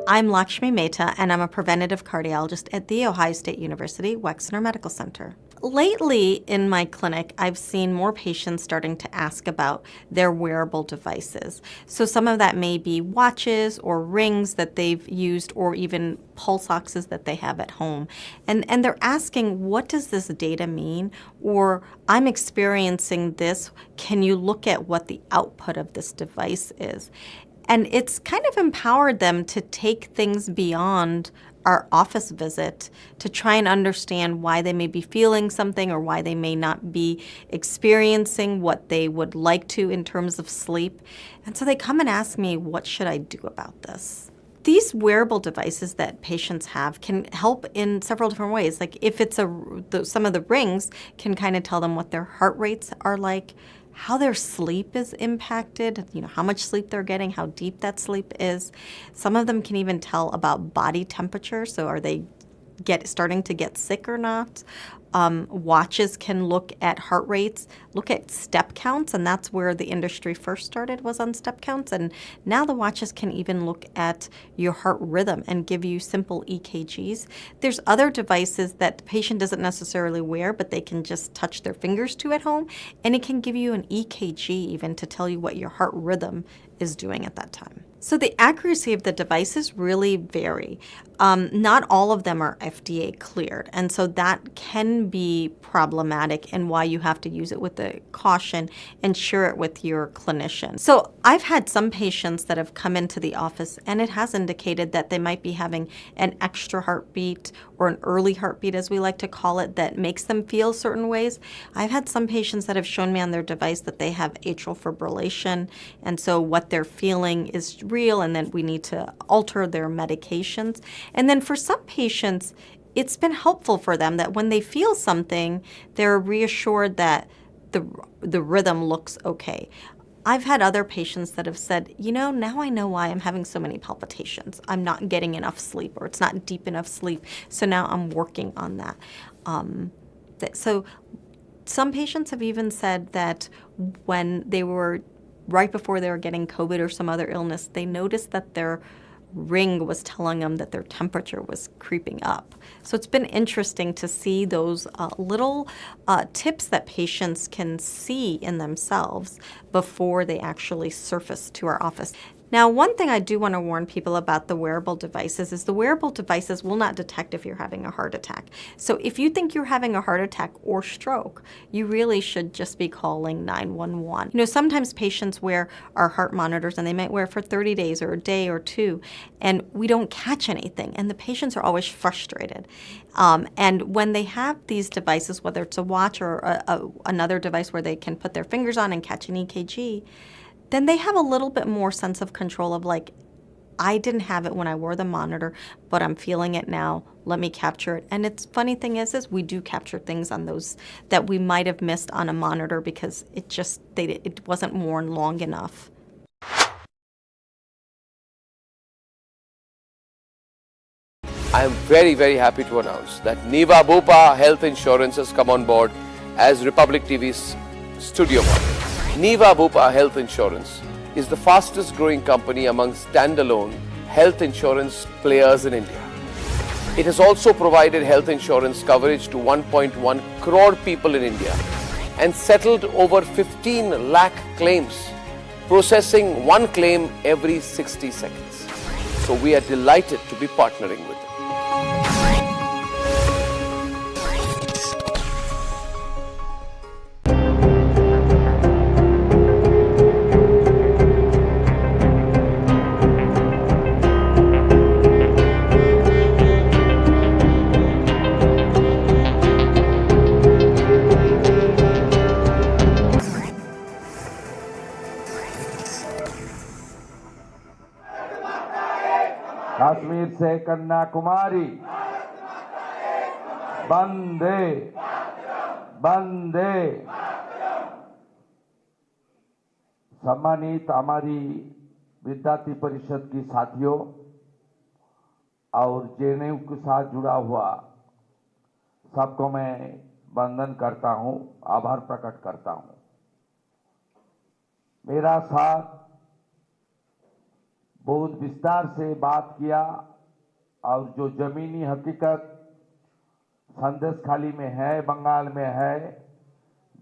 I'm Lakshmi Mehta, and I'm a preventative cardiologist at The Ohio State University Wexner Medical Center. Lately in my clinic, I've seen more patients starting to ask about their wearable devices. So some of that may be watches or rings that they've used, or even pulse oxes that they have at home. And they're asking, what does this data mean? Or I'm experiencing this, can you look at what the output of this device is? And it's kind of empowered them to take things beyond our office visit to try and understand why they may be feeling something or why they may not be experiencing what they would like to in terms of sleep. And so they come and ask me, what should I do about this? These wearable devices that patients have can help in several different ways. Like if it's some of the rings can kind of tell them what their heart rates are like, how their sleep is impacted, how much sleep they're getting, how deep that sleep is. Some of them can even tell about body temperature, so are they starting to get sick or not. Watches can look at heart rates, look at step counts, and that's where the industry first started, was on step counts. And now the watches can even look at your heart rhythm and give you simple EKGs. There's other devices that the patient doesn't necessarily wear, but they can just touch their fingers to at home, and it can give you an EKG even to tell you what your heart rhythm is doing at that time. So the accuracy of the devices really vary. Not all of them are FDA cleared, and so that can be problematic and why you have to use it with the caution and share it with your clinician. So I've had some patients that have come into the office and it has indicated that they might be having an extra heartbeat or an early heartbeat, as we like to call it, that makes them feel certain ways. I've had some patients that have shown me on their device that they have atrial fibrillation, and so what they're feeling is real, and then we need to alter their medications. And then for some patients, it's been helpful for them that when they feel something, they're reassured that the rhythm looks okay. I've had other patients that have said, now I know why I'm having so many palpitations. I'm not getting enough sleep, or it's not deep enough sleep. So now I'm working on that. So some patients have even said that when they were right before they were getting COVID or some other illness, they noticed that their ring was telling them that their temperature was creeping up. So it's been interesting to see those little tips that patients can see in themselves before they actually surface to our office. Now, one thing I do want to warn people about the wearable devices is the wearable devices will not detect if you're having a heart attack. So if you think you're having a heart attack or stroke, you really should just be calling 911. Sometimes patients wear our heart monitors and they might wear it for 30 days or a day or two, and we don't catch anything, and the patients are always frustrated. And when they have these devices, whether it's a watch or another device where they can put their fingers on and catch an EKG, then they have a little bit more sense of control of I didn't have it when I wore the monitor, but I'm feeling it now. Let me capture it. And it's funny thing is we do capture things on those that we might have missed on a monitor because it wasn't worn long enough. I am very, very happy to announce that Niva Bhupa Health Insurance has come on board as Republic TV's studio partner. Niva Bhupa Health Insurance is the fastest growing company among standalone health insurance players in India. It has also provided health insurance coverage to 1.1 crore people in India and settled over 15 lakh claims, processing one claim every 60 seconds. So we are delighted to be partnering with them. Kashmir से कन्याकुमारी वंदे वंदे। सम्मानित हमारी विद्यार्थी परिषद की साथियों और JNU के साथ जुड़ा हुआ सबको मैं वंदन करता हूं, आभार प्रकट करता हूं। मेरा साथ बहुत विस्तार से बात किया और जो जमीनी हकीकत संदेशखाली में है, बंगाल में है,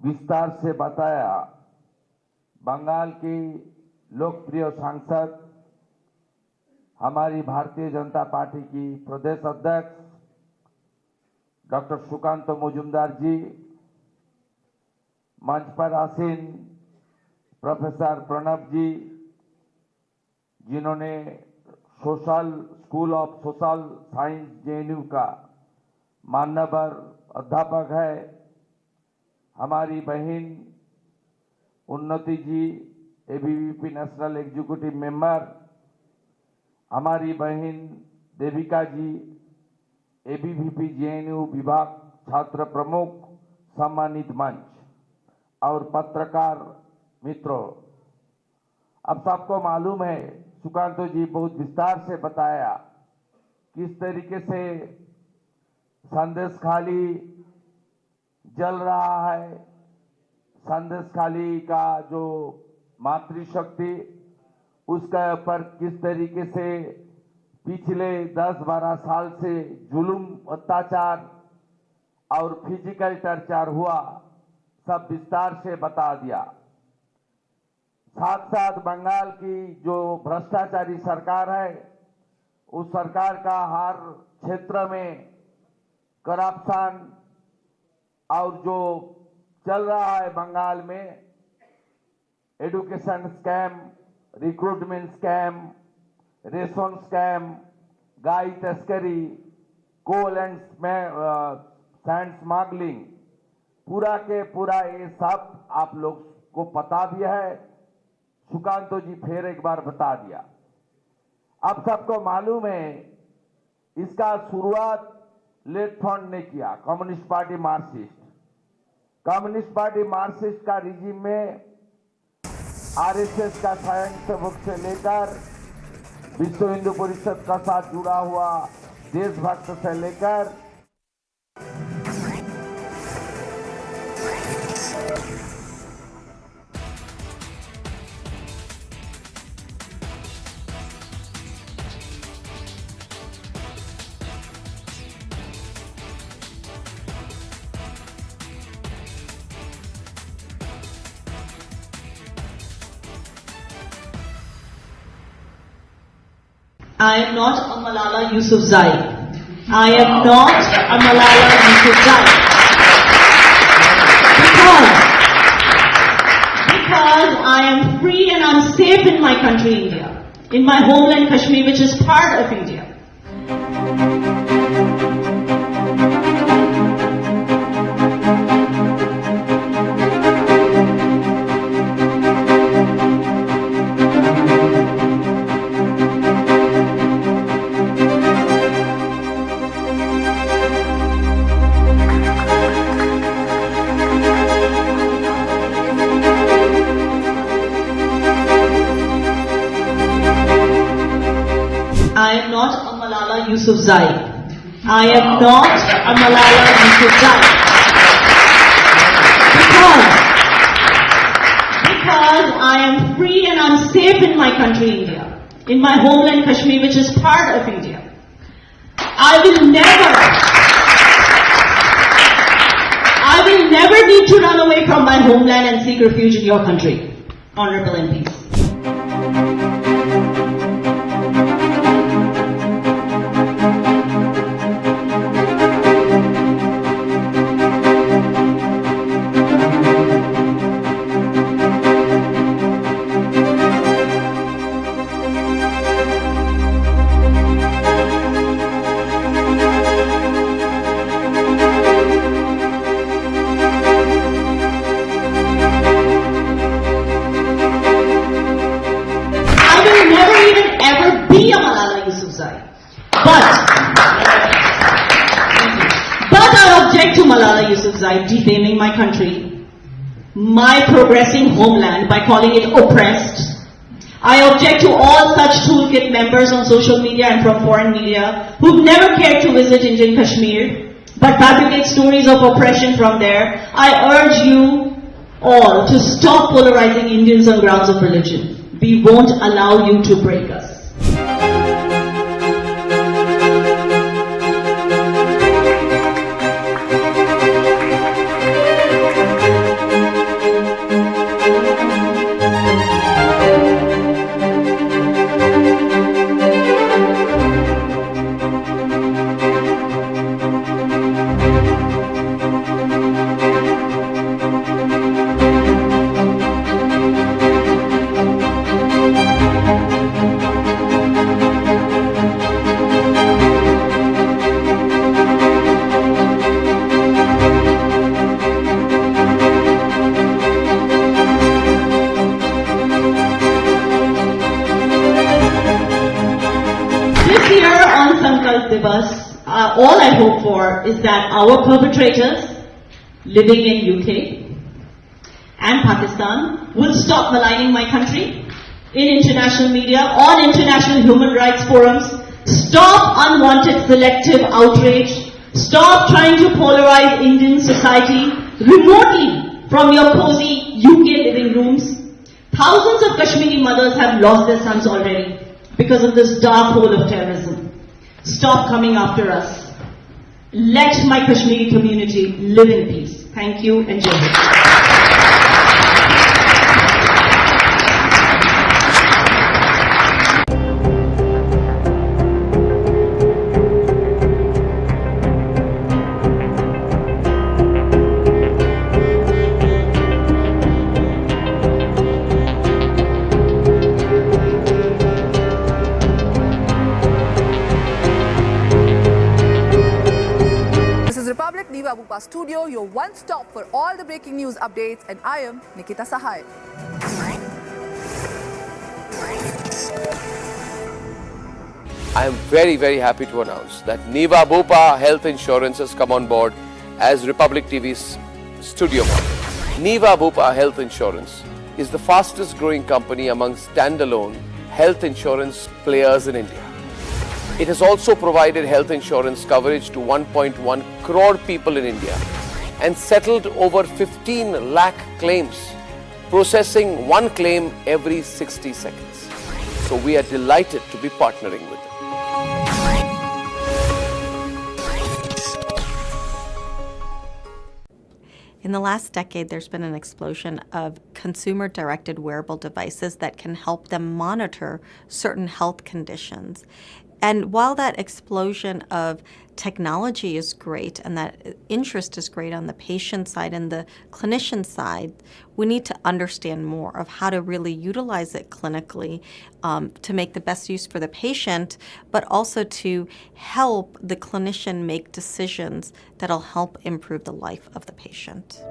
विस्तार से बताया। बंगाल की लोकप्रिय सांसद हमारी भारतीय जनता पार्टी की प्रदेश अध्यक्ष डॉक्टर सुकांत मजुमदार जी, मंच पर आसीन प्रोफेसर प्रणब जी, जिन्होंने school of social science JNU का मानवर अध्यापक है, हमारी बहन उन्नति जी, एबीवीपी नेशनल एग्जीक्यूटिव मेंबर, हमारी बहन देविका जी, एबीवीपी जेएनयू विभाग छात्र प्रमुख, सम्मानित मंच और पत्रकार मित्रों। अब सबको मालूम है, सुकांतो जी बहुत विस्तार से बताया किस तरीके से संदेशखाली जल रहा है। संदेशखाली का जो मातृशक्ति, उसके ऊपर किस तरीके से पिछले 10-12 साल से जुल्म, अत्याचार और फिजिकल टॉर्चर हुआ, सब विस्तार से बता दिया। साथ साथ बंगाल की जो भ्रष्टाचारी सरकार है, उस सरकार का हर क्षेत्र में करप्शन और जो चल रहा है बंगाल में, education scam, recruitment scam, ration scam, गाय तस्करी, कोल एंड सैंड स्मगलिंग, पूरा के पूरा ये सब आप लोग को पता भी है। सुकांतो जी फिर एक बार बता दिया। अब सबको मालूम है, इसका शुरुआत लेफ्ट फ्रंट ने किया, communist party Marxist. Communist party Marxist का रिजीम में आरएसएस का स्वयं सेवक से लेकर विश्व हिंदू परिषद का साथ जुड़ा हुआ देशभक्त से लेकर I am not a Malala Yousafzai. I am not a Malala Yousafzai. Because I am free and I'm safe in my country, India. In my homeland, Kashmir, which is part of India. I am not a Malala Yousafzai. I am not a Malala Yousafzai. Because I am free and I'm safe in my country, India. In my homeland, Kashmir, which is part of India. I will never need to run away from my homeland and seek refuge in your country, honorable MPs. To Malala Yousafzai defaming my country, my progressing homeland by calling it oppressed. I object to all such toolkit members on social media and from foreign media who've never cared to visit Indian Kashmir but fabricate stories of oppression from there. I urge you all to stop polarizing Indians on grounds of religion. We won't allow you to break us. All I hope for is that our perpetrators living in UK and Pakistan will stop maligning my country in international media, on international human rights forums. Stop unwanted selective outrage. Stop trying to polarize Indian society remotely from your cozy UK living rooms. Thousands of Kashmiri mothers have lost their sons already because of this dark hole of terrorism. Stop coming after us. Let my Kashmiri community live in peace. Thank you and Jai Hind. Studio, your one stop for all the breaking news updates, and I am Nikita Sahai. I am very, very happy to announce that Niva Bopa Health Insurance has come on board as Republic TV's studio model. Niva Bupa Health Insurance is the fastest growing company among standalone health insurance players in India. It has also provided health insurance coverage to 1.1 crore people in India and settled over 15 lakh claims, processing one claim every 60 seconds. So we are delighted to be partnering with them. In the last decade, there's been an explosion of consumer-directed wearable devices that can help them monitor certain health conditions. And while that explosion of technology is great and that interest is great on the patient side and the clinician side, we need to understand more of how to really utilize it clinically to make the best use for the patient, but also to help the clinician make decisions that'll help improve the life of the patient.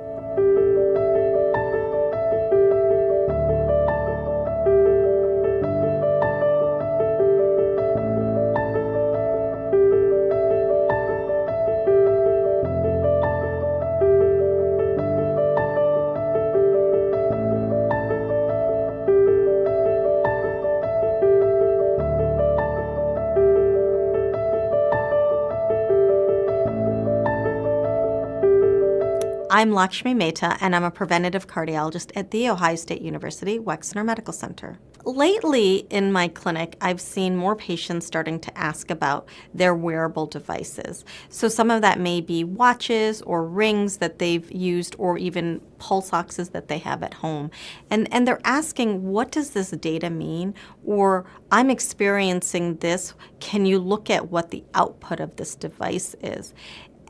I'm Lakshmi Mehta, and I'm a preventative cardiologist at The Ohio State University Wexner Medical Center. Lately in my clinic, I've seen more patients starting to ask about their wearable devices. So some of that may be watches or rings that they've used or even pulse oxes that they have at home. And they're asking, what does this data mean? Or I'm experiencing this, can you look at what the output of this device is?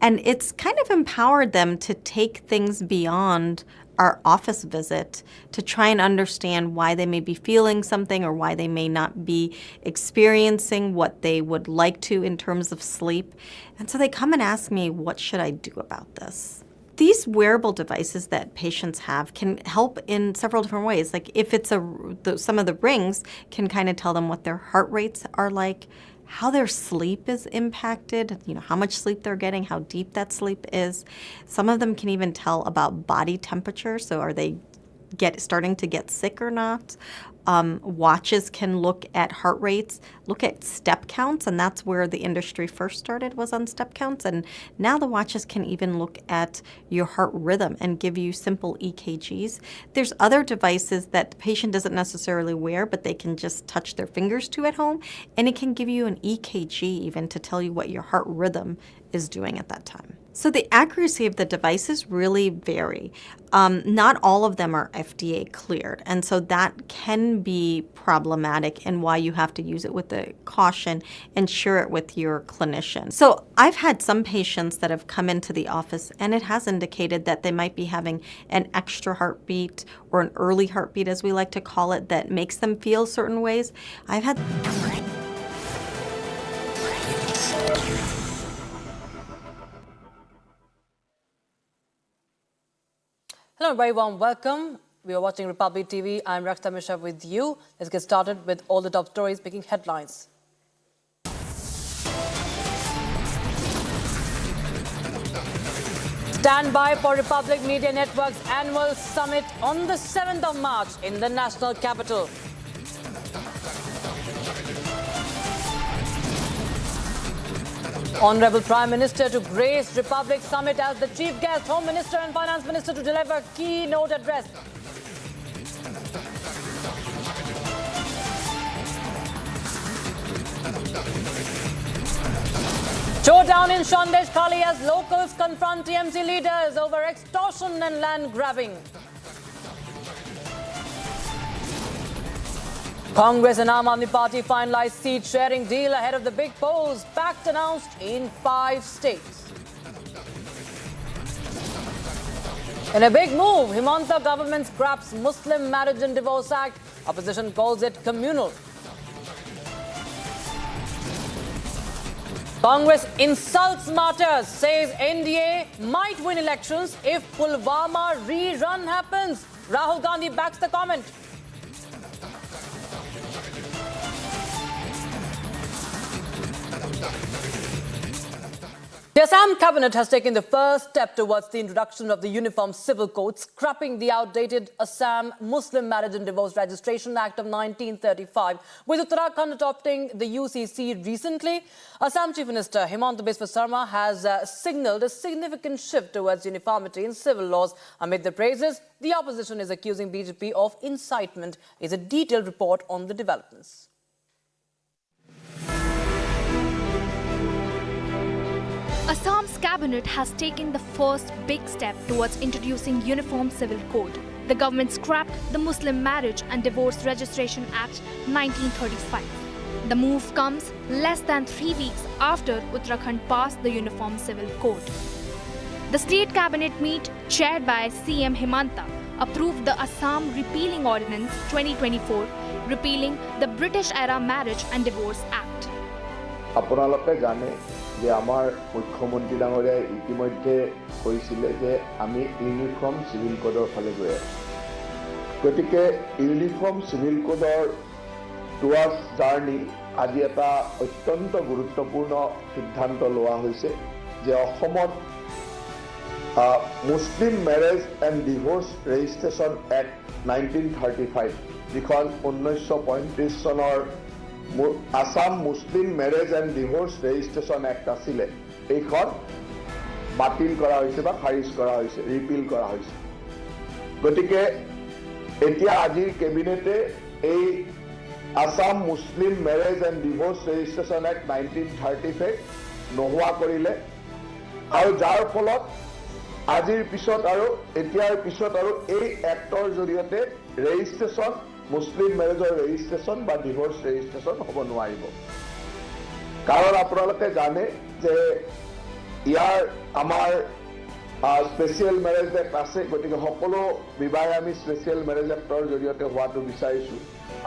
And it's kind of empowered them to take things beyond our office visit to try and understand why they may be feeling something or why they may not be experiencing what they would like to in terms of sleep. And so they come and ask me, what should I do about this? These wearable devices that patients have can help in several different ways. Like if it's some of the rings can kind of tell them what their heart rates are like, how their sleep is impacted, how much sleep they're getting, how deep that sleep is. Some of them can even tell about body temperature, so are they starting to get sick or not. Watches can look at heart rates, look at step counts, and that's where the industry first started, was on step counts. And now the watches can even look at your heart rhythm and give you simple EKGs. There's other devices that the patient doesn't necessarily wear, but they can just touch their fingers to at home, and it can give you an EKG even to tell you what your heart rhythm is doing at that time. So the accuracy of the devices really vary. Not all of them are FDA cleared, and so that can be problematic and why you have to use it with the caution and share it with your clinician. So I've had some patients that have come into the office and it has indicated that they might be having an extra heartbeat or an early heartbeat, as we like to call it, that makes them feel certain ways. I've had Hello, very warm welcome. We are watching Republic TV. I'm Rakshita Mishra with you. Let's get started with all the top stories making headlines. Stand by for Republic Media Network's annual summit on the 7th of March in the national capital. Honorable Prime Minister to grace Republic Summit as the chief guest, Home Minister and Finance Minister to deliver keynote address. Showdown in Shandesh Khali as locals confront TMC leaders over extortion and land grabbing. Congress and Aam Aadmi Party finalized seat sharing deal ahead of the big polls. Pact announced in 5 states. In a big move, Himanta government scraps Muslim Marriage and Divorce Act. Opposition calls it communal. Congress insults martyrs, says NDA might win elections if Pulwama rerun happens. Rahul Gandhi backs the comment. The Assam cabinet has taken the first step towards the introduction of the Uniform Civil Code, scrapping the outdated Assam Muslim Marriage and Divorce Registration Act of 1935, with Uttarakhand adopting the UCC recently. Assam Chief Minister Himanta Biswa Sarma has signalled a significant shift towards uniformity in civil laws. Amid the praises, the opposition is accusing BJP of incitement. Is a detailed report on the developments. Assam's cabinet has taken the first big step towards introducing Uniform Civil Code. The government scrapped the Muslim Marriage and Divorce Registration Act 1935. The move comes less than 3 weeks after Uttarakhand passed the Uniform Civil Code. The state cabinet meet, chaired by CM Himanta, approved the Assam Repealing Ordinance 2024, repealing the British-era Marriage and Divorce Act. যে আমার মুখ্যমন্ত্রী ডাঙৰীয়াই ইতিমধ্যে কৈছিলে যে আমি uniform civil কোডৰ ফালে গৈ আছো গতিকে ইউনিফর্ম সিভিল কোডৰ টুৱাৰ্ডছ জাৰ্নি আজি এটা অত্যন্ত গুৰুত্বপূৰ্ণ সিদ্ধান্ত লোৱা হৈছে যে অসমত Muslim marriage and divorce registration act 1935 যিখন 1935 চনৰ Assam Muslim Marriage and Divorce Registration Act asile eikhon batil kora hoise ba kharij kora hoise repeal kora hoise gotike etia ajir cabinete ei Assam Muslim Marriage and Divorce Registration Act 1935 nohua korile aru jar folot ajir pisot aru etiar pisot aru ei actor joriote registration Muslim marriage registration বা divorce registration হ'ব নোৱাৰিব কাৰণ আপোনালোকে জানে যে ইয়াৰ আমাৰ special ম্যাৰেজ act আছে গতিকে সকলো বিবাহ আমি স্পেশাল ম্যাৰেজ এক্টৰ জৰিয়তে হোৱাটো বিচাৰিছো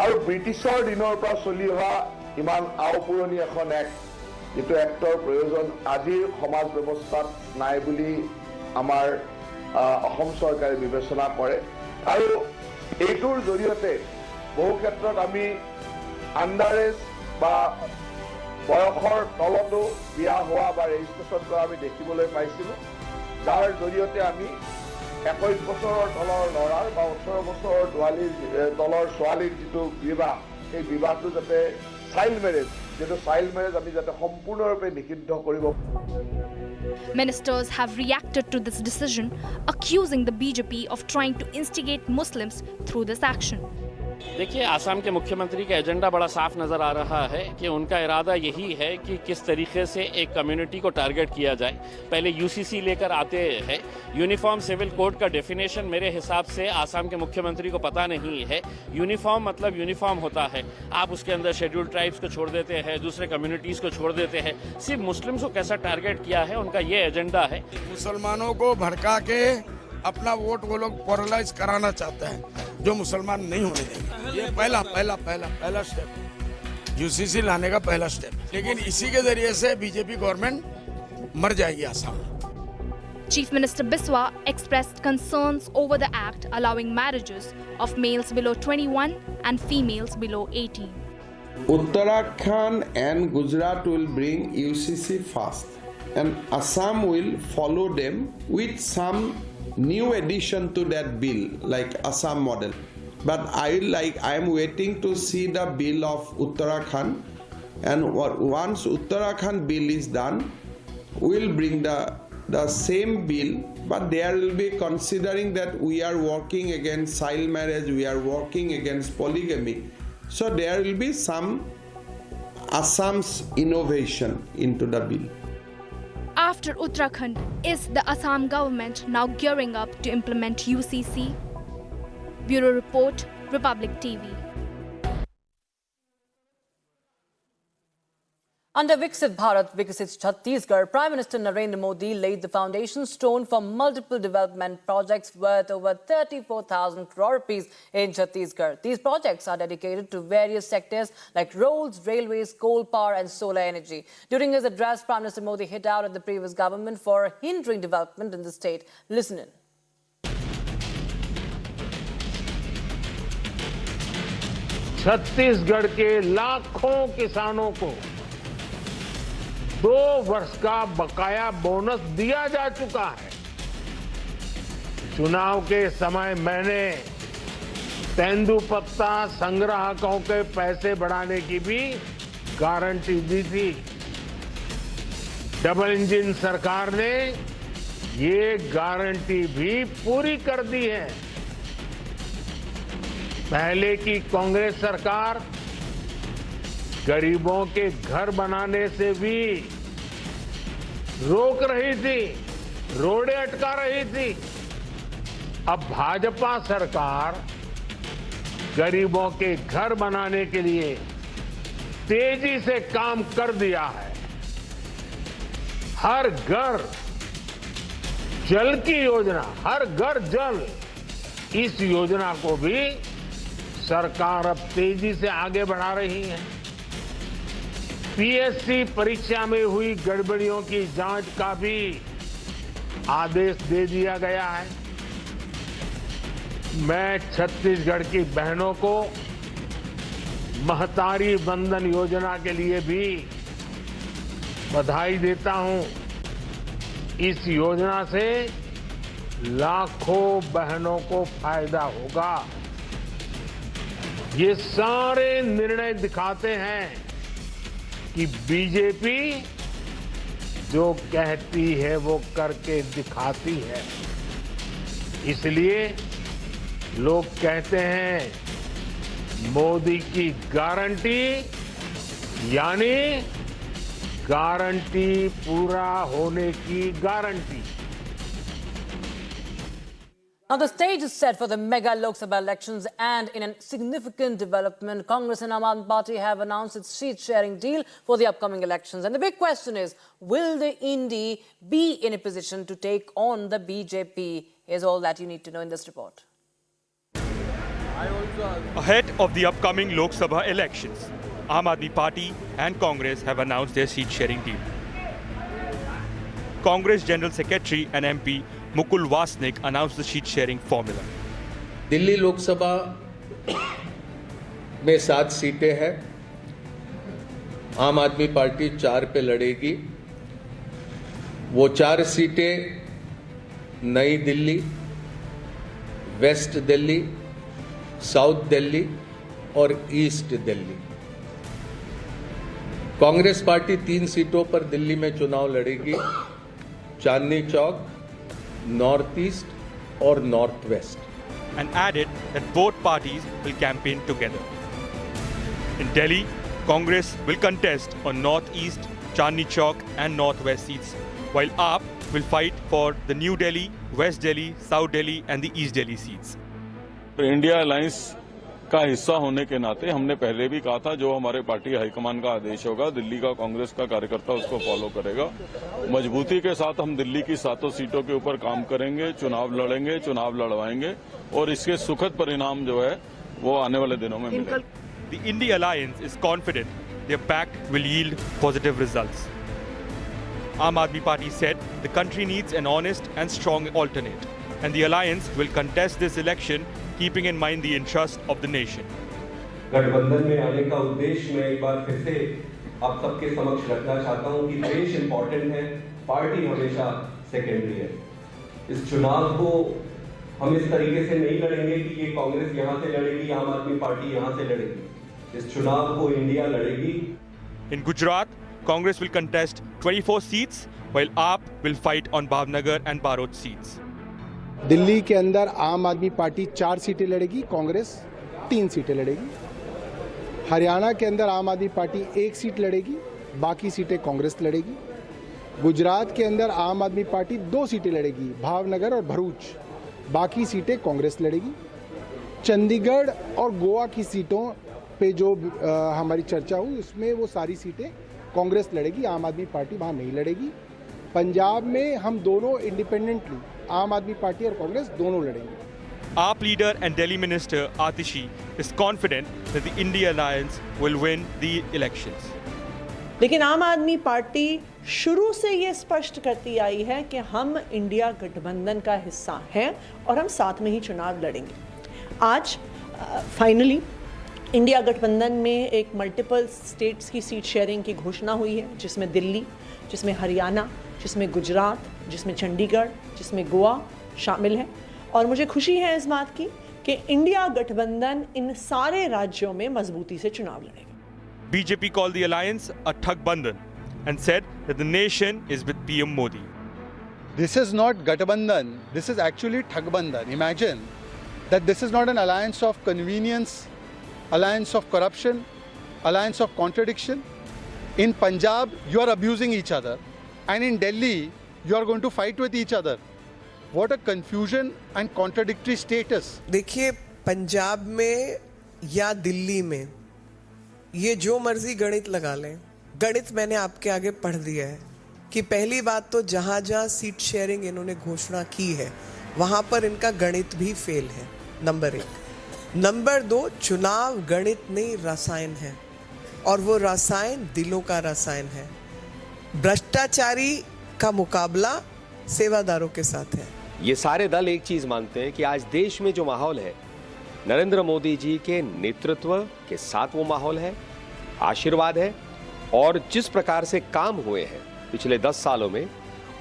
আৰু ব্ৰিটিছৰ দিনৰ পৰা চলি অহা ইমান আওপুৰণি এখন এক্ট যেটো এক্টৰ প্ৰয়োজন আজিৰ সমাজ ব্যৱস্থাত নাই বুলি আমাৰ অসম চৰকাৰে বিবেচনা কৰে আৰু এইটোৰ জৰিয়তে বহু ক্ষেত্ৰত আমি আন্ডাৰেজ বা বয়সৰ তলতো বিয়া হোৱা বা ৰেজিষ্ট্ৰেশ্যন কৰা আমি দেখিবলৈ পাইছিলোঁ যাৰ জৰিয়তে আমি 21 বছৰৰ তলৰ ল'ৰাৰ বা 18 বছৰৰ তলৰ ছোৱালীৰ যিটো বিবাহ এই বিবাহটো যাতে চাইল্ড মেৰেজ যেটো চাইল্ড মেৰেজ আমি যাতে সম্পূৰ্ণৰূপে নিষিদ্ধ কৰিব Ministers have reacted to this decision, accusing the BJP of trying to instigate Muslims through this action. देखिए आसाम के मुख्यमंत्री का एजेंडा बड़ा साफ नज़र आ रहा है कि उनका इरादा यही है कि किस तरीके से एक कम्युनिटी को टारगेट किया जाए पहले यूसीसी लेकर आते हैं यूनिफॉर्म सिविल कोड का डेफिनेशन मेरे हिसाब से आसाम के मुख्यमंत्री को पता नहीं है यूनिफॉर्म मतलब यूनिफॉर्म होता है आप उसके अंदर शेड्यूल्ड ट्राइब्स को छोड़ देते हैं दूसरे कम्युनिटीज़ को छोड़ देते हैं सिर्फ मुस्लिम्स को कैसा टारगेट किया है उनका ये एजेंडा है मुसलमानों को भड़का के अपना वोट वो लोग पोलराइज कराना चाहते हैं जो मुसलमान नहीं होने देंगे ये पहला स्टेप यूसीसी लाने का पहला स्टेप लेकिन इसी के जरिए से बीजेपी गवर्नमेंट मर जाएगी Assam Chief Minister Biswa expressed concerns over the act allowing marriages of males below 21 and females below 18. Uttarakhand and Gujarat will bring UCC first and Assam will follow them with some new addition to that bill like Assam model. But I am waiting to see the bill of Uttarakhand and once Uttarakhand bill is done, we'll bring the same bill but there will be considering that we are working against child marriage, we are working against polygamy. So there will be some Assam's innovation into the bill. After Uttarakhand, is the Assam government now gearing up to implement UCC? Bureau Report, Republic TV. Under Viksit Bharat, Vikasit Chhattisgarh, Prime Minister Narendra Modi laid the foundation stone for multiple development projects worth over 34,000 crore rupees in Chhattisgarh. These projects are dedicated to various sectors like roads, railways, coal power and solar energy. During his address, Prime Minister Modi hit out at the previous government for hindering development in the state. Listen in. Chhattisgarh के लाखों किसानों को 2 वर्ष का बकाया bonus दिया जा चुका है। चुनाव के समय मैंने तेंदुपत्ता संग्राहकों के पैसे बढ़ाने की भी गारंटी दी थी। डबल इंजन सरकार ने ये गारंटी भी पूरी कर दी है। पहले की कांग्रेस सरकार गरीबों के घर बनाने से भी रोक रही थी, रोड़े अटका रही थी। अब भाजपा सरकार गरीबों के घर बनाने के लिए तेजी से काम कर दिया है। हर घर जल की योजना, हर घर जल, इस योजना को भी सरकार अब तेजी से आगे बढ़ा रही है। पीएससी परीक्षा में हुई गड़बड़ियों की जांच का भी आदेश दे दिया गया है। मैं छत्तीसगढ़ की बहनों को महतारी बंधन योजना के लिए भी बधाई देता हूं। इस योजना से लाखों बहनों को फायदा होगा। ये सारे निर्णय दिखाते हैं कि बीजेपी जो कहती है वो करके दिखाती है। इसलिए लोग कहते हैं मोदी की गारंटी यानी गारंटी पूरा होने की guarantee. Now the stage is set for the mega Lok Sabha elections, and in a significant development, Congress and Aam Aadmi Party have announced its seat-sharing deal for the upcoming elections. And the big question is, will the INDI be in a position to take on the BJP? Here's all that you need to know in this report. Ahead of the upcoming Lok Sabha elections, Aam Aadmi Party and Congress have announced their seat-sharing deal. Congress General Secretary and MP Mukul Wasnik announced the seat-sharing formula. Delhi Lok Sabha में 7 सीटें हैं। आम आदमी party 4 पे लड़ेगी। वो 4 सीटें नई दिल्ली, वेस्ट दिल्ली, साउथ दिल्ली और ईस्ट दिल्ली। कांग्रेस पार्टी 3 सीटों पर दिल्ली में चुनाव लड़ेगी, चांदनी चौक, नॉर्थ ईस्ट और north west. And added that both parties will campaign together. In Delhi, Congress will contest on North East, Chandni Chowk and North West seats, while AAP will fight for the New Delhi, West Delhi, South Delhi and the East Delhi seats. India alliance का हिस्सा होने के नाते हमने पहले भी कहा था, जो हमारे पार्टी हाईकमान का आदेश होगा, दिल्ली का कांग्रेस का कार्यकर्ता उसको फॉलो करेगा. मजबूती के साथ हम दिल्ली की 7 सीटों के ऊपर काम करेंगे, चुनाव लड़ेंगे, चुनाव लड़वाएंगे और इसके सुखद परिणाम जो है वो आने वाले दिनों में मिलेंगे. The INDI Alliance is confident their pact will yield positive results. Aam Aadmi Party said the country needs an honest and strong alternate, and the alliance will contest this election keeping in mind the interest of the nation. गठबंधन में आने का उद्देश्य मैं एक बार फिर से आप सबके समक्ष रखना चाहता हूं कि देश इंपॉर्टेंट है, पार्टी हमेशा सेकेंडरी है. इस चुनाव को हम इस तरीके से नहीं लड़ेंगे कि ये कांग्रेस यहां से लड़ेगी, आम आदमी पार्टी यहां से लड़ेगी. इस चुनाव को इंडिया लड़ेगी. In Gujarat, Congress will contest 24 seats, while AAP will fight on Bhavnagar and Barot seats. Delhi के अंदर आम आदमी पार्टी 4 सीटें लड़ेगी, कांग्रेस 3 सीटें लड़ेगी. हरियाणा के अंदर आम आदमी पार्टी 1 सीट लड़ेगी, बाकी सीटें कांग्रेस लड़ेगी. गुजरात के अंदर आम आदमी पार्टी 2 सीटें लड़ेगी, भावनगर और भरूच, बाकी सीटें कांग्रेस लड़ेगी. चंडीगढ़ और गोवा की सीटों पे जो हमारी चर्चा हुई उसमें वो सारी सीटें कांग्रेस लड़ेगी, आम आदमी पार्टी वहाँ नहीं लड़ेगी. पंजाब में हम दोनों इंडिपेंडेंटली आम आदमी पार्टी और कांग्रेस दोनों लड़ेंगे. AAP leader and Delhi Minister Atishi is confident that the INDI Alliance will win the elections. लेकिन आम आदमी पार्टी शुरू से ये स्पष्ट करती आई है कि हम इंडिया गठबंधन का हिस्सा हैं और हम साथ में ही चुनाव लड़ेंगे. आज फाइनली इंडिया गठबंधन में एक मल्टीपल स्टेट्स की सीट शेयरिंग की घोषणा हुई है, जिसमें दिल्ली, जिसमें हरियाणा, जिसमें गुजरात, जिसमें चंडीगढ़, जिसमें गोवा शामिल है। और मुझे खुशी है इस बात की कि इंडिया गठबंधन इन सारे राज्यों में मजबूती से चुनाव लड़ेगा। BJP called the alliance a Thakbandhan and said that the nation is with PM Modi. This is not Gathbandhan, this is actually Thakbandhan. Imagine that this is not an alliance of convenience, alliance of corruption, alliance of contradiction. In Punjab, you are abusing each other, and in Delhi, you are going to fight with each other. What a confusion and contradictory status. देखिए, पंजाब में या दिल्ली में ये जो मर्जी गणित लगा लें, गणित मैंने आपके आगे पढ़ दिया है कि पहली बात तो जहाँ जहाँ सीट शेयरिंग इन्होंने घोषणा की है वहाँ पर इनका गणित भी फेल है, नंबर 1। नंबर 2, चुनाव गणित नहीं रसायन है, और वो रसायन दिलों का रसायन है। भ्रष्टाचारी का मुकाबला सेवादारों के साथ है। ये सारे दल एक चीज मानते हैं कि आज देश में जो माहौल है, नरेंद्र मोदी जी के नेतृत्व के साथ वो माहौल है, आशीर्वाद है, और जिस प्रकार से काम हुए हैं पिछले 10 सालों में,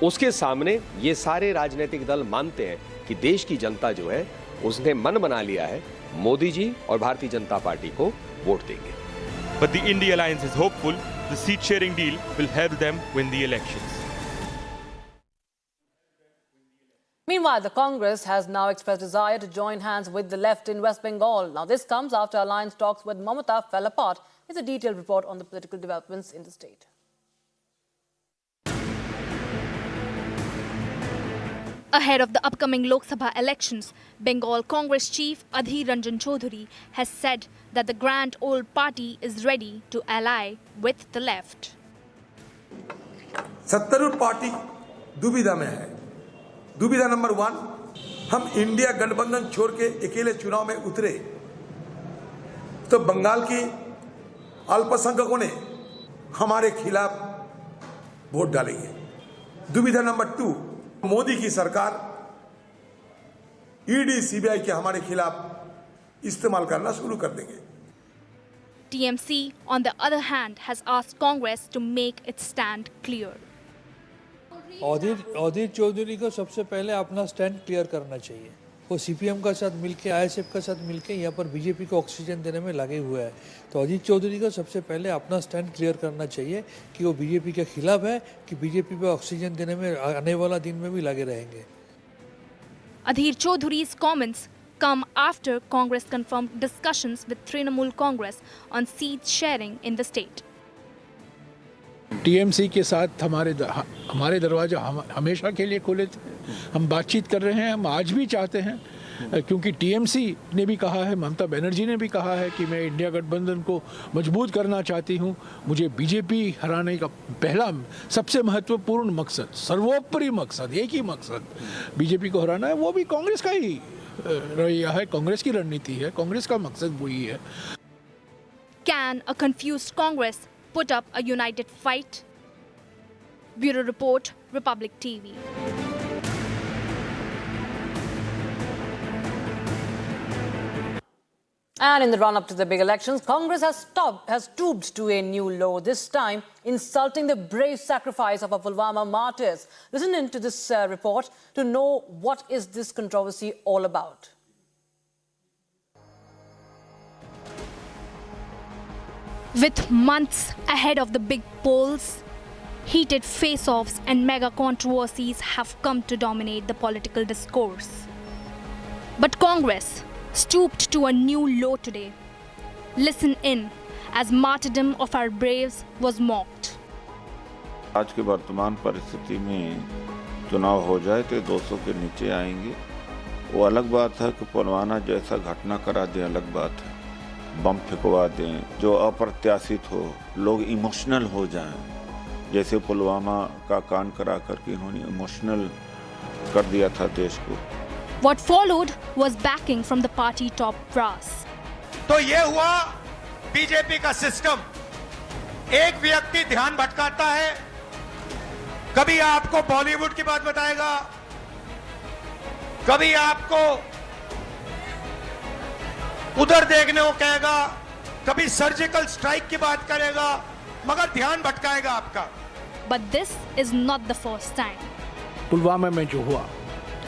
उसके सामने ये सारे राजनीतिक दल मानते हैं कि देश की जनता जो है उसने मन बना लिया है, मोदी जी और भारतीय जनता पार्टी को वोट देंगे। But the INDI Alliance is hopeful the seat sharing deal will help them win the elections. Meanwhile, the Congress has now expressed desire to join hands with the left in West Bengal. Now, this comes after alliance talks with Mamata fell apart. Here's a detailed report on the political developments in the state. Ahead of the upcoming Lok Sabha elections, Bengal Congress chief Adhir Ranjan Chaudhary has said that the grand old party is ready to ally with the left. सत्तारूढ़ party दुविधा में है। दुविधा number 1, हम India गठबंधन छोड़ के अकेले चुनाव में उतरे तो बंगाल की अल्पसंख्यकों ने हमारे खिलाफ वोट डालेंगे। दुविधा नंबर 2, मोदी की सरकार ईडी सीबीआई के हमारे खिलाफ इस्तेमाल करना शुरू कर देंगे। TMC, on the other hand, has asked Congress to make its stand clear. अधीर चौधरी को सबसे पहले अपना स्टैंड क्लियर करना चाहिए। वो सीपीएम का साथ मिलके, आईएसएफ का साथ मिलके यहाँ पर बीजेपी को ऑक्सीजन देने में लगे हुए हैं। तो अधीर चौधरी को सबसे पहले अपना स्टैंड क्लियर करना चाहिए कि वो बीजेपी के खिलाफ है कि बीजेपी पे ऑक्सीजन देने में आने वाला दिन में भी लगे रहेंगे। Adhir Chaudhary's comments come after Congress confirmed discussions with Trinamool Congress on seat sharing in the state. TMC के साथ हमारे दरवाजे हमेशा के लिए खुले थे। हम बातचीत कर रहे हैं, हम आज भी चाहते हैं, क्योंकि टीएमसी ने भी कहा है, ममता बनर्जी ने भी कहा है कि मैं इंडिया गठबंधन को मजबूत करना चाहती हूं। मुझे बीजेपी हराने का पहला सबसे महत्वपूर्ण मकसद, सर्वोपरि मकसद, एक ही मकसद बीजेपी को हराना है। वो भी कांग्रेस का ही रवैया है, कांग्रेस की रणनीति है, कांग्रेस का मकसद वही है। Can a confused Congress put up a united fight? Bureau Report, Republic TV. And in the run-up to the big elections, Congress has stooped to a new low, this time insulting the brave sacrifice of our Pulwama martyrs. Listen into this report to know what is this controversy all about. With months ahead of the big polls, heated face-offs and mega controversies have come to dominate the political discourse. But Congress stooped to a new low today. Listen in as martyrdom of our braves was mocked. आज के वर्तमान परिस्थिति में चुनाव हो जाए तो 200 के नीचे आएंगे। वो अलग बात है कि पुलवामा जैसा घटना करा दें, अलग बात है। बम फेंकवा दें जो अप्रत्याशित हो, लोग इमोशनल हो जाएं, जैसे पुलवामा का कांड करा करके इन्होंने इमोशनल कर दिया था देश को। What followed was backing from the party top brass. तो ये हुआ बीजेपी का सिस्टम। एक व्यक्ति ध्यान भटकाता है, कभी आपको बॉलीवुड की बात बताएगा, कभी आपको उधर देखने को कहेगा, कभी सर्जिकल स्ट्राइक की बात करेगा, मगर ध्यान भटकाएगा आपका। But this is not the first time. Pulwama में जो हुआ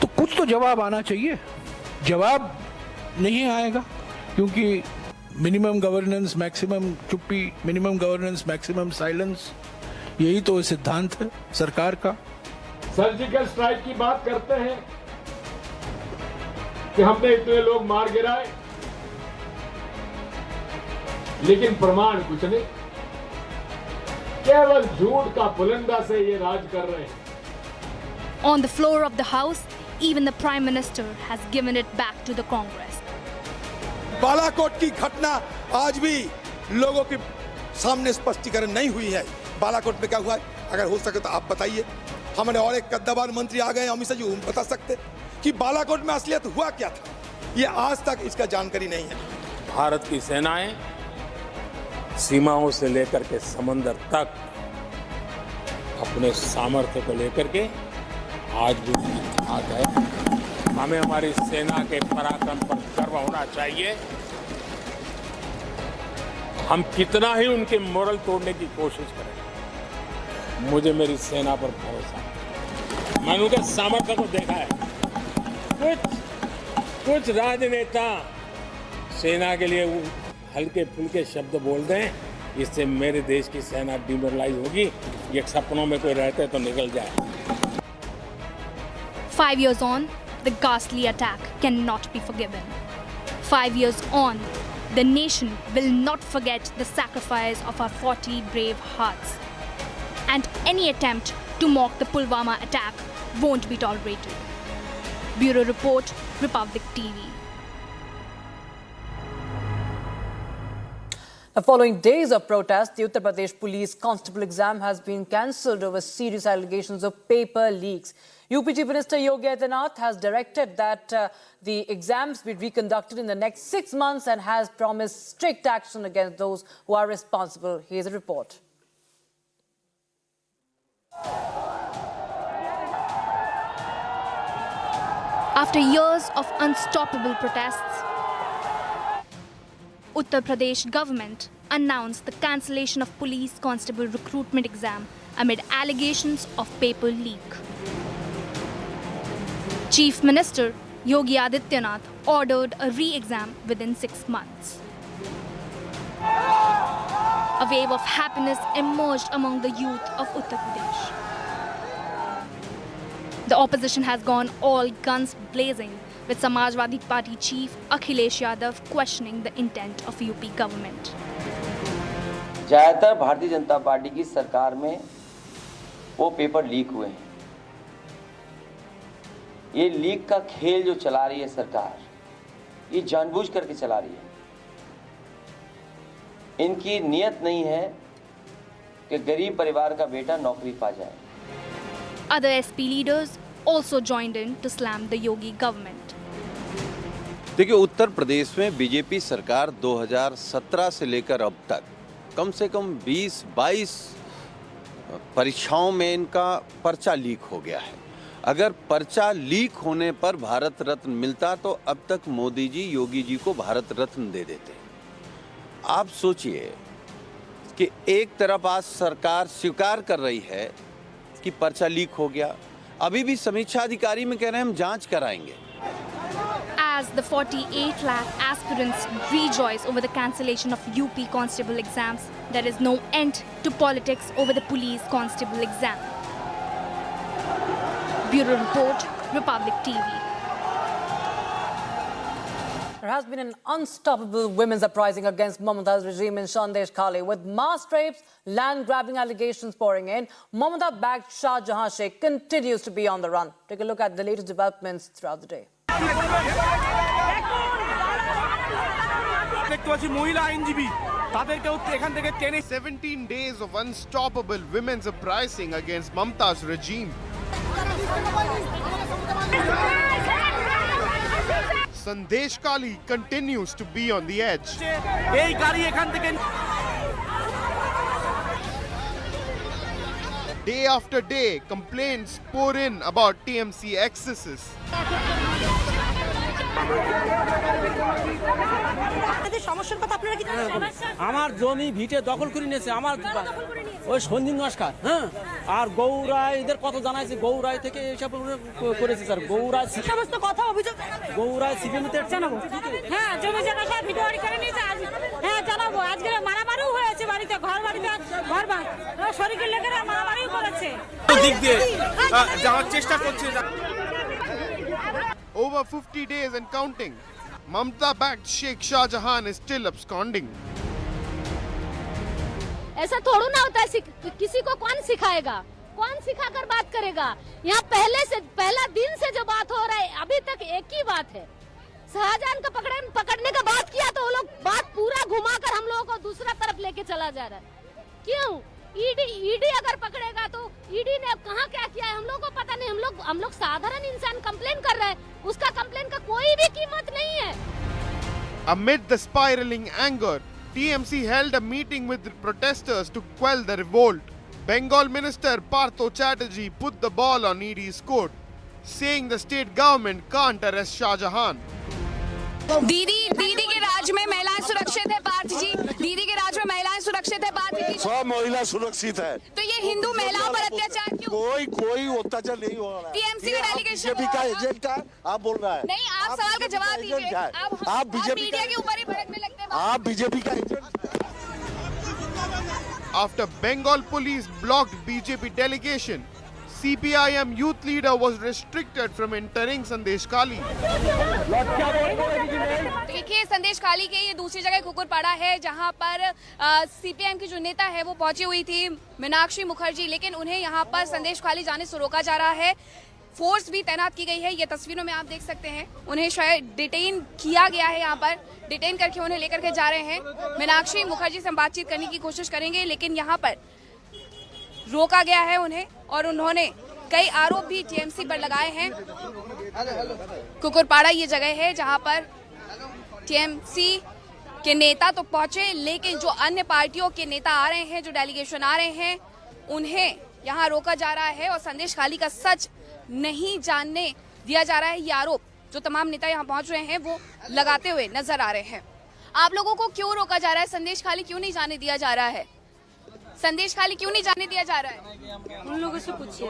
तो कुछ तो जवाब आना चाहिए। जवाब नहीं आएगा क्योंकि मिनिमम गवर्नेंस मैक्सिमम चुप्पी, मिनिमम गवर्नेंस मैक्सिमम साइलेंस, यही तो सिद्धांत है सरकार का। सर्जिकल स्ट्राइक की बात करते हैं कि हमने इतने लोग मार गिराए, लेकिन प्रमाण कुछ नहीं, केवल झूठ का पुलिंदा से ये राज कर रहे हैं। On the floor of the House, even the Prime Minister has given it back to the Congress. Balakot की घटना आज भी लोगों के सामने स्पष्टीकरण नहीं हुई है। बालाकोट में क्या हुआ है? अगर हो सके तो आप बताइए। हमारे और एक कद्दावर मंत्री आ गए, अमित शाह जी बता सकते कि बालाकोट में असलियत हुआ क्या था। ये आज तक इसका जानकारी नहीं है। भारत की सेनाएं सीमाओं से लेकर के समंदर तक अपने सामर्थ्य को लेकर के आज भी आग है। हमें हमारी सेना के पराक्रम पर गर्व होना चाहिए। हम कितना ही उनके मोरल तोड़ने की कोशिश करें, मुझे मेरी सेना पर भरोसा है। मैंने उनके सामर्थ्य को देखा है। कुछ राजनेता सेना के लिए हल्के फुल्के शब्द बोल दें, इससे मेरे देश की सेना डिमोरलाइज होगी। ये सपनों में कोई रहते तो निकल जाए। 5 years on, the ghastly attack cannot be forgiven. 5 years on, the nation will not forget the sacrifice of our 40 brave hearts. And any attempt to mock the Pulwama attack won't be tolerated. Bureau Report, Republic TV. Following days of protest, the Uttar Pradesh Police Constable exam has been cancelled over serious allegations of paper leaks. UP Chief Minister Yogi Adityanath has directed that the exams be reconducted in the next 6 months and has promised strict action against those who are responsible. Here's a report. After years of unstoppable protests, Uttar Pradesh government announced the cancellation of police constable recruitment exam amid allegations of paper leak. Chief Minister Yogi Adityanath ordered a re-exam within 6 months. A wave of happiness emerged among the youth of Uttar Pradesh. The opposition has gone all guns blazing, with Samajwadi Party chief Akhilesh Yadav questioning the intent of UP government. ज़्यादातर Bharatiya Janata party की सरकार में वो paper leak हुए हैं। ये leak का खेल जो चला रही है सरकार, ये जानबूझ करके चला रही है। इनकी नियत नहीं है कि गरीब परिवार का बेटा नौकरी पा जाए। Other SP leaders also joined in to slam the Yogi government. देखिए, उत्तर प्रदेश में बीजेपी सरकार 2017 से लेकर अब तक कम से कम 20-22 परीक्षाओं में इनका पर्चा लीक हो गया है। अगर पर्चा लीक होने पर भारत रत्न मिलता तो अब तक मोदी जी योगी जी को भारत रत्न दे देते। आप सोचिए कि एक तरफ आज सरकार स्वीकार कर रही है कि पर्चा लीक हो गया, अभी भी समीक्षा अधिकारी में कह रहे हैं हम जांच कराएंगे। As the 48 lakh aspirants rejoice over the cancellation of UP constable exams, there is no end to politics over the police constable exam. Bureau Report, Republic TV. There has been an unstoppable women's uprising against Mamata's regime in Sandesh Khali, with mass rapes, land-grabbing allegations pouring in. Mamata-backed Shah Jahan Sheikh continues to be on the run. Take a look at the latest developments throughout the day. 17 days of unstoppable women's uprising against Mamata's regime. Sandesh Kali continues to be on the edge. Day after day, complaints pour in about TMC excesses. সমস্যার কথা আপনারা কি জানেন? আমার জমি ভিটে দখল করে নিয়েছে আমার ওই সন্দীপ নস্কর, হ্যাঁ, আর গৌরায় এদের কত জানাইছে, গৌরায় থেকে এইসব করেছে স্যার। গৌরায় সমস্ত কথা অভিযোগ গৌরায় সিপিএমতে জানাবো। হ্যাঁ, জমি জায়গা সব ভিডিও করে নিয়েছে আজ। হ্যাঁ, জানাবো। আজকে মারামারিও হয়েছে বাড়িতে, বাড়িতে ঘর শরীরের লেগেরা মারামারিও করেছে। দিক দিয়ে যাওয়ার চেষ্টা করছে। Over 50 days and counting, Mamta-backed Sheikh Shah Jahan is still absconding. ऐसा थोड़ा ना होता है, किसी को कौन सिखाएगा, कौन सिखाकर बात करेगा। यहाँ पहला दिन से जो बात हो रहा है अभी तक एक ही बात है। शाहजहां को पकड़ने का बात किया तो वो लोग बात पूरा घुमाकर हम लोगों को दूसरा तरफ लेके चला जा रहा है। क्यों? ईडी अगर पकड़ेगा तो ईडी ने कहाँ क्या किया है हम लोग को पता नहीं। हम लोग साधारण इंसान कंप्लेन कर रहे हैं, उसका कंप्लेन का कोई भी कीमत नहीं है। Amid the spiraling anger, TMC held a meeting with the protesters to quell the revolt. Bengal Minister Partho Chatterjee put the ball on ED's court, saying the state government can't arrest Shah Jahan. दीदी के राज में महिलाएं सुरक्षित है पार्थ जी, दीदी के राज में महिलाएं सुरक्षित है पार्थ जी। सब महिला सुरक्षित है। तो ये हिंदू महिलाओं पर अत्याचार क्यों? कोई अत्याचार नहीं हो रहा है। टीएमसी का डेलीगेशन बीजेपी का एजेंट का आप बोल रहा है। नहीं, आप सवाल का जवाब दीजिए। आप बीजेपी मीडिया के ऊपर ही भड़कने लगते हैं। आप बीजेपी का agent. After Bengal police blocked BJP delegation, CPIM youth leader was restricted from entering Sandesh Khali. देखिए, संदेश खाली के ये दूसरी जगह कुकुरपाड़ा है जहां पर सीपीएम की जो नेता है वो पहुंची हुई थी मीनाक्षी मुखर्जी, लेकिन उन्हें यहां पर संदेश खाली जाने से रोका जा रहा है। फोर्स भी तैनात की गई है। ये तस्वीरों में आप देख सकते हैं, उन्हें शायद डिटेन किया गया है। यहाँ पर डिटेन करके उन्हें लेकर के जा रहे हैं। मीनाक्षी मुखर्जी से हम बातचीत करने की कोशिश करेंगे, लेकिन यहाँ पर रोका गया है उन्हें और उन्होंने कई आरोप भी टीएमसी पर लगाए हैं। कुकुरपाड़ा ये जगह है जहां पर टीएमसी के नेता तो पहुंचे, लेकिन जो अन्य पार्टियों के नेता आ रहे हैं, जो डेलीगेशन आ रहे हैं, उन्हें यहां रोका जा रहा है और संदेश खाली का सच नहीं जानने दिया जा रहा है। ये आरोप जो तमाम नेता यहां पहुंच रहे हैं वो लगाते हुए नजर आ रहे हैं। आप लोगों को क्यों रोका जा रहा है? संदेश खाली क्यों नहीं जाने दिया जा रहा है? संदेश खाली क्यों नहीं जाने दिया जा रहा है? उन लोगों से पूछिए,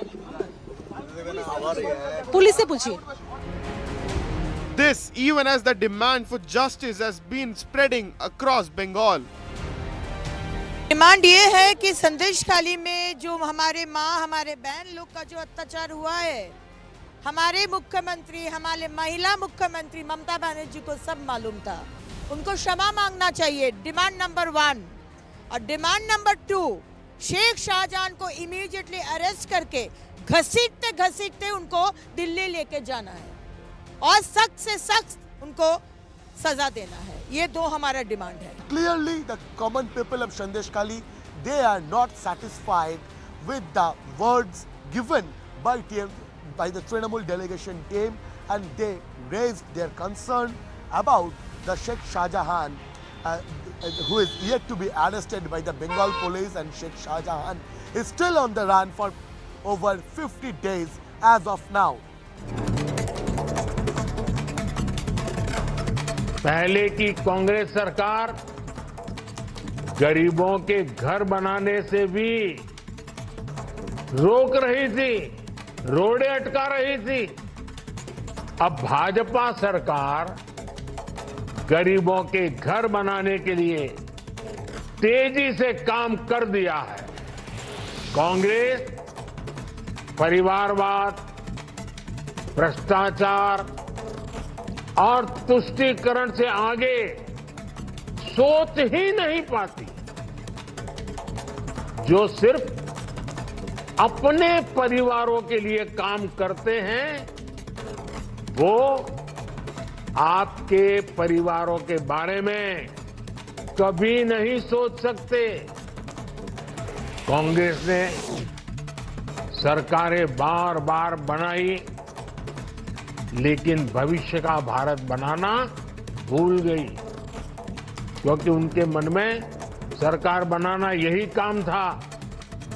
पुलिस से पूछिए। This even as the demand for justice has been spreading across Bengal. Demand ये है कि संदेश खाली में जो हमारे माँ हमारे बहन लोग का जो अत्याचार हुआ है, हमारे मुख्यमंत्री, हमारे महिला मुख्यमंत्री ममता बनर्जी को सब मालूम था। उनको क्षमा मांगना चाहिए, डिमांड नंबर 1। और डिमांड नंबर 2, शेख शाहजहां को इमीडिएटली अरेस्ट करके घसीटते उनको दिल्ली लेके जाना है और सख्त से सख्त उनको सजा देना है। ये 2 हमारा डिमांड है। Clearly, the common people of Sandesh Khali, they are not satisfied with the words given by the Trinamool delegation team, and they raised their concern about the Sheikh Shah Jahan, who is yet to be arrested by the Bengal police, and Sheikh Shah Jahan is still on the run for over 50 days as of now. पहले की कांग्रेस सरकार गरीबों के घर बनाने से भी रोक रही थी, रोड़े अटका रही थी। अब भाजपा सरकार गरीबों के घर बनाने के लिए तेजी से काम कर दिया है। कांग्रेस परिवारवाद, भ्रष्टाचार और तुष्टीकरण से आगे सोच ही नहीं पाती। जो सिर्फ अपने परिवारों के लिए काम करते हैं, वो आपके परिवारों के बारे में कभी नहीं सोच सकते। कांग्रेस ने सरकारें बार बार बनाई, लेकिन भविष्य का भारत बनाना भूल गई, क्योंकि उनके मन में सरकार बनाना यही काम था,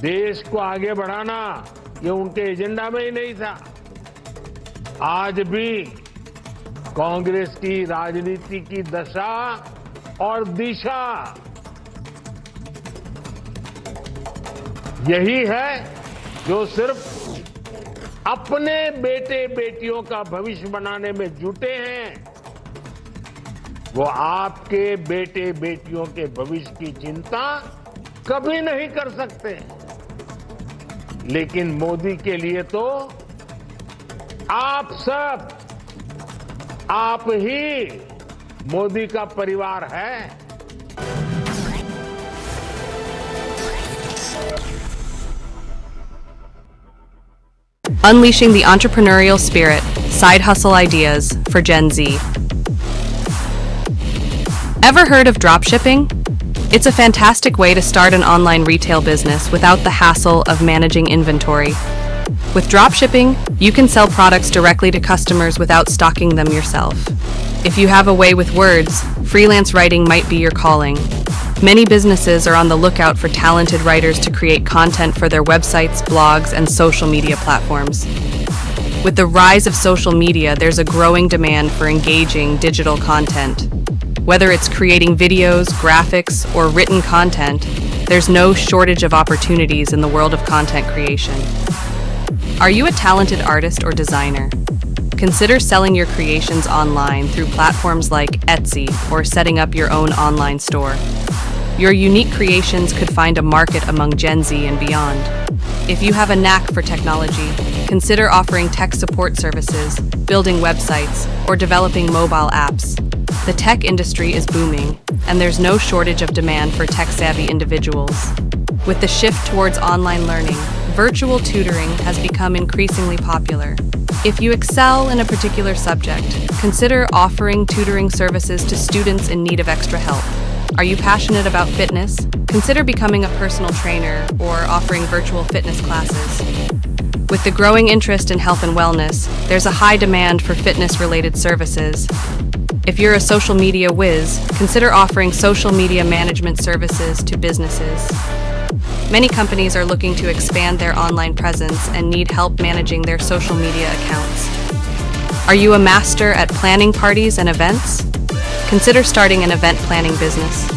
देश को आगे बढ़ाना ये उनके एजेंडा में ही नहीं था। आज भी कांग्रेस की राजनीति की दशा और दिशा यही है जो सिर्फ अपने बेटे बेटियों का भविष्य बनाने में जुटे हैं, वो आपके बेटे बेटियों के भविष्य की चिंता कभी नहीं कर सकते। लेकिन मोदी के लिए तो आप सब, आप ही मोदी का परिवार है। Unleashing the entrepreneurial spirit, side hustle ideas for Gen Z. Ever heard of dropshipping? It's a fantastic way to start an online retail business without the hassle of managing inventory. With dropshipping, you can sell products directly to customers without stocking them yourself. If you have a way with words, freelance writing might be your calling. Many businesses are on the lookout for talented writers to create content for their websites, blogs, and social media platforms. With the rise of social media, there's a growing demand for engaging digital content. Whether it's creating videos, graphics, or written content, there's no shortage of opportunities in the world of content creation. Are you a talented artist or designer? Consider selling your creations online through platforms like Etsy or setting up your own online store. Your unique creations could find a market among Gen Z and beyond. If you have a knack for technology, consider offering tech support services, building websites, or developing mobile apps. The tech industry is booming, and there's no shortage of demand for tech-savvy individuals. With the shift towards online learning, virtual tutoring has become increasingly popular. If you excel in a particular subject, consider offering tutoring services to students in need of extra help. Are you passionate about fitness? Consider becoming a personal trainer or offering virtual fitness classes. With the growing interest in health and wellness, there's a high demand for fitness-related services. If you're a social media whiz, consider offering social media management services to businesses. Many companies are looking to expand their online presence and need help managing their social media accounts. Are you a master at planning parties and events? Consider starting an event planning business.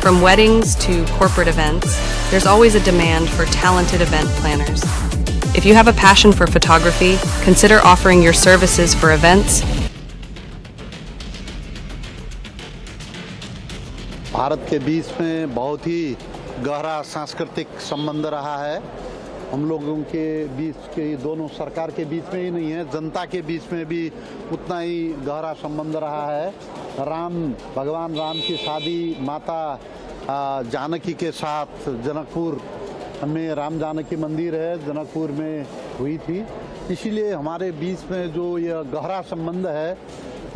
From weddings to corporate events, there's always a demand for talented event planners. If you have a passion for photography, consider offering your services for events. Bharat के बीच में बहुत ही गहरा सांस्कृतिक संबंध रहा है। हम लोगों के बीच के दोनों सरकार के बीच में ही नहीं है, जनता के बीच में भी उतना ही गहरा संबंध रहा है। भगवान राम की शादी माता जानकी के साथ जनकपुर में राम जानकी मंदिर है, जनकपुर में हुई थी। इसीलिए हमारे बीच में जो यह गहरा संबंध है,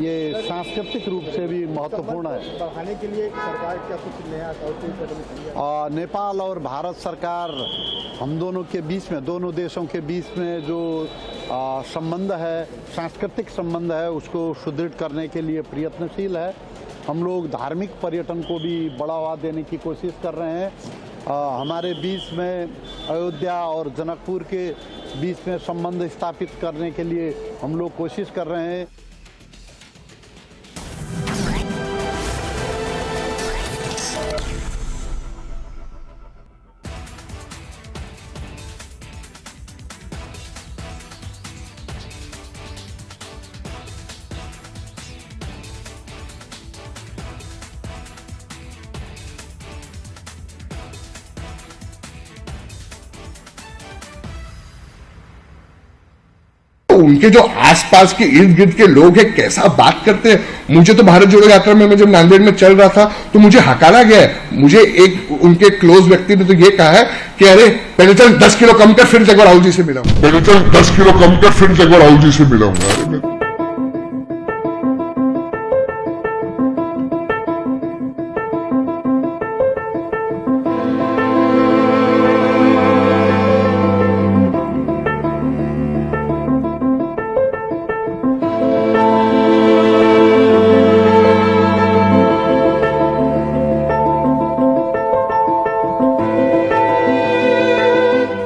ये सांस्कृतिक रूप से भी महत्वपूर्ण है। बढ़ाने के लिए सरकार क्या कुछ नया कदम? नेपाल और भारत सरकार हम दोनों के बीच में, दोनों देशों के बीच में जो संबंध है, सांस्कृतिक संबंध है, उसको सुदृढ़ करने के लिए प्रयत्नशील है। हम लोग धार्मिक पर्यटन को भी बढ़ावा देने की कोशिश कर रहे हैं। हमारे बीच में अयोध्या और जनकपुर के बीच में संबंध स्थापित करने के लिए हम लोग कोशिश कर रहे हैं। उनके जो आसपास के इर्द गिर्द के लोग हैं कैसा बात करते हैं। मुझे तो भारत जोड़ो यात्रा में मैं जब नांदेड़ में चल रहा था तो मुझे हकारा गया है। मुझे एक उनके क्लोज व्यक्ति ने तो ये कहा है कि अरे पहले चल 10 किलो कम कर फिर जगह राहुल जी से मिलाऊंगा, पहले चल 10 किलो कम कर फिर जगह राहुल जी से मिलाऊंगा।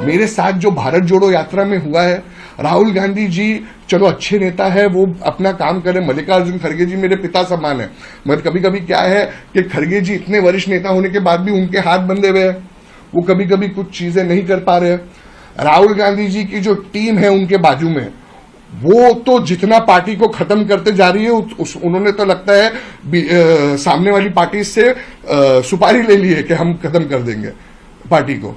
मेरे साथ जो भारत जोड़ो यात्रा में हुआ है, राहुल गांधी जी चलो अच्छे नेता है, वो अपना काम करें, मल्लिकार्जुन खड़गे जी मेरे पिता समान है, मगर कभी कभी क्या है कि खड़गे जी इतने वरिष्ठ नेता होने के बाद भी उनके हाथ बंधे हुए हैं, वो कभी कभी कुछ चीजें नहीं कर पा रहे हैं। राहुल गांधी जी की जो टीम है उनके बाजू में, वो तो जितना पार्टी को खत्म करते जा रही है, उन्होंने तो लगता है सामने वाली पार्टी से सुपारी ले ली है कि हम खत्म कर देंगे पार्टी को।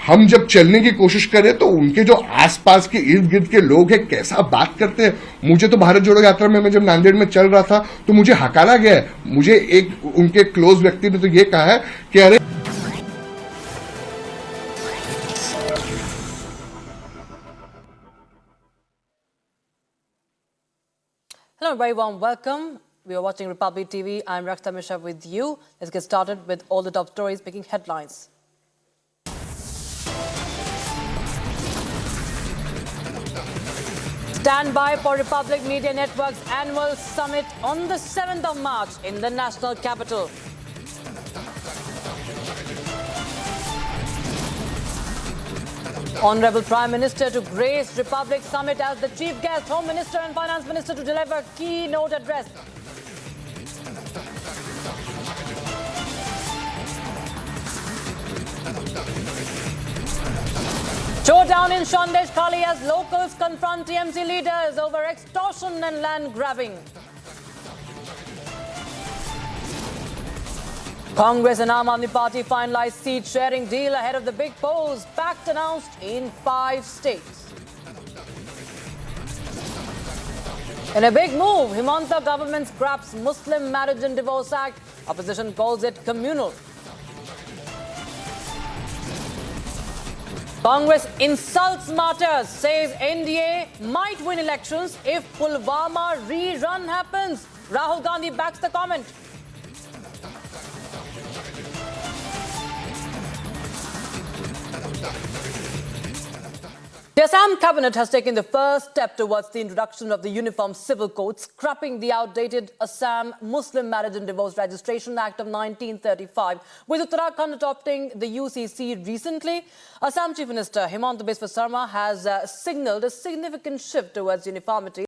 हम जब चलने की कोशिश करें तो उनके जो आसपास के इर्द गिर्द के लोग हैं कैसा बात करते हैं। मुझे तो भारत जोड़ो यात्रा में मैं जब नांदेड़ में चल रहा था तो मुझे हकारा गया है। मुझे एक उनके क्लोज व्यक्ति ने तो ये कहा है कि अरे Hello, very warm welcome. We are watching Republic TV. I'm Rakshita Mishra with you. Let's get started with all the top stories making headlines. Stand by for Republic Media Network's annual summit on the 7th of March in the national capital. Honorable Prime Minister to grace Republic Summit as the chief guest, Home Minister and Finance Minister to deliver keynote address. Showdown in Sandesh Khali as locals confront TMC leaders over extortion and land grabbing. Congress and Aam Aadmi Party finalized seat sharing deal ahead of the big polls. Pact announced in 5 states. In a big move, Himanta government scraps Muslim Marriage and Divorce Act. Opposition calls it communal. Congress insults martyrs, says NDA might win elections if Pulwama rerun happens. Rahul Gandhi backs the comment. The Assam cabinet has taken the first step towards the introduction of the Uniform Civil Code, scrapping the outdated Assam Muslim Marriage and Divorce Registration Act of 1935, with Uttarakhand adopting the UCC recently. Assam Chief Minister Himanta Biswa Sarma has signalled a significant shift towards uniformity.